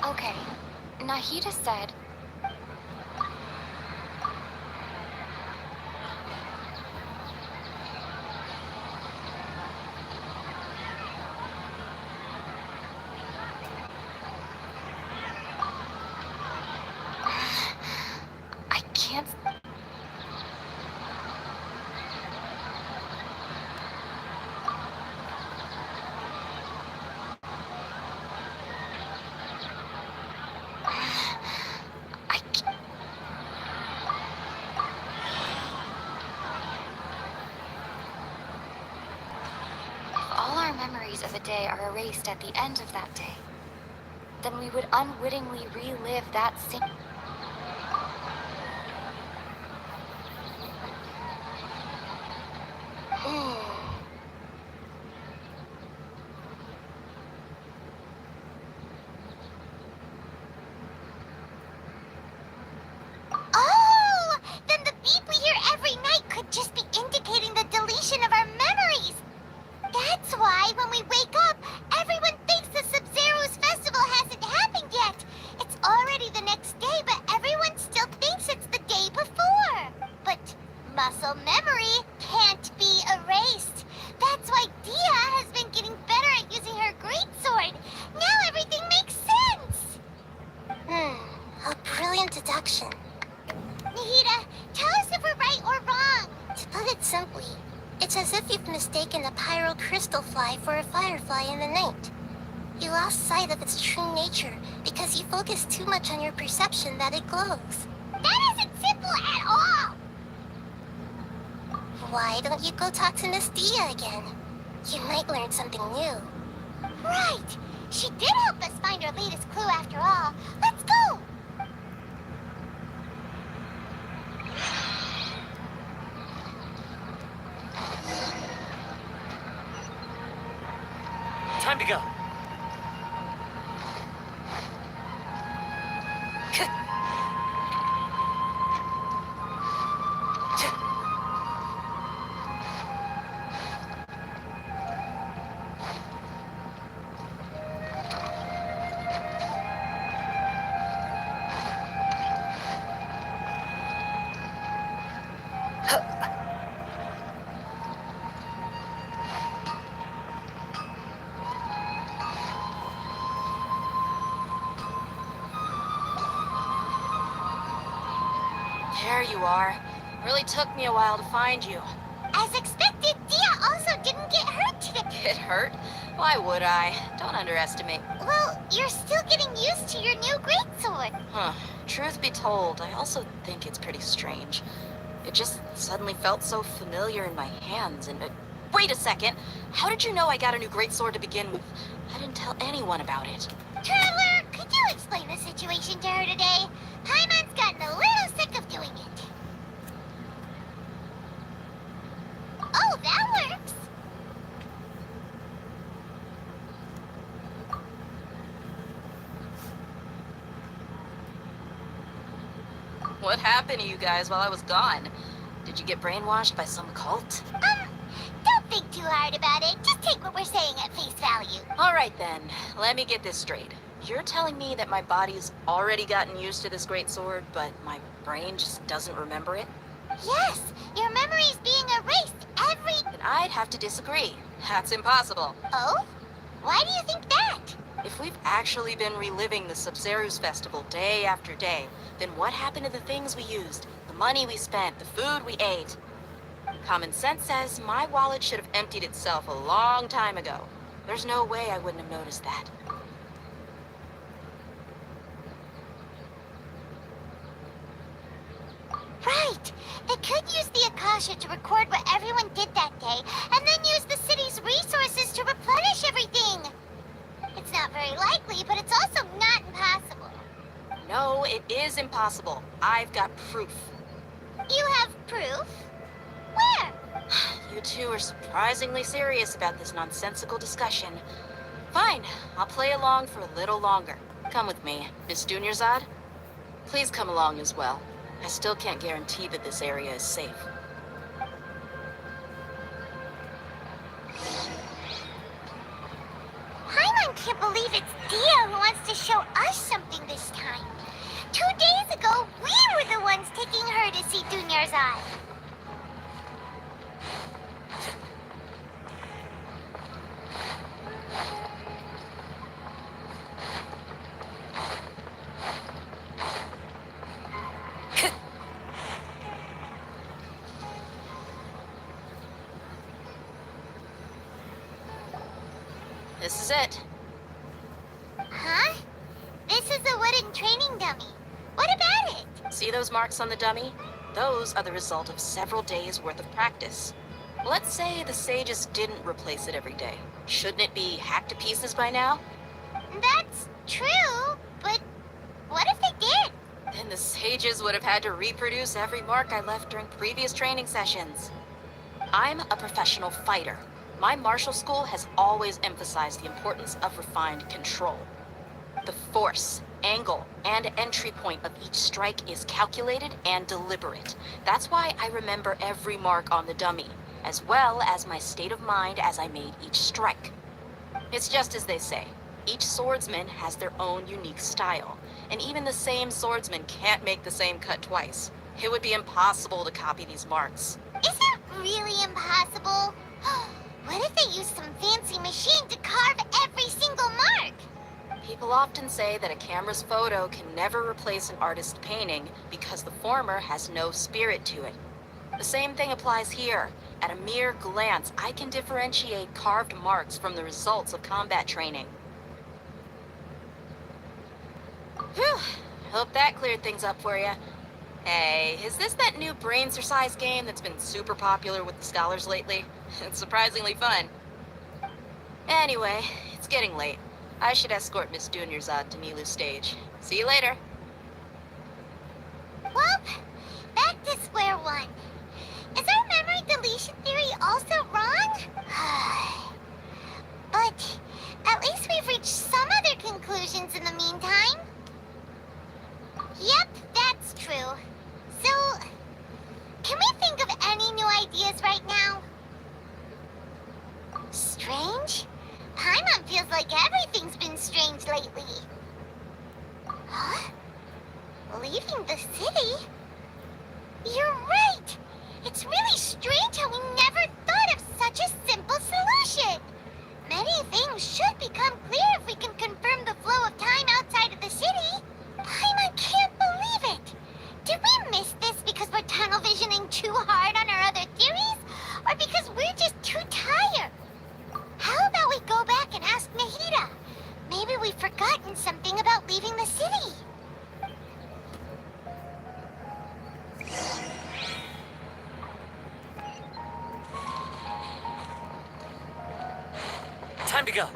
Okay, Nahida said... I can't... I can't... If all our memories of a day are erased at the end of that day, then we would unwittingly relive that same... Oh! Then the beep we hear every night could just be indicating the deletion of our memories! That's why when we wake up, everyone thinks the Sub-Zero's festival hasn't happened yet. It's already the next day, but everyone still thinks it's the day before. But muscle memory can't be erased. That's why Dia has been getting better at using her greatsword. Now everything makes sense. A brilliant deduction. Nahida, tell us if we're right or wrong. To put it simply, it's as if you've mistaken a pyro crystal fly for a firefly in the night. You lost sight of its true nature because you focused too much on your perception that it glows. That isn't simple at all! Why don't you go talk to Miss Dia again? You might learn something new. Right! She did help us find our latest clue after all. Let's go! Time to go. There you are. Really took me a while to find you. As expected, Dia also didn't get hurt today. Get hurt? Why would I? Don't underestimate. Well, you're still getting used to your new greatsword. Huh. Truth be told, I also think it's pretty strange. It just suddenly felt so familiar in my hands and... wait a second! How did you know I got a new greatsword to begin with? I didn't tell anyone about it. Traveler, could you explain the situation to her today? Paimon's gotten a little sick of doing it. Oh, that works! What happened to you guys while I was gone? Did you get brainwashed by some cult? Don't think too hard about it. Just take what we're saying at face value. Alright then, let me get this straight. You're telling me that my body's already gotten used to this great sword, but my brain just doesn't remember it? Yes, your memory's being erased Then I'd have to disagree. That's impossible. Oh? Why do you think that? If we've actually been reliving the Sub-Zero's festival day after day, then what happened to the things we used? The money we spent, the food we ate? Common sense says my wallet should have emptied itself a long time ago. There's no way I wouldn't have noticed that. Right. They could use the Akasha Akasha to record what everyone did that day, and then use the city's resources to replenish everything. It's not very likely, but it's also not impossible. No, it is impossible. I've got proof. You have proof? Where? You two are surprisingly serious about this nonsensical discussion. Fine, I'll play along for a little longer. Come with me, Miss Dunyarzad. Please come along as well. I still can't guarantee that this area is safe. Paimon can't believe it's Dia who wants to show us something this time. 2 days ago, we were the ones taking her to see Dunyarzad. This is it. Huh? This is a wooden training dummy. What about it? See those marks on the dummy? Those are the result of several days' worth of practice. Let's say the sages didn't replace it every day. Shouldn't it be hacked to pieces by now? That's true, but what if they did? Then the sages would have had to reproduce every mark I left during previous training sessions. I'm a professional fighter. My martial school has always emphasized the importance of refined control. The force, angle, and entry point of each strike is calculated and deliberate. That's why I remember every mark on the dummy, as well as my state of mind as I made each strike. It's just as they say, each swordsman has their own unique style, and even the same swordsman can't make the same cut twice. It would be impossible to copy these marks. Is that really impossible? What if they use some fancy machine to carve every single mark? People often say that a camera's photo can never replace an artist's painting because the former has no spirit to it. The same thing applies here. At a mere glance, I can differentiate carved marks from the results of combat training. Whew, hope that cleared things up for you. Hey, is this that new brain-exercise game that's been super popular with the scholars lately? It's surprisingly fun. Anyway, it's getting late. I should escort Miss Dunyarzad to Milu's stage. See you later. Well, back to square one. Is our memory deletion theory also wrong? But at least we've reached some other conclusions in the meantime. Yep, that's true. So, can we think of any new ideas right now? Strange? Paimon feels like everything's been strange lately. Huh? Leaving the city? You're right! It's really strange how we never thought of such a simple solution! Many things should become clear if we can confirm the flow of time outside of the city. Paimon can't believe it! Did we miss this because we're tunnel visioning too hard on our other theories? Or because we're just too tired? How about we go back and ask Nahida? Maybe we've forgotten something about leaving the city. Time to go.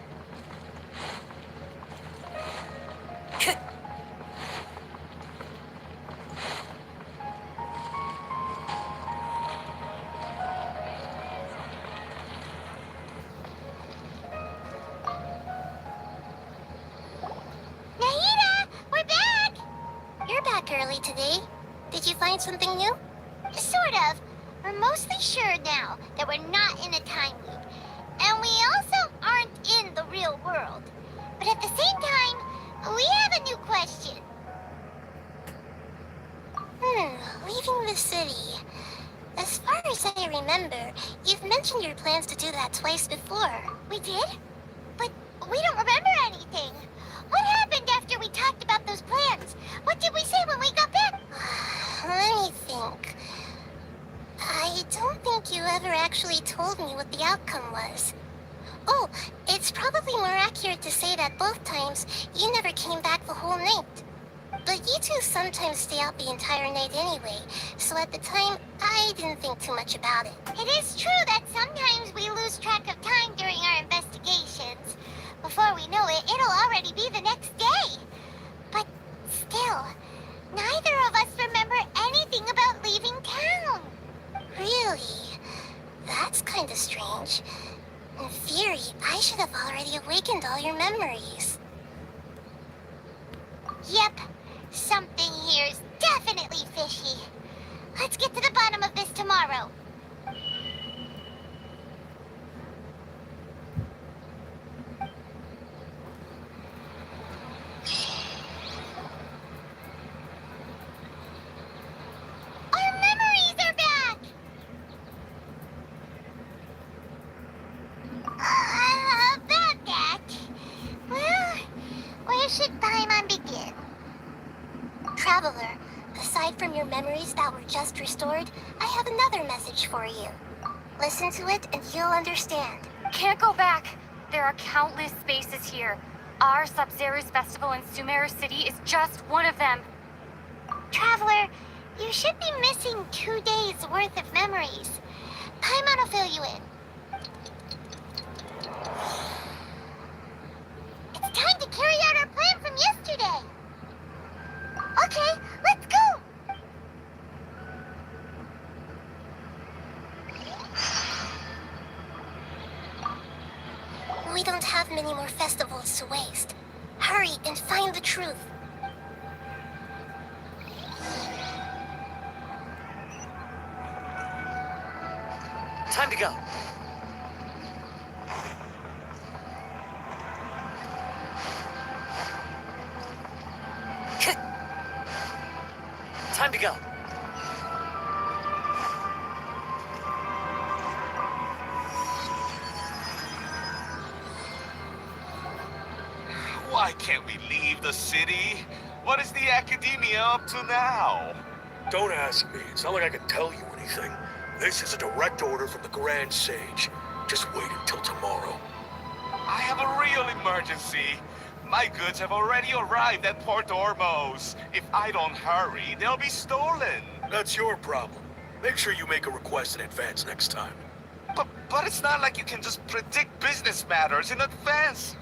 Nahida, we're back! You're back early today. Did you find something new? Sort of. We're mostly sure now that we're not in a time loop. And we also aren't in the real world. But at the same time, we have a new question. Leaving the city. As far as I remember, you've mentioned your plans to do that twice before. We did? But we don't remember anything. What happened after we talked about those plans? What did we say when we got back? Let me think. I don't think you ever actually told me what the outcome was. Oh, it's probably more accurate to say that both times you never came back the whole night. But you two sometimes stay out the entire night anyway, so at the time, I didn't think too much about it. It is true that sometimes we lose track of time during our investigations. Before we know it, it'll already be the next day. But still, neither of us remember anything about leaving town. Really? That's kind of strange. In theory, I should have already awakened all your memories. Yep. Something here's definitely fishy. Let's get to the bottom of this tomorrow. Our memories are back! About that. Well, where should Paimon begin? Traveler, aside from your memories that were just restored, I have another message for you. Listen to it and you'll understand. Can't go back. There are countless spaces here. Our Sub-Zero's festival in Sumeru City is just one of them. Traveler, you should be missing 2 days worth of memories. Paimon will fill you in. It's time to carry out our plan from yesterday. Okay, let's go! We don't have many more festivals to waste. Hurry and find the truth. Time to go. Time to go. Why can't we leave the city? What is the academia up to now? Don't ask me. It's not like I can tell you anything. This is a direct order from the Grand Sage. Just wait until tomorrow. I have a real emergency. My goods have already arrived at Port Ormos. If I don't hurry, they'll be stolen. That's your problem. Make sure you make a request in advance next time. But it's not like you can just predict business matters in advance.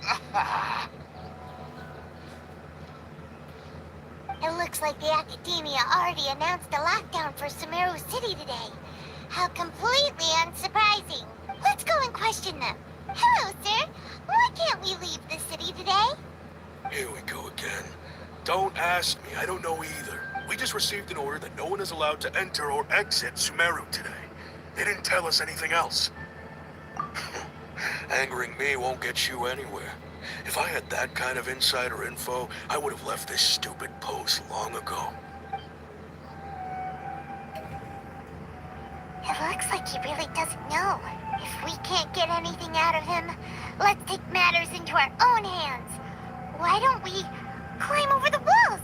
It looks like the Academia already announced a lockdown for Sumeru City today. How completely unsurprising. Let's go and question them. Hello, sir. Why can't we leave the city today? Here we go again. Don't ask me. I don't know either. We just received an order that no one is allowed to enter or exit Sumeru today. They didn't tell us anything else. Angering me won't get you anywhere. If I had that kind of insider info, I would have left this stupid post long ago. It looks like he really doesn't know. If we can't get anything out of him, let's take matters into our own hands. Why don't we climb over the walls?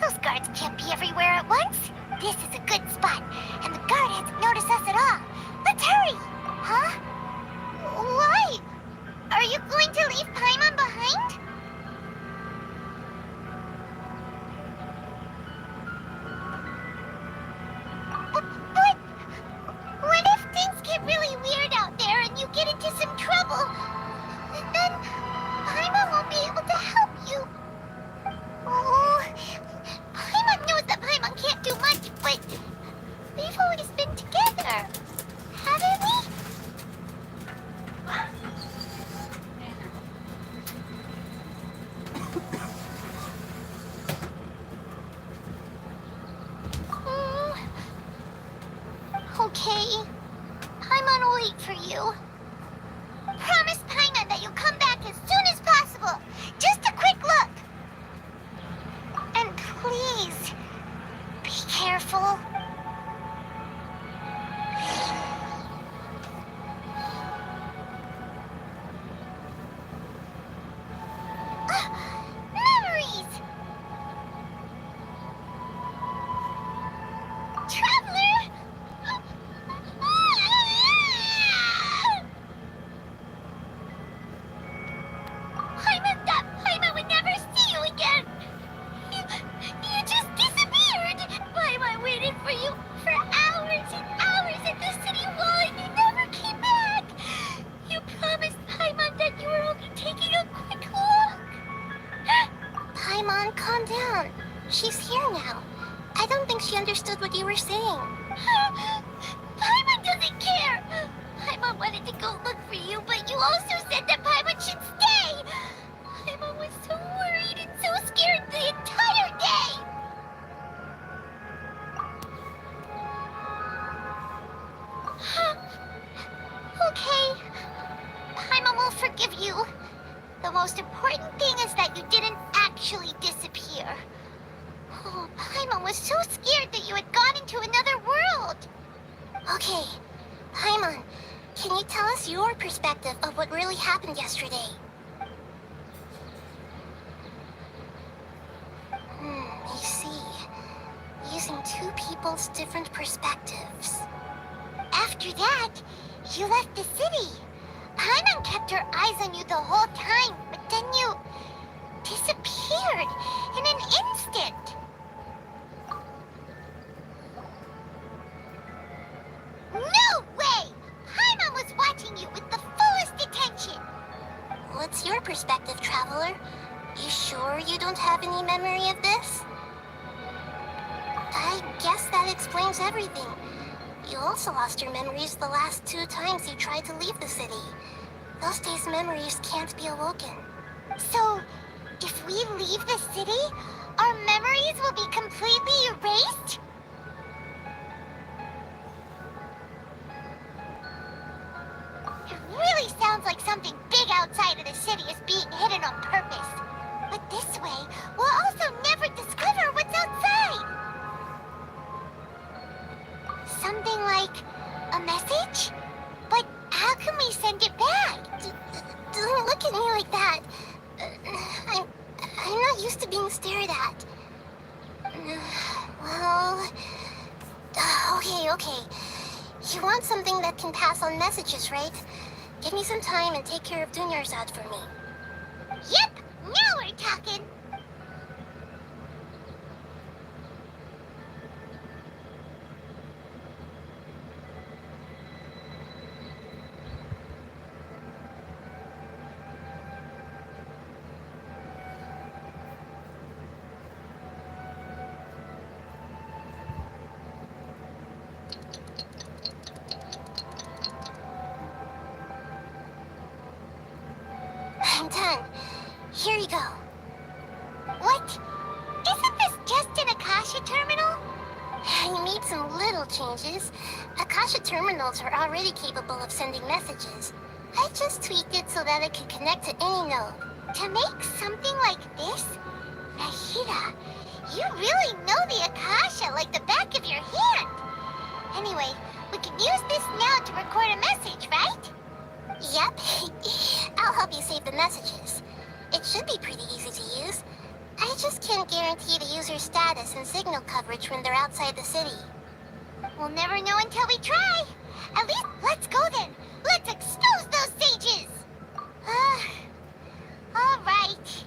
Those guards can't be everywhere at once. This is a good spot, and the guard hasn't noticed us at all. Let's hurry! Huh? Why? Are you going to leave Paimon behind? But what if things get really weird out there and you get into some trouble? Then Paimon won't be able to help you. Oh, Paimon knows that Paimon can't do much, but we've always been together, haven't we? Okay. Paimon will wait for you. Promise Paimon that you'll come back as soon as possible. Just a quick look. And please, be careful. Memories! Traveler! Paimon, calm down. She's here now. I don't think she understood what you were saying. Paimon doesn't care. Paimon wanted to go look for you, but you also said that Paimon should stay. Paimon was so worried and so scared the entire day. Okay. Paimon will forgive you. The most important thing is that you didn't actually disappear. Oh, Paimon was so scared that you had gone into another world. Okay, Paimon, can you tell us your perspective of what really happened yesterday? I see. Using two people's different perspectives. After that, you left the city. Paimon kept her eyes on you the whole time, but then you disappeared in an instant. No way! Paimon was watching you with the fullest attention. What's your perspective, Traveler? You sure you don't have any memory of this? I guess that explains everything. You also lost your memories the last 2 times you tried to leave the city. Those days' memories can't be awoken. So, if we leave the city, our memories will be completely erased? It really sounds like something big outside of the city is being hidden on purpose. But this way, we'll also never discover what's outside. Something like a message? But how can we send it back? Don't look at me like that. I'm not used to being stared at. Well, okay. You want something that can pass on messages, right? Give me some time and take care of Dunyarzad for me. Yep, now we're talking. I'm done. Here you go. What? Isn't this just an Akasha terminal? I made some little changes. Akasha terminals are already capable of sending messages. I just tweaked it so that it could connect to any node. To make something like this? Nahida, you really know the Akasha like the back of your hand. Anyway, we can use this now to record a message, right? Yep. I'll help you save the messages. It should be pretty easy to use. I just can't guarantee the user's status and signal coverage when they're outside the city. We'll never know until we try. At least, let's go then. Let's expose those sages! All right.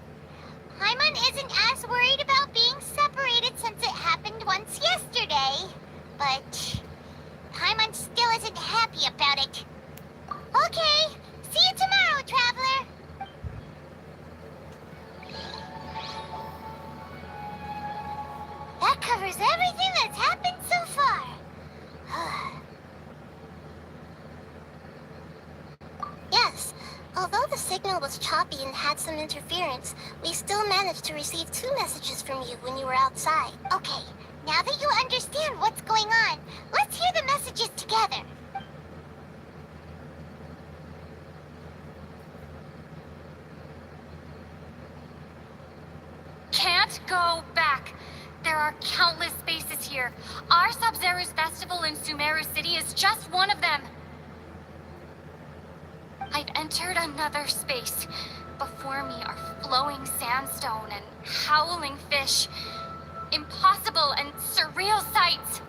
Paimon isn't as worried about being separated since it happened once yesterday. But Paimon still isn't happy about it. Okay, see you tomorrow, Traveler. That covers everything that's happened so far. Yes, although the signal was choppy and had some interference, we still managed to receive 2 messages from you when you were outside. Okay, now that you understand what's going on, let's hear the messages together. Can't go back. There are countless spaces here. Our Sub-Zero's festival in Sumeru City is just one of them. I've entered another space. Before me are flowing sandstone and howling fish. Impossible and surreal sights.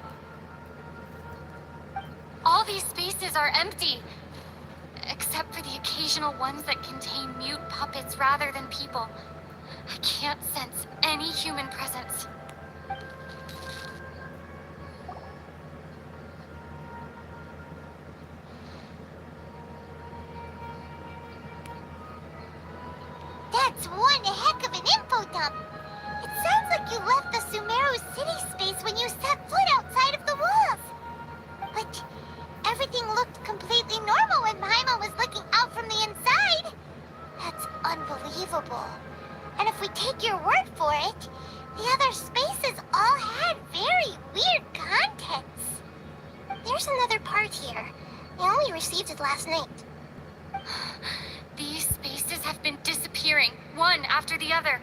All these spaces are empty, except for the occasional ones that contain mute puppets rather than people. I can't sense any human presence. That's one heck of an info dump. It sounds like you left the Sumeru city space when you set foot outside of the walls. But everything looked completely normal when Paimon was looking out from the inside. That's unbelievable. And if we take your word for it, the other spaces all had very weird contents. There's another part here. I only received it last night. These spaces have been disappearing, one after the other,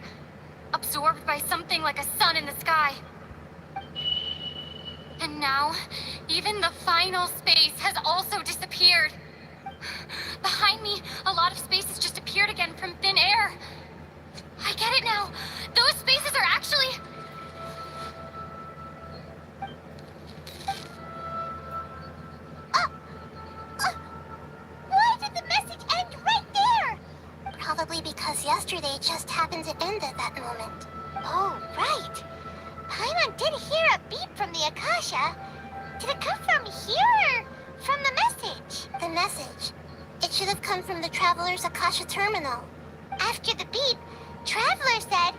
absorbed by something like a sun in the sky. And now, even the final space has also disappeared. Behind me, a lot of spaces just appeared again from thin air. I get it now. Those spaces are actually... Why did the message end right there? Probably because yesterday just happened to end at that moment. Oh, right. Paimon did hear a beep from the Akasha. Did it come from here or from the message? The message. It should have come from the Traveler's Akasha terminal. After the beep, Traveler said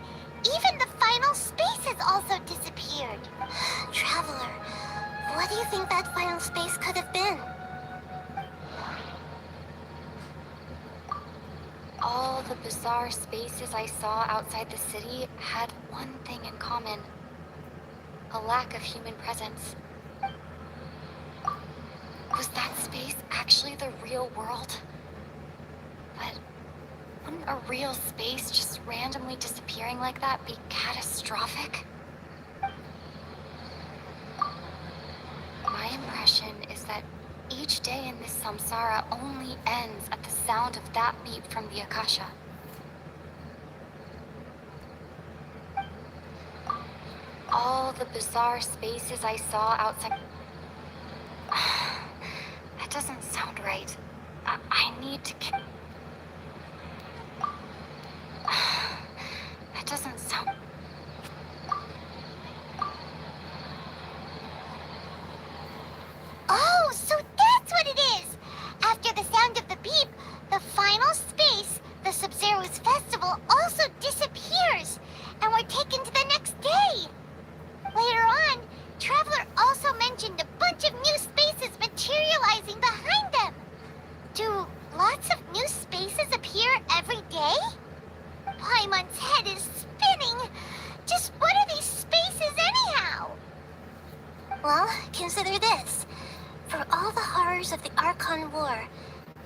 even the final spaces also disappeared. Traveler, what do you think that final space could have been? All the bizarre spaces I saw outside the city had one thing in common. A lack of human presence. Was that space actually the real world? But wouldn't a real space just randomly disappearing like that be catastrophic? My impression is that each day in this samsara only ends at the sound of that beep from the Akasha. All the bizarre spaces I saw outside... That doesn't sound right. I need to... That doesn't sound... Oh, so that's what it is! After the sound of the beep, the final space, the Sub-Zero's festival, also disappears, and we're taken to the next day. Later on, Traveler also mentioned a bunch of new spaces materializing behind them. Do lots of new spaces appear every day? Paimon's head is spinning. Just what are these spaces anyhow? Well, consider this. For all the horrors of the Archon War,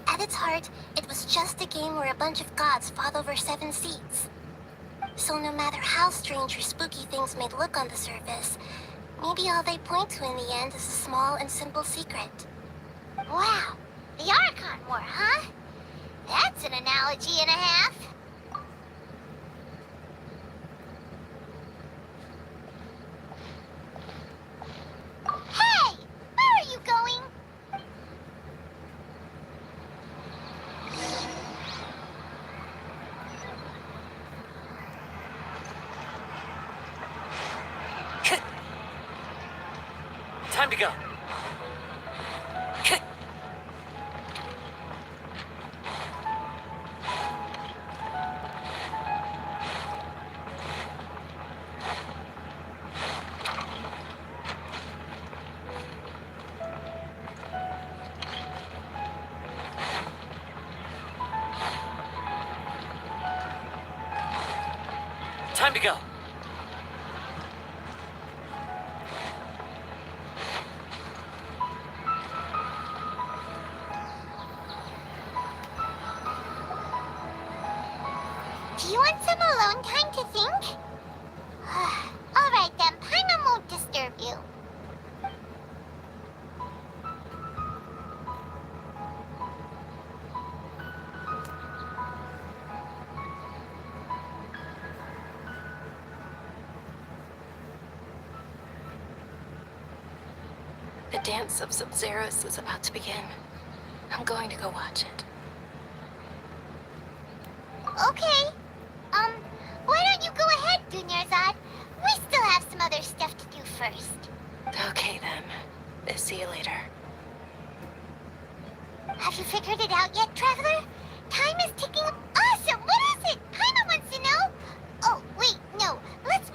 at its heart, it was just a game where a bunch of gods fought over 7 seats. So no matter how strange or spooky things may look on the surface, maybe all they point to in the end is a small and simple secret. Wow, the Archon War, huh? That's an analogy and a half. Hey, where are you going? Time to go. Time to go. Do you want some alone time to think? All right then, Paimon won't disturb you. The dance of Sub-Zeros is about to begin. I'm going to go watch it. Okay. Why don't you go ahead, Dunyarzad? We still have some other stuff to do first. Okay then. See you later. Have you figured it out yet, Traveler? Time is ticking. Awesome! What is it? Paimon wants to know. Oh, wait, no. Let's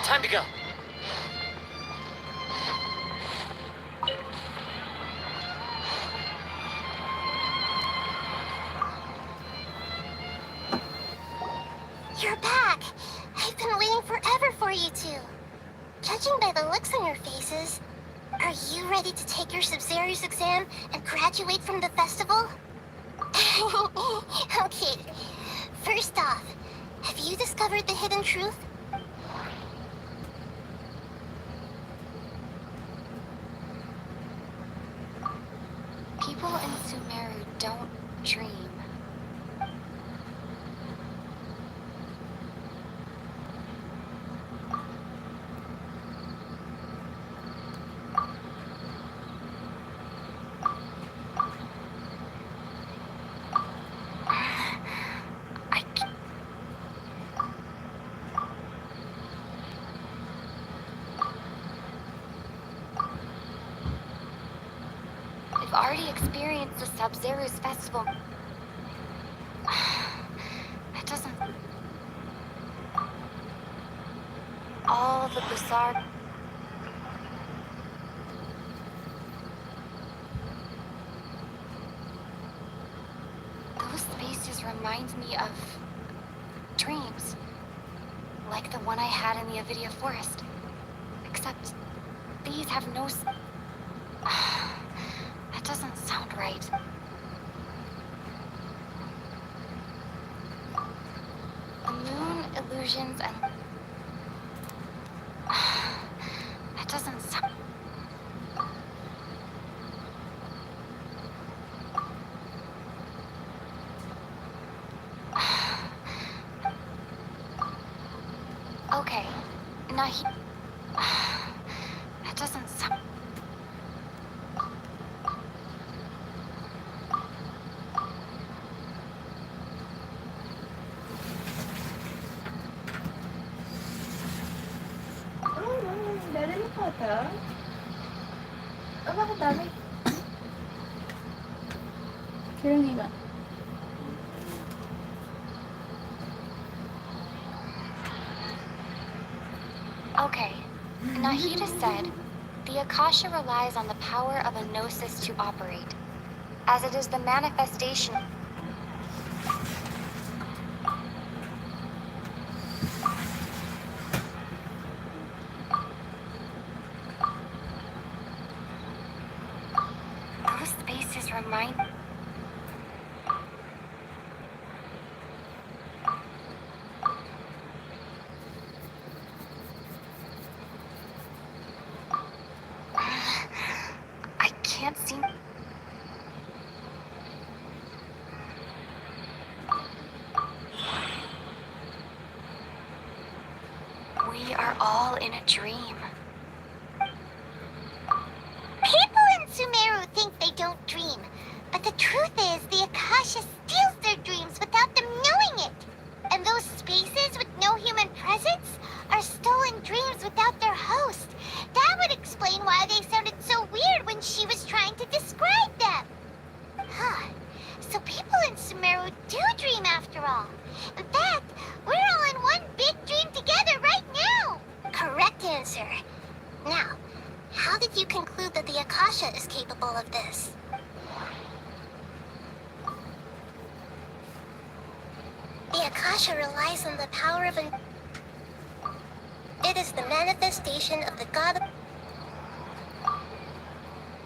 Time to go. You're back. I've been waiting forever for you two. Judging by the looks on your faces, are you ready to take your Sub-Zero's exam and graduate from the festival? Okay. First off, have you discovered the hidden truth? People in Sumeru don't dream. I've already experienced the Sub-Zero's festival. That doesn't... All the bizarre... Those spaces remind me of... dreams. Like the one I had in the Avidia Forest. Except... these have no... That doesn't sound right. The moon, illusions, and... That doesn't sound... Okay, now he... That doesn't sound... Dali mo kata? Oh, bakit dami? Kailan nga? Okay, Nahida said, the Akasha relies on the power of a gnosis to operate, as it is the manifestation... Those spaces remind... I can't seem... We are all in a dream. People in Sumeru think they don't dream, but the truth is the Akasha steals their dreams without them knowing it. And those spaces with no human presence are stolen dreams without their host. That would explain why they sounded so weird when she was trying to describe them. Huh. So people in Sumeru do dream after all. In fact, we're all in one big dream together right now. Correct answer. Now, how did you conclude that the Akasha is capable of this? The Akasha relies on the power of an... It is the manifestation of the god of...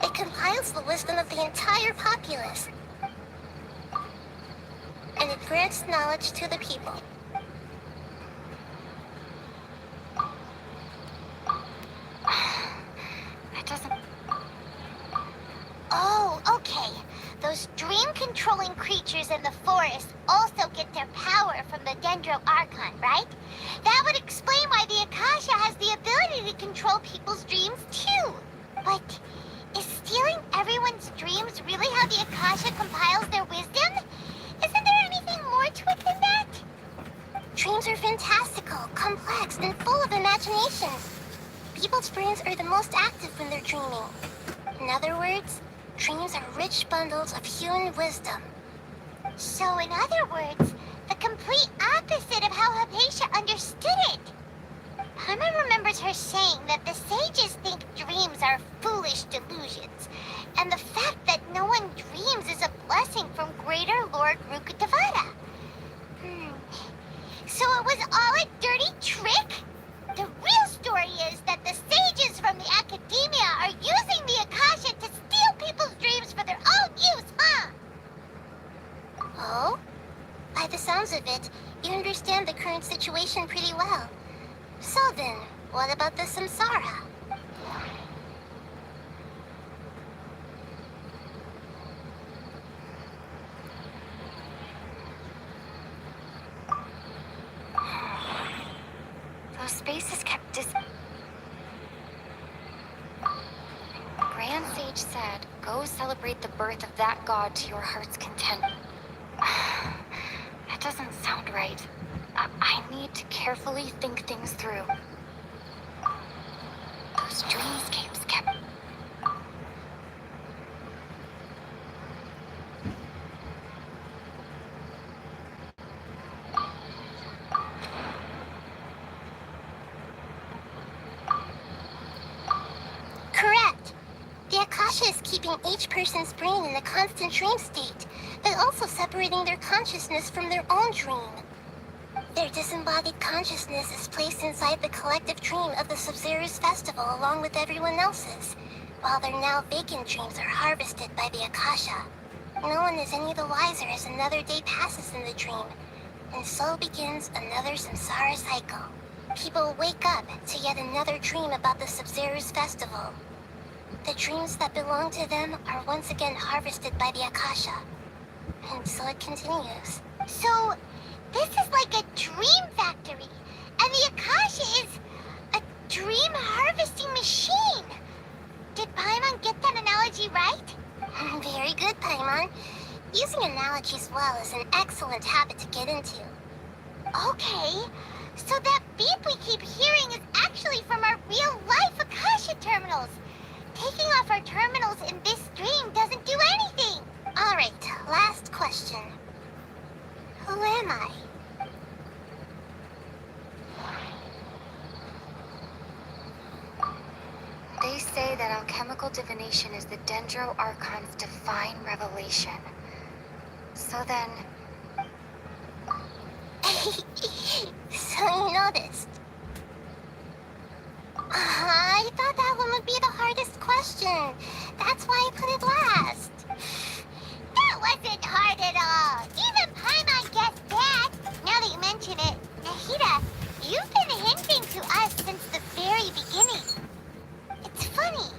It compiles the wisdom of the entire populace. And it grants knowledge to the people. That doesn't... Oh, okay. Those dream-controlling creatures in the forest also get their power from the Dendwooo archon, right? That would explain why the Akasha has the ability to control people's dreams, too. But dreaming. In other words, dreams are rich bundles of human wisdom. So in other words, the complete opposite of how Hypatia understood it. Paimon remembers her saying that the sages think dreams are foolish delusions, and the fact that no one dreams is a blessing from greater Lord Rukkhadevata. So it was all a dirty trick? The real story is that the sages from the academia are using the Akasha to steal people's dreams for their own use, huh? Oh? By the sounds of it, you understand the current situation pretty well. So then, what about the samsara? Those spaces kept Grand Sage said, go celebrate the birth of that god to your heart's content. That doesn't sound right. I need to carefully think things through. Those dreamscapes kept... Correct. The Akasha is keeping each person's brain in a constant dream state, but also separating their consciousness from their own dream. Their disembodied consciousness is placed inside the collective dream of the Sub-Zero's festival along with everyone else's, while their now vacant dreams are harvested by the Akasha. No one is any the wiser as another day passes in the dream, and so begins another samsara cycle. People wake up to yet another dream about the Sub-Zero's festival. The dreams that belong to them are once again harvested by the Akasha, and so it continues. So, this is like a dream factory, and the Akasha is a dream harvesting machine. Did Paimon get that analogy right? Very good, Paimon. Using analogies well is an excellent habit to get into. Okay, so that beep we keep hearing is actually from our real-life Akasha terminals. Taking off our terminals in this dream doesn't do anything. All right, last question. Who am I? They say that alchemical divination is the Dendwooo Archon's divine revelation. So then... So you noticed. I thought that one would be the hardest question. That's why I put it last. That wasn't hard at all. Even Paimon guessed that. Now that you mention it, Nahida, you've been hinting to us since the very beginning. It's funny.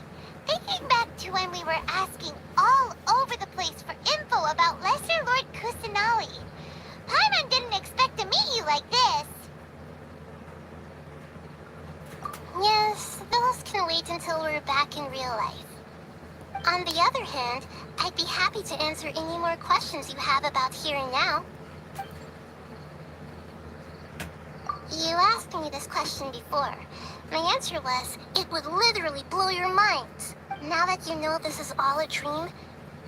Thinking back to when we were asking all over the place for info about Lesser Lord Kusanali, Paimon didn't expect to meet you like this. Yes, those can wait until we're back in real life. On the other hand, I'd be happy to answer any more questions you have about here and now. You asked me this question before. My answer was, it would literally blow your minds. Now that you know this is all a dream,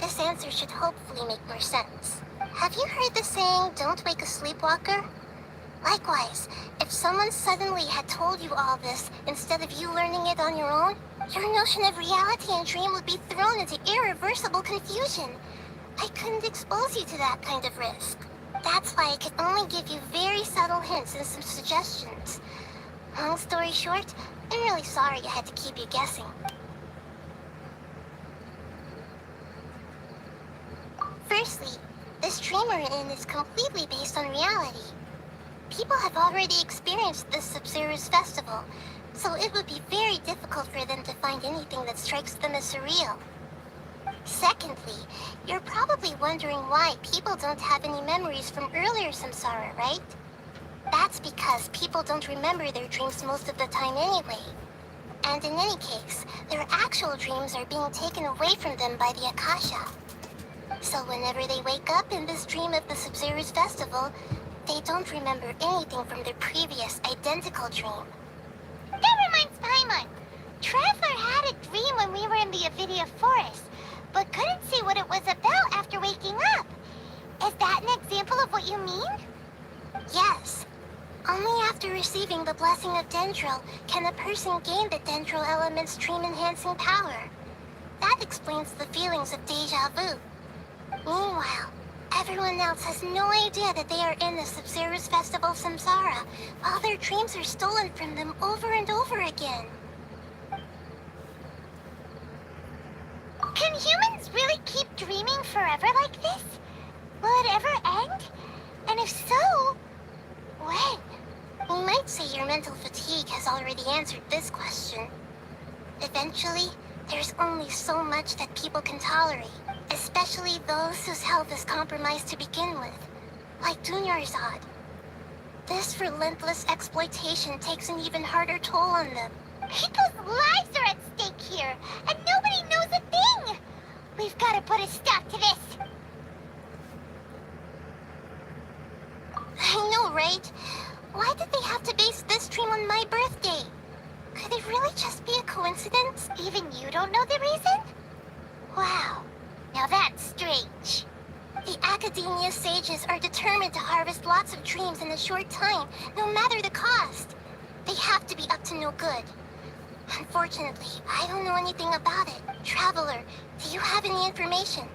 this answer should hopefully make more sense. Have you heard the saying, don't wake a sleepwalker? Likewise, if someone suddenly had told you all this instead of you learning it on your own, your notion of reality and dream would be thrown into irreversible confusion. I couldn't expose you to that kind of risk. That's why I could only give you very subtle hints and some suggestions. Long story short, I'm really sorry I had to keep you guessing. Firstly, this dream we're in is completely based on reality. People have already experienced this Sub-Zero's festival, so it would be very difficult for them to find anything that strikes them as surreal. Secondly, you're probably wondering why people don't have any memories from earlier samsara, right? That's because people don't remember their dreams most of the time anyway. And in any case, their actual dreams are being taken away from them by the Akasha. So whenever they wake up in this dream of the Sub-Zero's festival, they don't remember anything from their previous identical dream. That reminds Paimon. Traveler had a dream when we were in the Avidia Forest, but couldn't see what it was about after waking up. Is that an example of what you mean? Yes. Only after receiving the blessing of Dendril can a person gain the Dendril element's dream-enhancing power. That explains the feelings of deja vu. Meanwhile, everyone else has no idea that they are in the Sub-Zero's Festival Samsara, while their dreams are stolen from them over and over again. Can humans really keep dreaming forever like this? Will it ever end? And if so, when? You might say your mental fatigue has already answered this question. Eventually, there's only so much that people can tolerate, especially those whose health is compromised to begin with, like Dunyarzad. This relentless exploitation takes an even harder toll on them. People's lives are at stake here, and nobody knows a thing! We've got to put a stop to this! I know, right? Why did they have to base this dream on my birthday? Could it really just be a coincidence? Even you don't know the reason? Wow. Now that's strange. The Academia sages are determined to harvest lots of dreams in a short time, no matter the cost. They have to be up to no good. Unfortunately, I don't know anything about it. Traveler, do you have any information?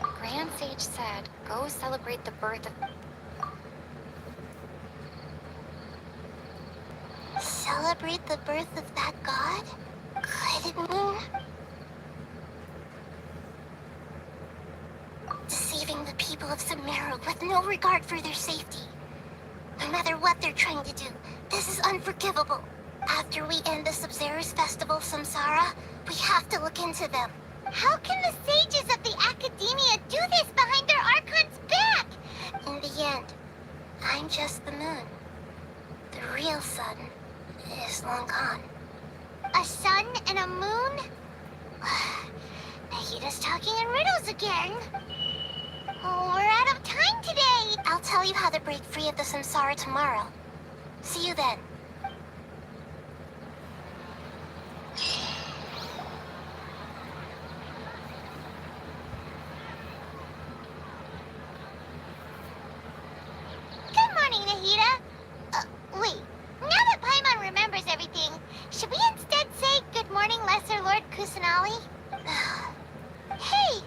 Grand Sage said, go celebrate the birth of... Celebrate the birth of that god? Could it mean... deceiving the people of Sumeru with no regard for their safety? No matter what they're trying to do, this is unforgivable. After we end the Sub-Zero's Festival Samsara, we have to look into them. How can the sages of the Academia do this behind their archon's back? In the end, I'm just the moon. The real sun is long gone. A sun and a moon? Nahida's talking in riddles again. Oh, we're out of time today. I'll tell you how to break free of the samsara tomorrow. See you then. Good morning, Nahida. Wait. Now that Paimon remembers everything, should we instead say good morning, Lesser Lord Kusanali? Hey,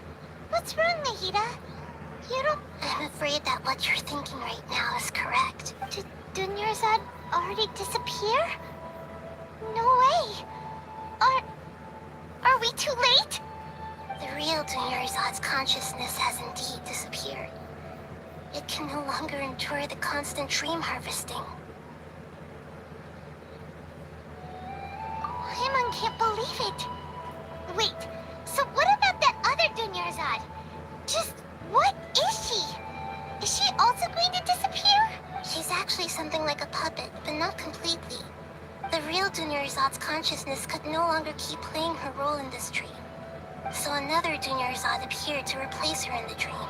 what's wrong, Nahida? You don't... I'm afraid that what you're thinking right now is correct. Did Dunyarzad already disappear? No way. Are we too late? The real Dunyarzad's consciousness has indeed disappeared. It can no longer endure the constant dream harvesting. Paimon can't believe it. Wait, so what about that other Dunyarzad? Just what is she? Is she also going to disappear? She's actually something like a puppet, but not completely. The real Dunyarzad's consciousness could no longer keep playing her role in this dream. So another Dunyarzad appeared to replace her in the dream.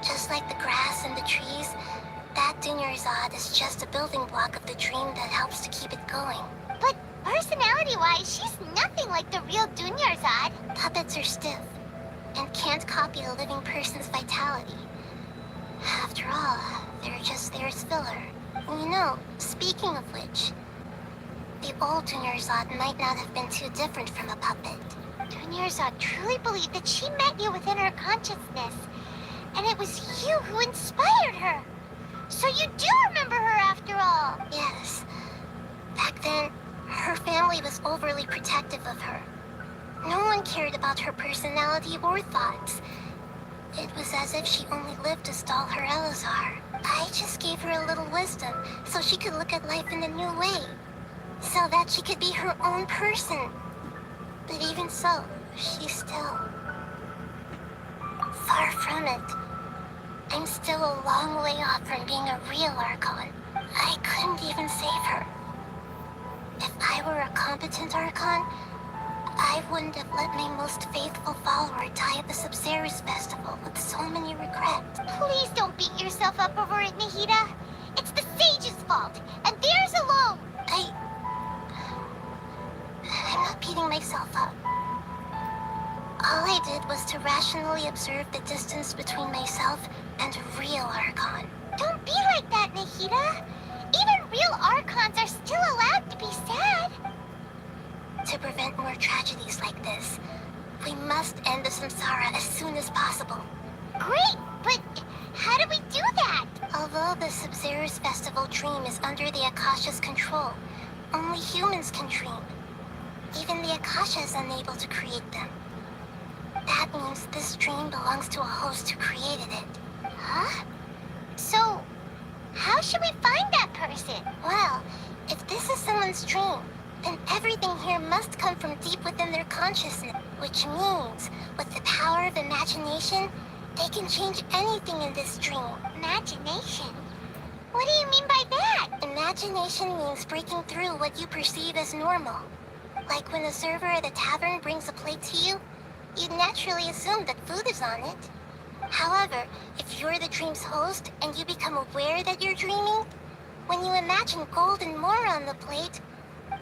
Just like the grass and the trees, that Dunyarzad is just a building block of the dream that helps to keep it going. But personality-wise, she's nothing like the real Dunyarzad. Puppets are stiff and can't copy a living person's vitality. After all, they're just there as filler. You know, speaking of which, the old Dunyarzad might not have been too different from a puppet. Dunyarzad truly believed that she met you within her consciousness, and it was you who inspired her. So you do remember her after all. Yes. Back then, her family was overly protective of her. No one cared about her personality or thoughts. It was as if she only lived to stall her Elazar. I just gave her a little wisdom so she could look at life in a new way. So that she could be her own person. But even so, she's still... far from it. I'm still a long way off from being a real Archon. I couldn't even save her. If I were a competent Archon, I wouldn't have let my most faithful follower die at the Sub-Zero's festival with so many regrets. Please don't beat yourself up over it, Nahida. It's the sage's fault, and theirs alone. I'm not beating myself up. All I did was to rationally observe the distance between myself and a real archon. Don't be like that, Nahida. Even real archons are still allowed to be sad. To prevent more tragedies like this, we must end the samsara as soon as possible. Great, but how do we do that? Although the Sub-Zero's festival dream is under the Akasha's control, only humans can dream. Even the Akasha is unable to create them. That means this dream belongs to a host who created it. Huh? So, how should we find that person? Well, if this is someone's dream, then everything here must come from deep within their consciousness. Which means, with the power of imagination, they can change anything in this dream. Imagination? What do you mean by that? Imagination means breaking through what you perceive as normal. Like when a server at a tavern brings a plate to you, you'd naturally assume that food is on it. However, if you're the dream's host and you become aware that you're dreaming, when you imagine gold and more on the plate,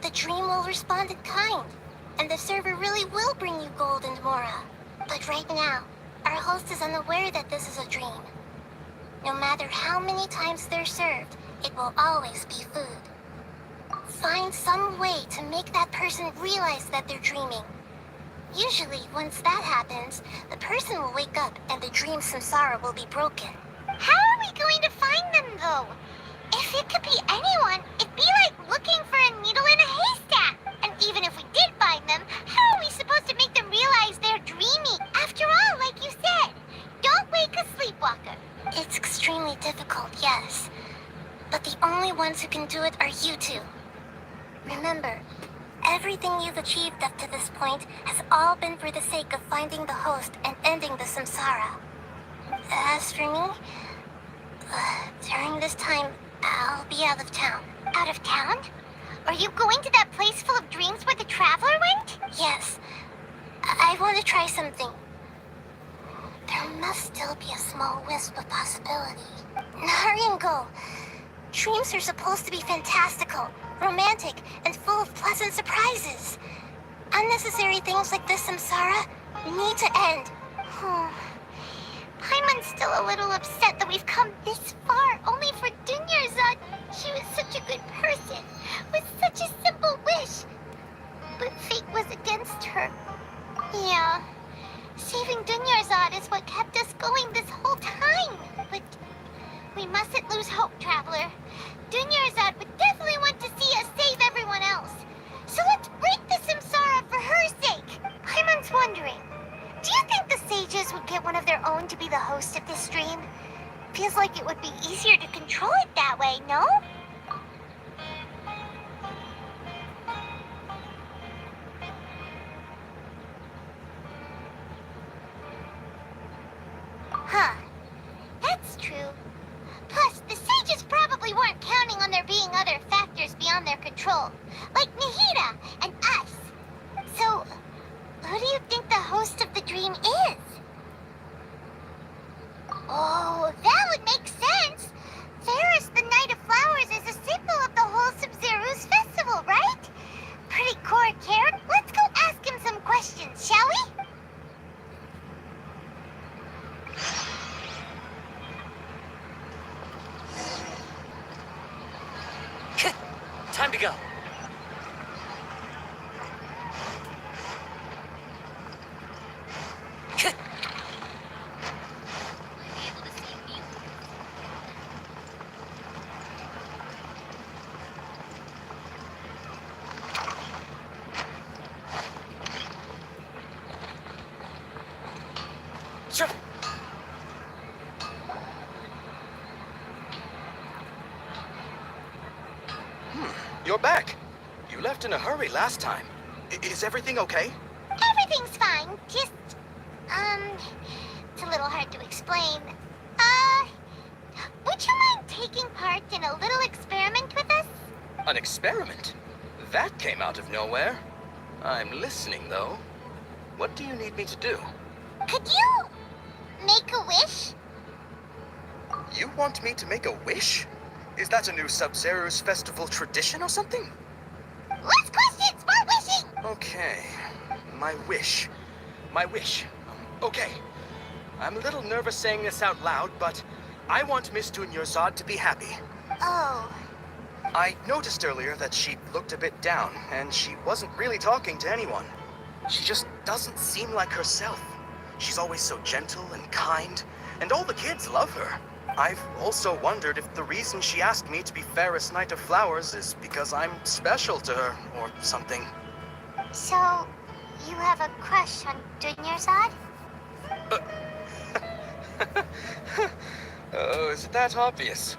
the dream will respond in kind, and the server really will bring you gold and mora. But right now, our host is unaware that this is a dream. No matter how many times they're served, it will always be food. Find some way to make that person realize that they're dreaming. Usually, once that happens, the person will wake up and the dream samsara will be broken. How are we going to find them, though? If it could be anyone, it'd be like looking for a needle in a haystack. And even if we did find them, how are we supposed to make them realize they're dreaming? After all, like you said, don't wake a sleepwalker. It's extremely difficult, yes. But the only ones who can do it are you two. Remember, everything you've achieved up to this point has all been for the sake of finding the host and ending the samsara. As for me, during this time, I'll be out of town. Out of town? Are you going to that place full of dreams where the traveler went? Yes. I want to try something. There must still be a small wisp of possibility. Hurry and go. Dreams are supposed to be fantastical, romantic, and full of pleasant surprises. Unnecessary things like this samsara need to end. Paimon's still a little upset that we've come this far only for Dunyarzad. She was such a good person, with such a simple wish. But fate was against her. Yeah, saving Dunyarzad is what kept us going this whole time. But we mustn't lose hope, Traveler. Dunyarzad would definitely want to see us save everyone else. So let's break the samsara for her sake. Paimon's wondering, do you think the sages would get one of their own to be the host of this dream? Feels like it would be easier to control it that way, no? Huh. That's true. Plus, the sages probably weren't counting on there being other factors beyond their control, like Nahida and us. So, who do you think the host of the dream is? Oh, that would make sense. Ferris, the Knight of Flowers, is a symbol of the whole Sub-Zero's festival, right? Pretty core character. Let's go ask him some questions, shall we? Time to go. Sure. You're back. You left in a hurry last time. Is everything okay? Everything's fine. Just, it's a little hard to explain. Would you mind taking part in a little experiment with us? An experiment? That came out of nowhere. I'm listening, though. What do you need me to do? Could you make a wish? You want me to make a wish? Is that a new Sub-Zero's festival tradition or something? Less questions, more wishing! Okay. My wish. My wish. Okay. I'm a little nervous saying this out loud, but I want Miss Dunyarzad to be happy. Oh. I noticed earlier that she looked a bit down, and she wasn't really talking to anyone. She just doesn't seem like herself. She's always so gentle and kind, and all the kids love her. I've also wondered if the reason she asked me to be Fairest Knight of Flowers is because I'm special to her, or something. So, you have a crush on Dunyarzad? Oh, is it that obvious?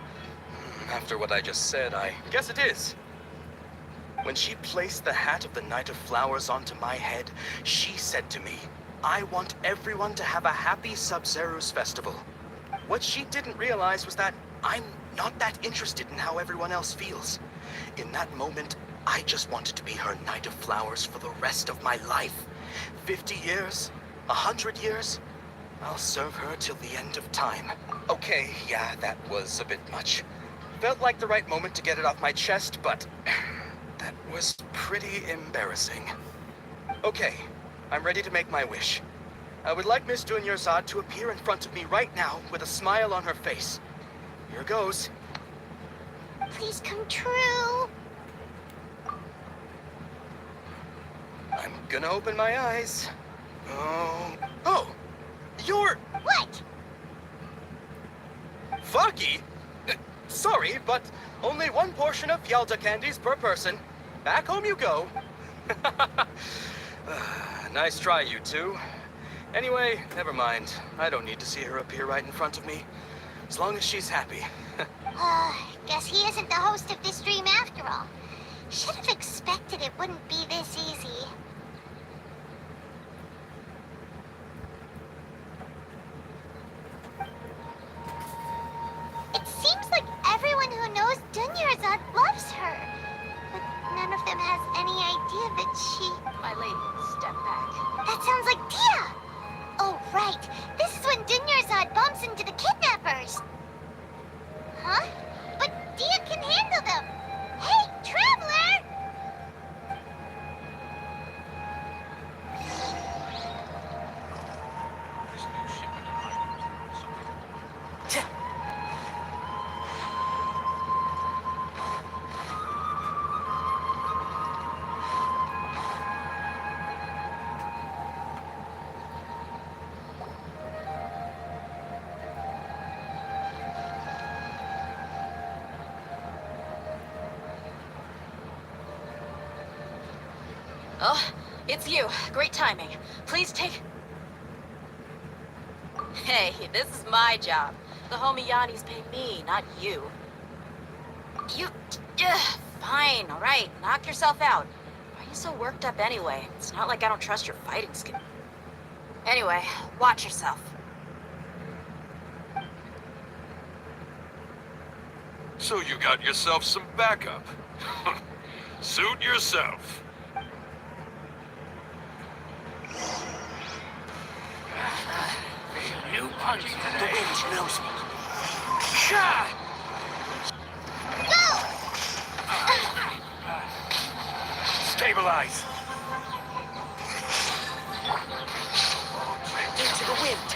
After what I just said, I guess it is. When she placed the hat of the Knight of Flowers onto my head, she said to me, I want everyone to have a happy Sub-Zero's festival. What she didn't realize was that I'm not that interested in how everyone else feels. In that moment, I just wanted to be her Knight of Flowers for the rest of my life. 50 years? 100 years? I'll serve her till the end of time. Okay, yeah, that was a bit much. Felt like the right moment to get it off my chest, but that was pretty embarrassing. Okay, I'm ready to make my wish. I would like Miss Dunyarzad to appear in front of me right now with a smile on her face. Here goes. Please come true. I'm gonna open my eyes. Oh, you're... What? Foggy? Sorry, but only one portion of Yalda candies per person. Back home you go. Nice try, you two. Anyway, never mind. I don't need to see her appear right in front of me. As long as she's happy. Guess he isn't the host of this dream after all. Should have expected it wouldn't be this easy. It seems like everyone who knows Dunyarzad loves her. But none of them has any idea that she... My lady, step back. That sounds like Dia! Oh, right. This is when Dunyarzad bumps into the kidnappers. Huh? But Dia can handle them. Hey, Traveler! Oh, it's you. Great timing. Please take... Hey, this is my job. The homie Yanni's pay me, not you. You... fine, all right. Knock yourself out. Why are you so worked up anyway? It's not like I don't trust your fighting skill. Anyway, watch yourself. So you got yourself some backup. Suit yourself. New punch. The wind knows me. Go! Stabilize. Into the wind.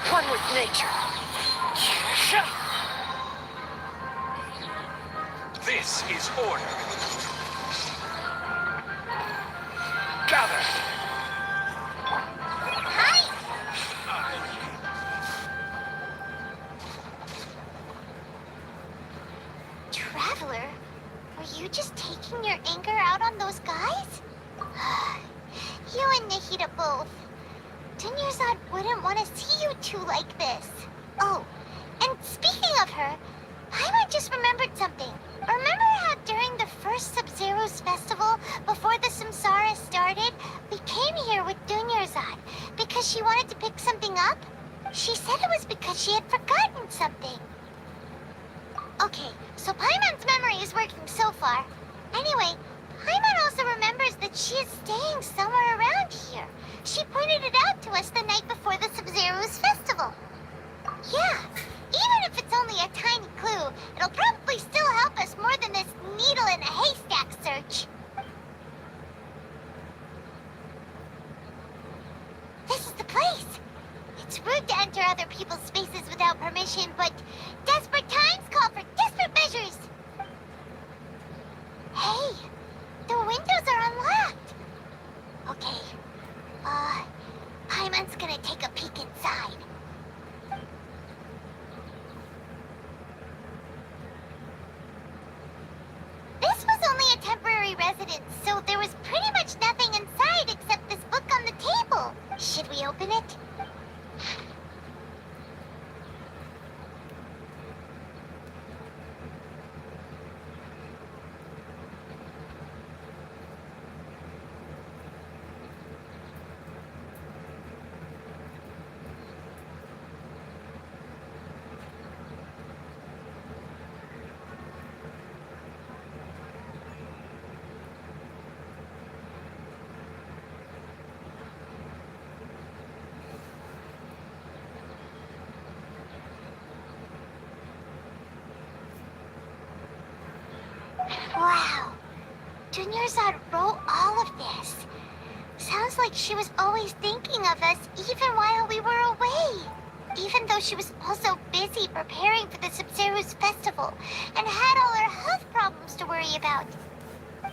One with nature. This is order. Gather. Hi! Traveler, were you just taking your anger out on those guys? You and Nahida both. Dunyarzad wouldn't want to see you two like this. Oh, and speaking of her, Paimon just remembered something. Remember how during the first Sub-Zero's festival, before the Samsara started, we came here with Dunyarzad because because she wanted to pick something up? She said it was because she had forgotten something. Okay, so Paimon's memory is working so far. Anyway, Paimon also remembers that she is staying somewhere around here. She pointed it out to us the night before the Sub-Zero's festival. Yeah, even if it's only a tiny clue, it'll probably still help us more than this needle in a haystack search. This is the place. It's rude to enter other people's spaces without permission, but desperate times call for desperate measures. Hey, the windows are unlocked. Okay, Paimon's gonna take a peek inside. This was only a temporary residence, so there was pretty much nothing inside except this book on the table. Should we open it? Wow. Dunyarzad wrote all of this. Sounds like she was always thinking of us even while we were away. Even though she was also busy preparing for the Sub-Zero's festival and had all her health problems to worry about.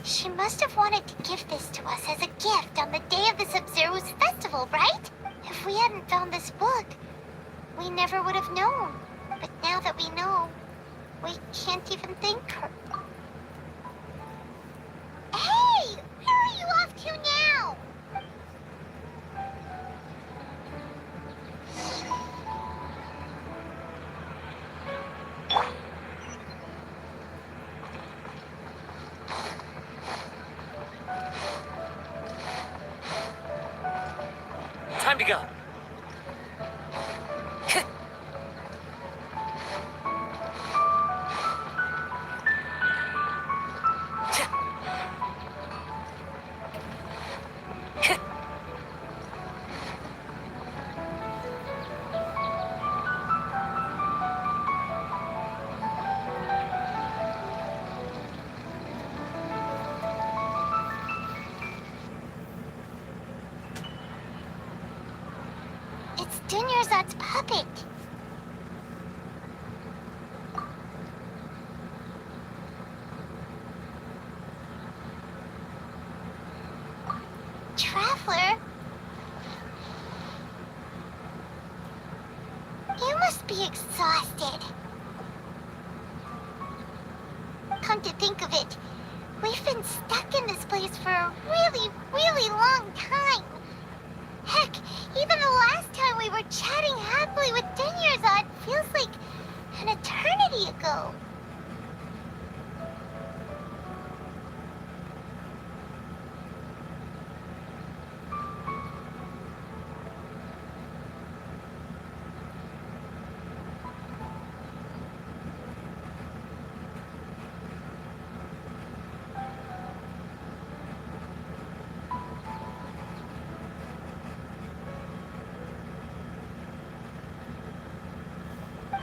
She must have wanted to give this to us as a gift on the day of the Sub-Zero's festival, right? If we hadn't found this book, we never would have known. But now that we know, we can't even thank her. Hey! Where are you off to now? Time to go. It's Dunyarzad's puppet. Traveler? You must be exhausted. Come to think of it, we've been stuck in this place for a really, really long time. Heck, even the last time we were chatting happily with Dunyarzad feels like an eternity ago.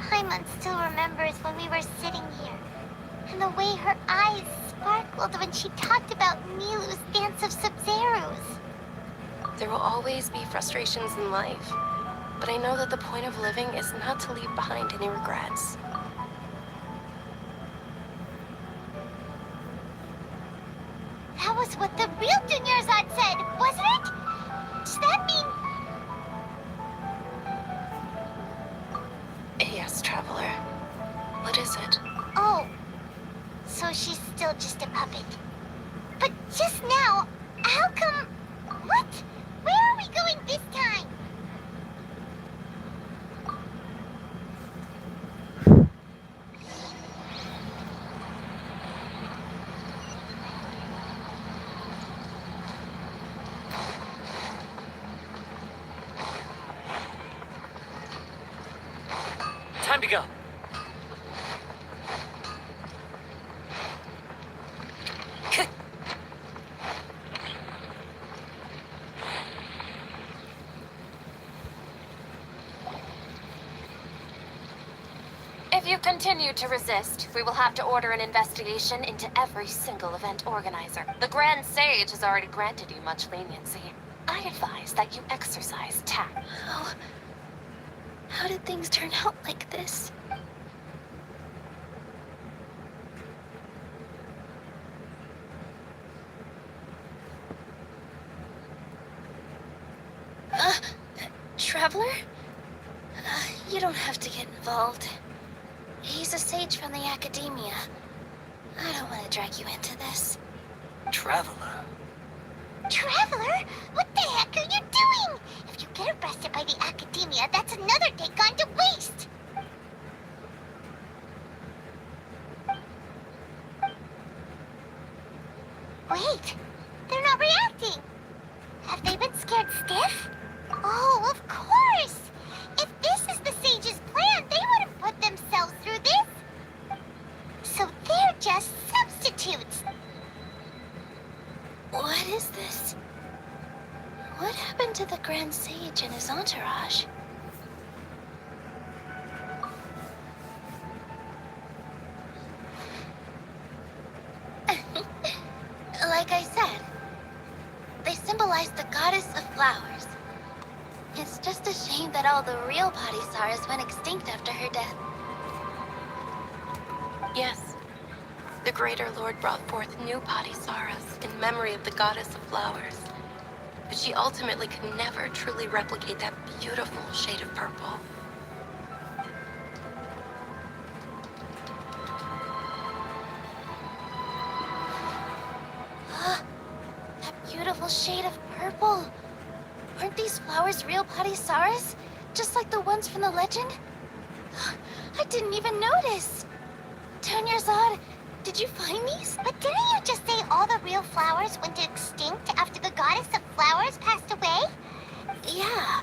Paimon still remembers when we were sitting here, and the way her eyes sparkled when she talked about Nilu's dance of Sub-Zeros. There will always be frustrations in life, but I know that the point of living is not to leave behind any regrets. That was what the real Dunyarzad said, wasn't it? Does that mean... Yes, Traveler. What is it? Oh, so she's still just a puppet. But just now, how come... What? Where are we going this time? Time to go. If you continue to resist, we will have to order an investigation into every single event organizer. The Grand Sage has already granted you much leniency. I advise that you exercise tact. How did things turn out like this? Traveler? You don't have to get involved. He's a sage from the academia. I don't want to drag you into this. Traveler? Traveler? What the heck are you doing? If you get arrested by the academia, that's another day gone to waste. Wait, they're not reacting. Have they been scared stiff? Oh, of course. If this is the sage's plan, they wouldn't put themselves through this. So they're just substitutes. What is this? What happened to the Grand Sage and his entourage? Like I said, they symbolize the goddess of flowers. It's just a shame that all the real Padisaras went extinct after her death. Yes. The Greater Lord brought forth new Padisaras in memory of the goddess of flowers. But she ultimately could never truly replicate that beautiful shade of purple. That beautiful shade of purple. Weren't these flowers real Padisaras? Just like the ones from the legend? I didn't even notice. 10 years odd. Did you find these? But didn't you just say all the real flowers went extinct after the goddess of flowers passed away? Yeah.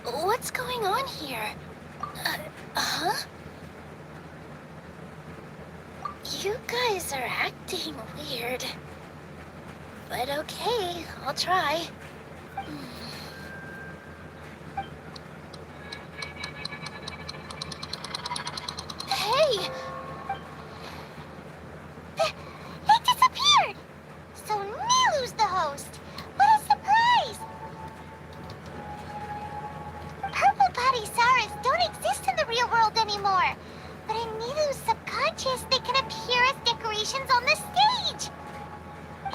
What's going on here? Huh? You guys are acting weird. But okay, I'll try. Hey! They disappeared! So Nilu's the host! What a surprise! Purple Padisaras don't exist in the real world anymore. But in Nilu's subconscious, they can appear as decorations on the stage.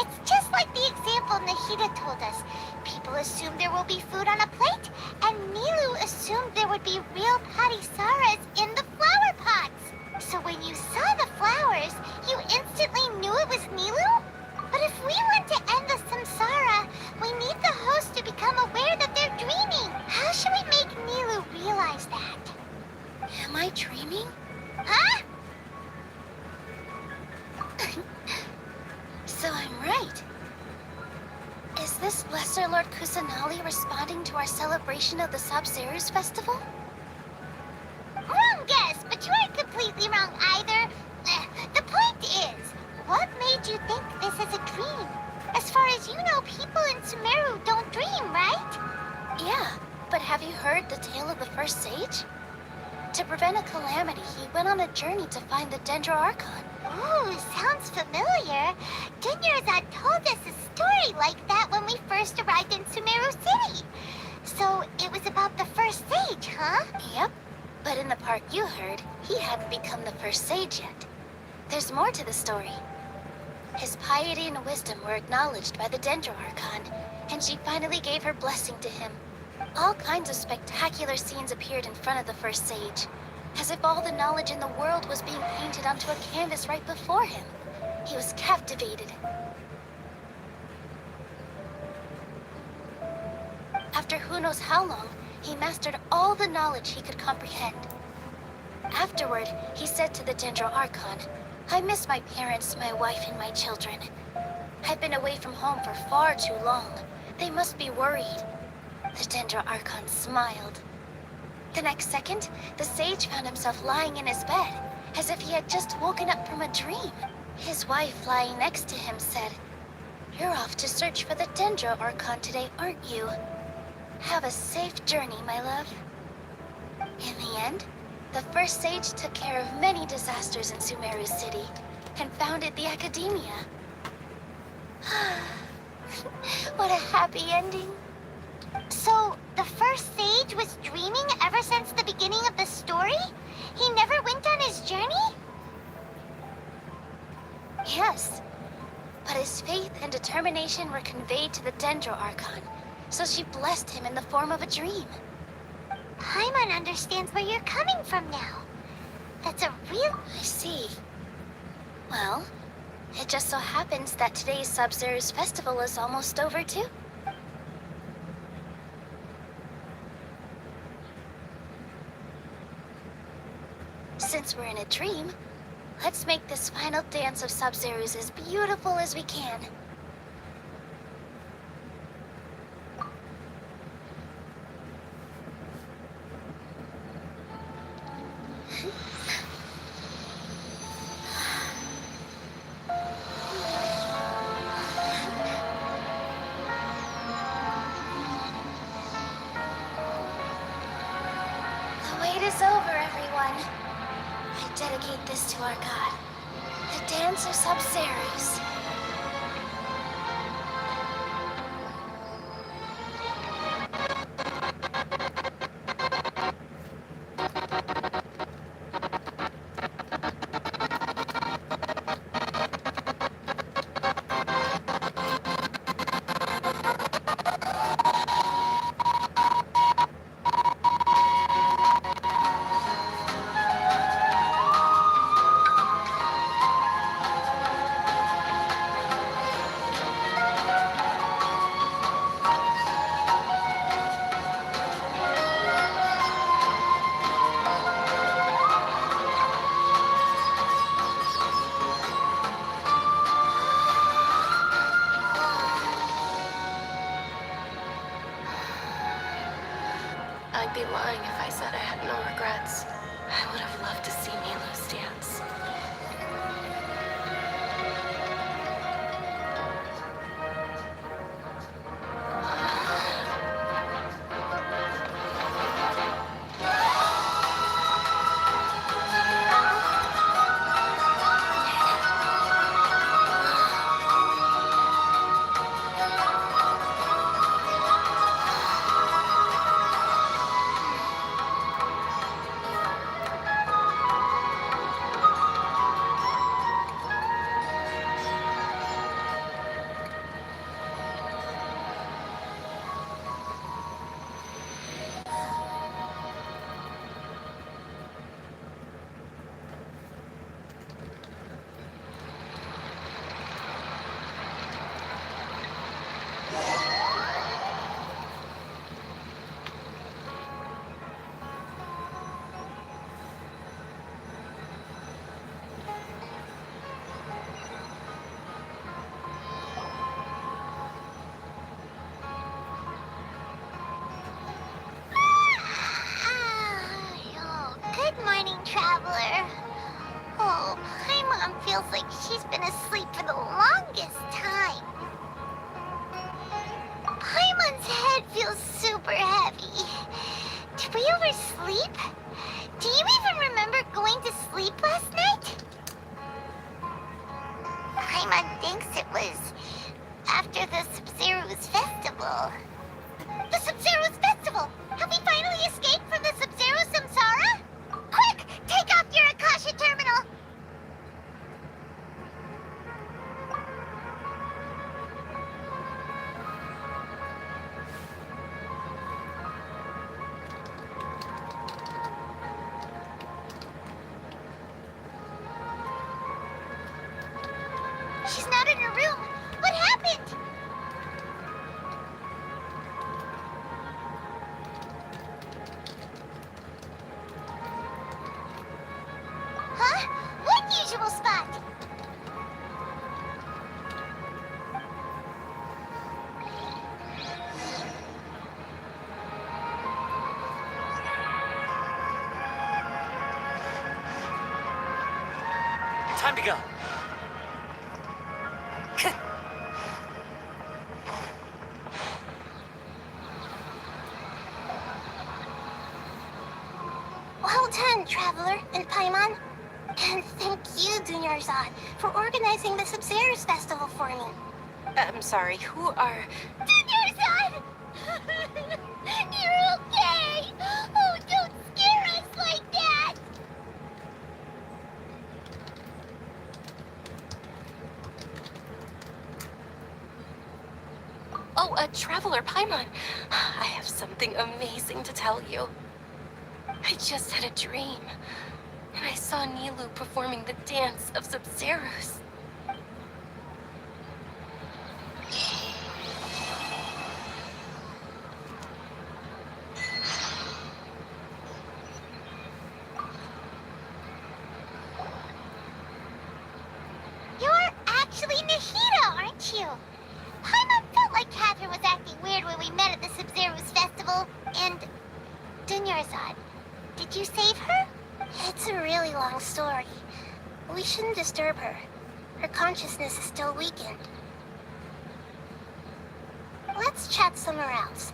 It's just like the example Nahida told us. People assume there will be food on a plate, and Nilu assumed there would be real Padisaras in the flower pots. So when you saw the flowers, you instantly knew it was Nilu? But if we want to end the samsara, we need the host to become aware that they're dreaming. How should we make Nilu realize that? Am I dreaming? Huh? So I'm right. Is this Lesser Lord Kusanali responding to our celebration of the Sabzeruz festival? Wrong guess, but you aren't completely wrong either. The point is, what made you think this is a dream? As far as you know, people in Sumeru don't dream, right? Yeah, but have you heard the tale of the first sage? To prevent a calamity, he went on a journey to find the Dendwooo archon. Ooh, sounds familiar. Dunyarzad told us a story like that when we first arrived in Sumeru City. So it was about the first sage, huh? Yep, but in the part you heard, he hadn't become the first sage yet. There's more to the story. His piety and wisdom were acknowledged by the Dendwooo archon, and she finally gave her blessing to him. All kinds of spectacular scenes appeared in front of the first sage, as if all the knowledge in the world was being painted onto a canvas right before him. He was captivated. After who knows how long, he mastered all the knowledge he could comprehend. Afterward, he said to the Dendwooo archon, "I miss my parents, my wife, and my children. I've been away from home for far too long. They must be worried." The Dendwooo archon smiled. The next second, the sage found himself lying in his bed, as if he had just woken up from a dream. His wife lying next to him said, "You're off to search for the Dendwooo archon today, aren't you? Have a safe journey, my love." In the end, the first sage took care of many disasters in Sumeru City and founded the academia. What a happy ending. So, the first sage was dreaming ever since the beginning of the story? He never went on his journey? Yes, but his faith and determination were conveyed to the Dendwooo archon, so she blessed him in the form of a dream. Paimon understands where you're coming from now. That's a real... I see. Well, it just so happens that today's Sub-Zero's festival is almost over too. Since we're in a dream, let's make this final dance of Sub-Zero's as beautiful as we can. The wait is over, everyone. I dedicate this to our god, the dance of Sub-Zero's. I'd be lying if I said I had no regrets. I would have loved to see Milo's dance. Good morning, traveler. Oh, Paimon feels like she's been asleep for the longest time. Paimon's head feels super heavy. Did we oversleep? Do you even remember going to sleep last night? Paimon thinks it was after the Sub-Zero's festival. The Sub-Zero's festival! Have we finally escaped from the Sub-Zero samsara? Quick! Take off your Akasha terminal! She's not in her room. What happened? Huh? What usual spot? Time to go. Well done, Traveler and Paimon. And thank you, Dunyarzad, for organizing the Sub-Zero's festival for me. I'm sorry, who are... Dunyarzad! You're okay! Oh, don't scare us like that! Oh, Traveler Paimon. I have something amazing to tell you. I just had a dream, and I saw Nilou performing the dance of Sub-Zeros. You're actually Nahida, aren't you? Paimon felt like Catherine was acting weird when we met at the Sub-Zero's festival, and... Dunyarzad, did you save her? It's a really long story. We shouldn't disturb her. Her consciousness is still weakened. Let's chat somewhere else.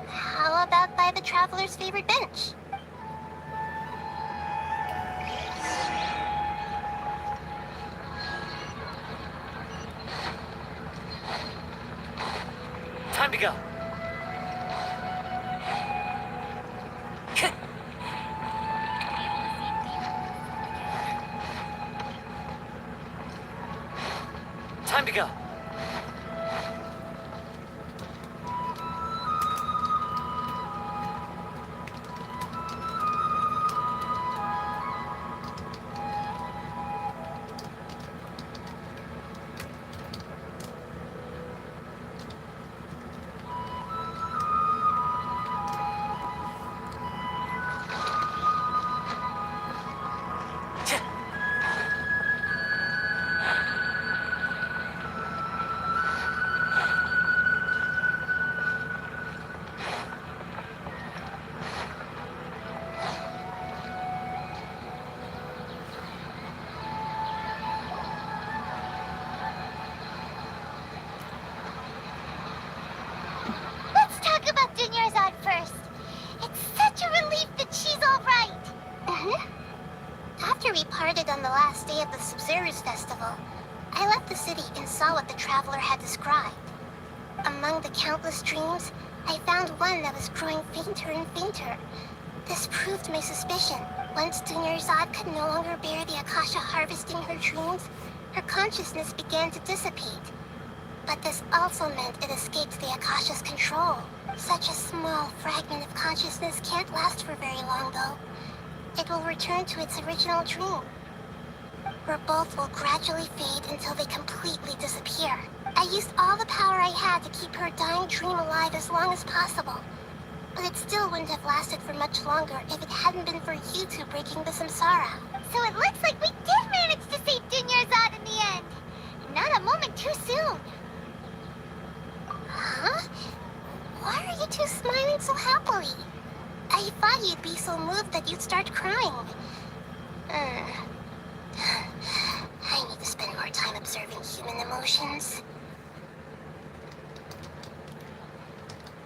How about by the Traveler's favorite bench? Time to go. Time to go. Let's talk about Dunyarzad first. It's such a relief that she's all right. After we parted on the last day of the Sub-Zero's festival, I left the city and saw what the Traveler had described. Among the countless dreams, I found one that was growing fainter and fainter. This proved my suspicion. Once Dunyarzad could no longer bear the Akasha harvesting her dreams, her consciousness began to dissipate. But this also meant it escaped the Akasha's control. Such a small fragment of consciousness can't last for very long, though. It will return to its original dream, where both will gradually fade until they completely disappear. I used all the power I had to keep her dying dream alive as long as possible. But it still wouldn't have lasted for much longer if it hadn't been for you two breaking the samsara. So it looks like we did manage to save Dunyarzad in the end. Not a moment too soon. Huh? Why are you two smiling so happily? I thought you'd be so moved that you'd start crying. I need to spend more time observing human emotions.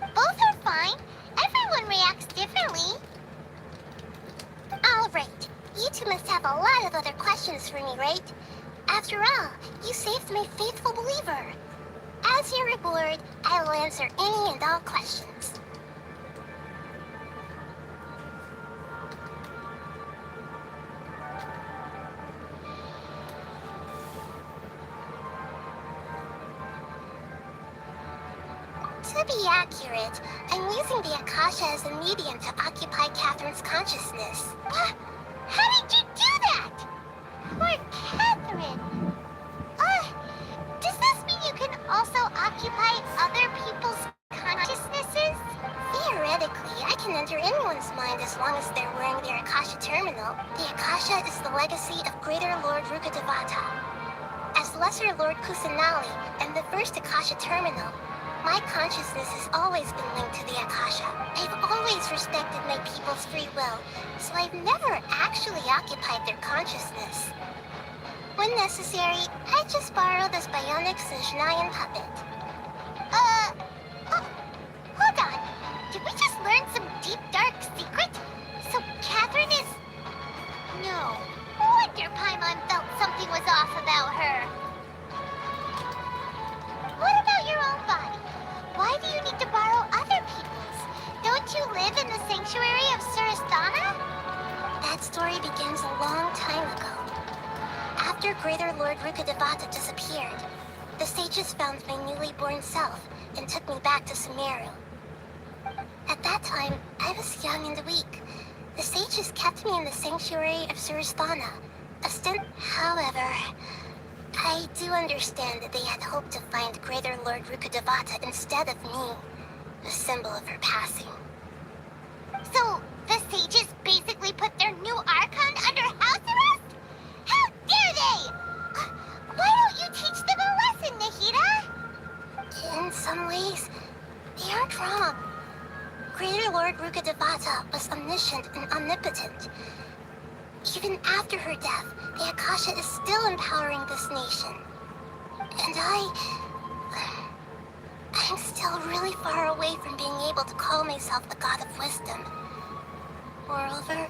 Both are fine. Everyone reacts differently. All right. You two must have a lot of other questions for me, right? After all, you saved my faithful believer. As your reward, I will answer any and all questions. To be accurate, I'm using the Akasha as a medium to occupy Catherine's consciousness. How did you do that? Poor Catherine. Does this mean you can also occupy other people's consciousnesses? Theoretically, I can enter anyone's mind as long as they're wearing their Akasha terminal. The Akasha is the legacy of Greater Lord Rukkhadevata. As Lesser Lord Kusanali and the first Akasha terminal, My consciousness has always been linked to the Akasha. I've always respected my people's free will, so I've never actually occupied their consciousness. When necessary, I just borrow this bionic Snezhnayan puppet. Oh, hold on. Did we just learn some deep, dark secret? So Catherine is... No. Wonder Paimon felt something was off about her. What about your own body? Why do you need to borrow other people's? Don't you live in the sanctuary of Surasthana? That story begins a long time ago. After Greater Lord Rukkhadevata disappeared, the sages found my newly born self and took me back to Sumeru. At that time, I was young and weak. The sages kept me in the sanctuary of Surasthana. However, I do understand that they had hoped to find Greater Lord Rukkhadevata instead of me, a symbol of her passing. So, the sages basically put their new archon under house arrest? How dare they! Why don't you teach them a lesson, Nahida? In some ways, they aren't wrong. Greater Lord Rukkhadevata was omniscient and omnipotent. Even after her death, the Akasha is still empowering this nation. And I'm still really far away from being able to call myself the God of Wisdom. Moreover,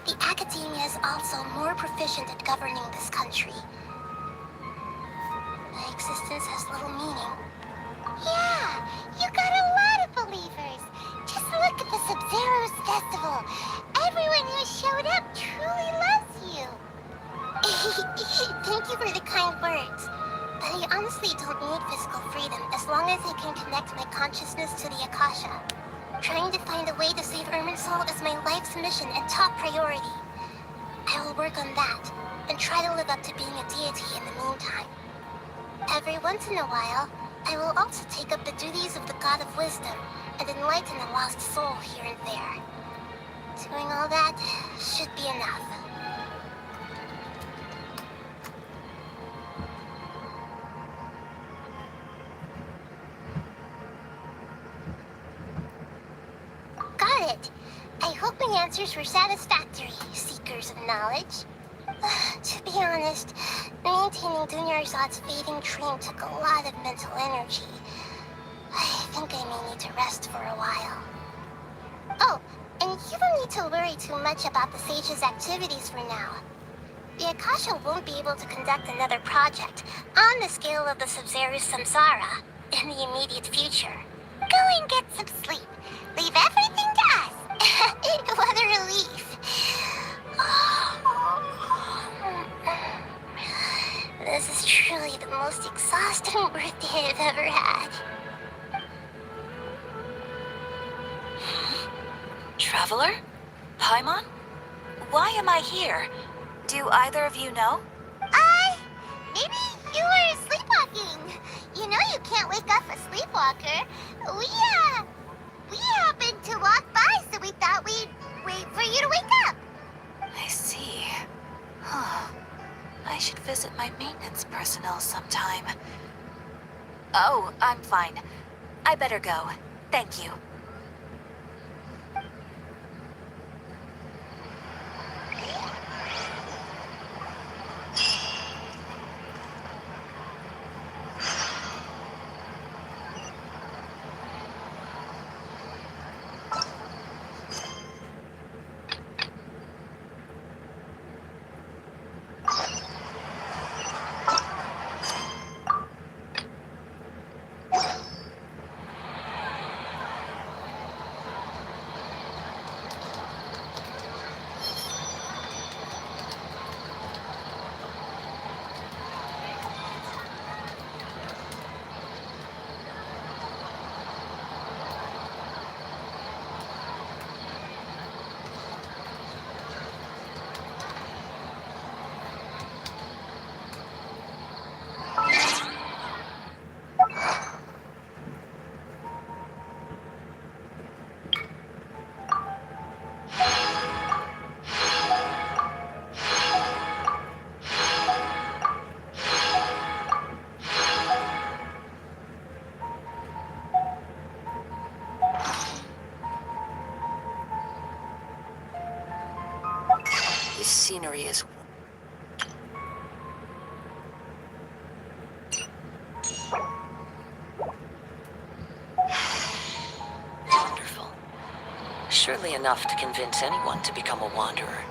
the academia is also more proficient at governing this country. My existence has little meaning. Yeah, you got a lot of believers. Just look at the Sub-Zero's festival. Everyone who showed up truly loves you. Thank you for the kind words. But I honestly don't need physical freedom as long as I can connect my consciousness to the Akasha. Trying to find a way to save Irminsul is my life's mission and top priority. I will work on that, and try to live up to being a deity in the meantime. Every once in a while, I will also take up the duties of the God of Wisdom and enlighten a lost soul here and there. Doing all that should be enough. Got it. I hope my answers were satisfactory, seekers of knowledge. To be honest, maintaining Dunyarzad's fading dream took a lot of mental energy. I think I may need to rest for a while. Oh, and you don't need to worry too much about the sage's activities for now. The Akasha won't be able to conduct another project on the scale of the Sub-Zero's Samsara in the immediate future. Go and get some sleep. Leave everything to us. What a relief. This is truly the most exhausting birthday I've ever had. Traveler? Paimon? Why am I here? Do either of you know? Maybe you were sleepwalking. You know you can't wake up a sleepwalker. We happened to walk by, so we thought we'd wait for you to wake up. I see. Huh. I should visit my maintenance personnel sometime. Oh, I'm fine. I better go. Thank you. scenery is wonderful. Surely enough to convince anyone to become a wanderer.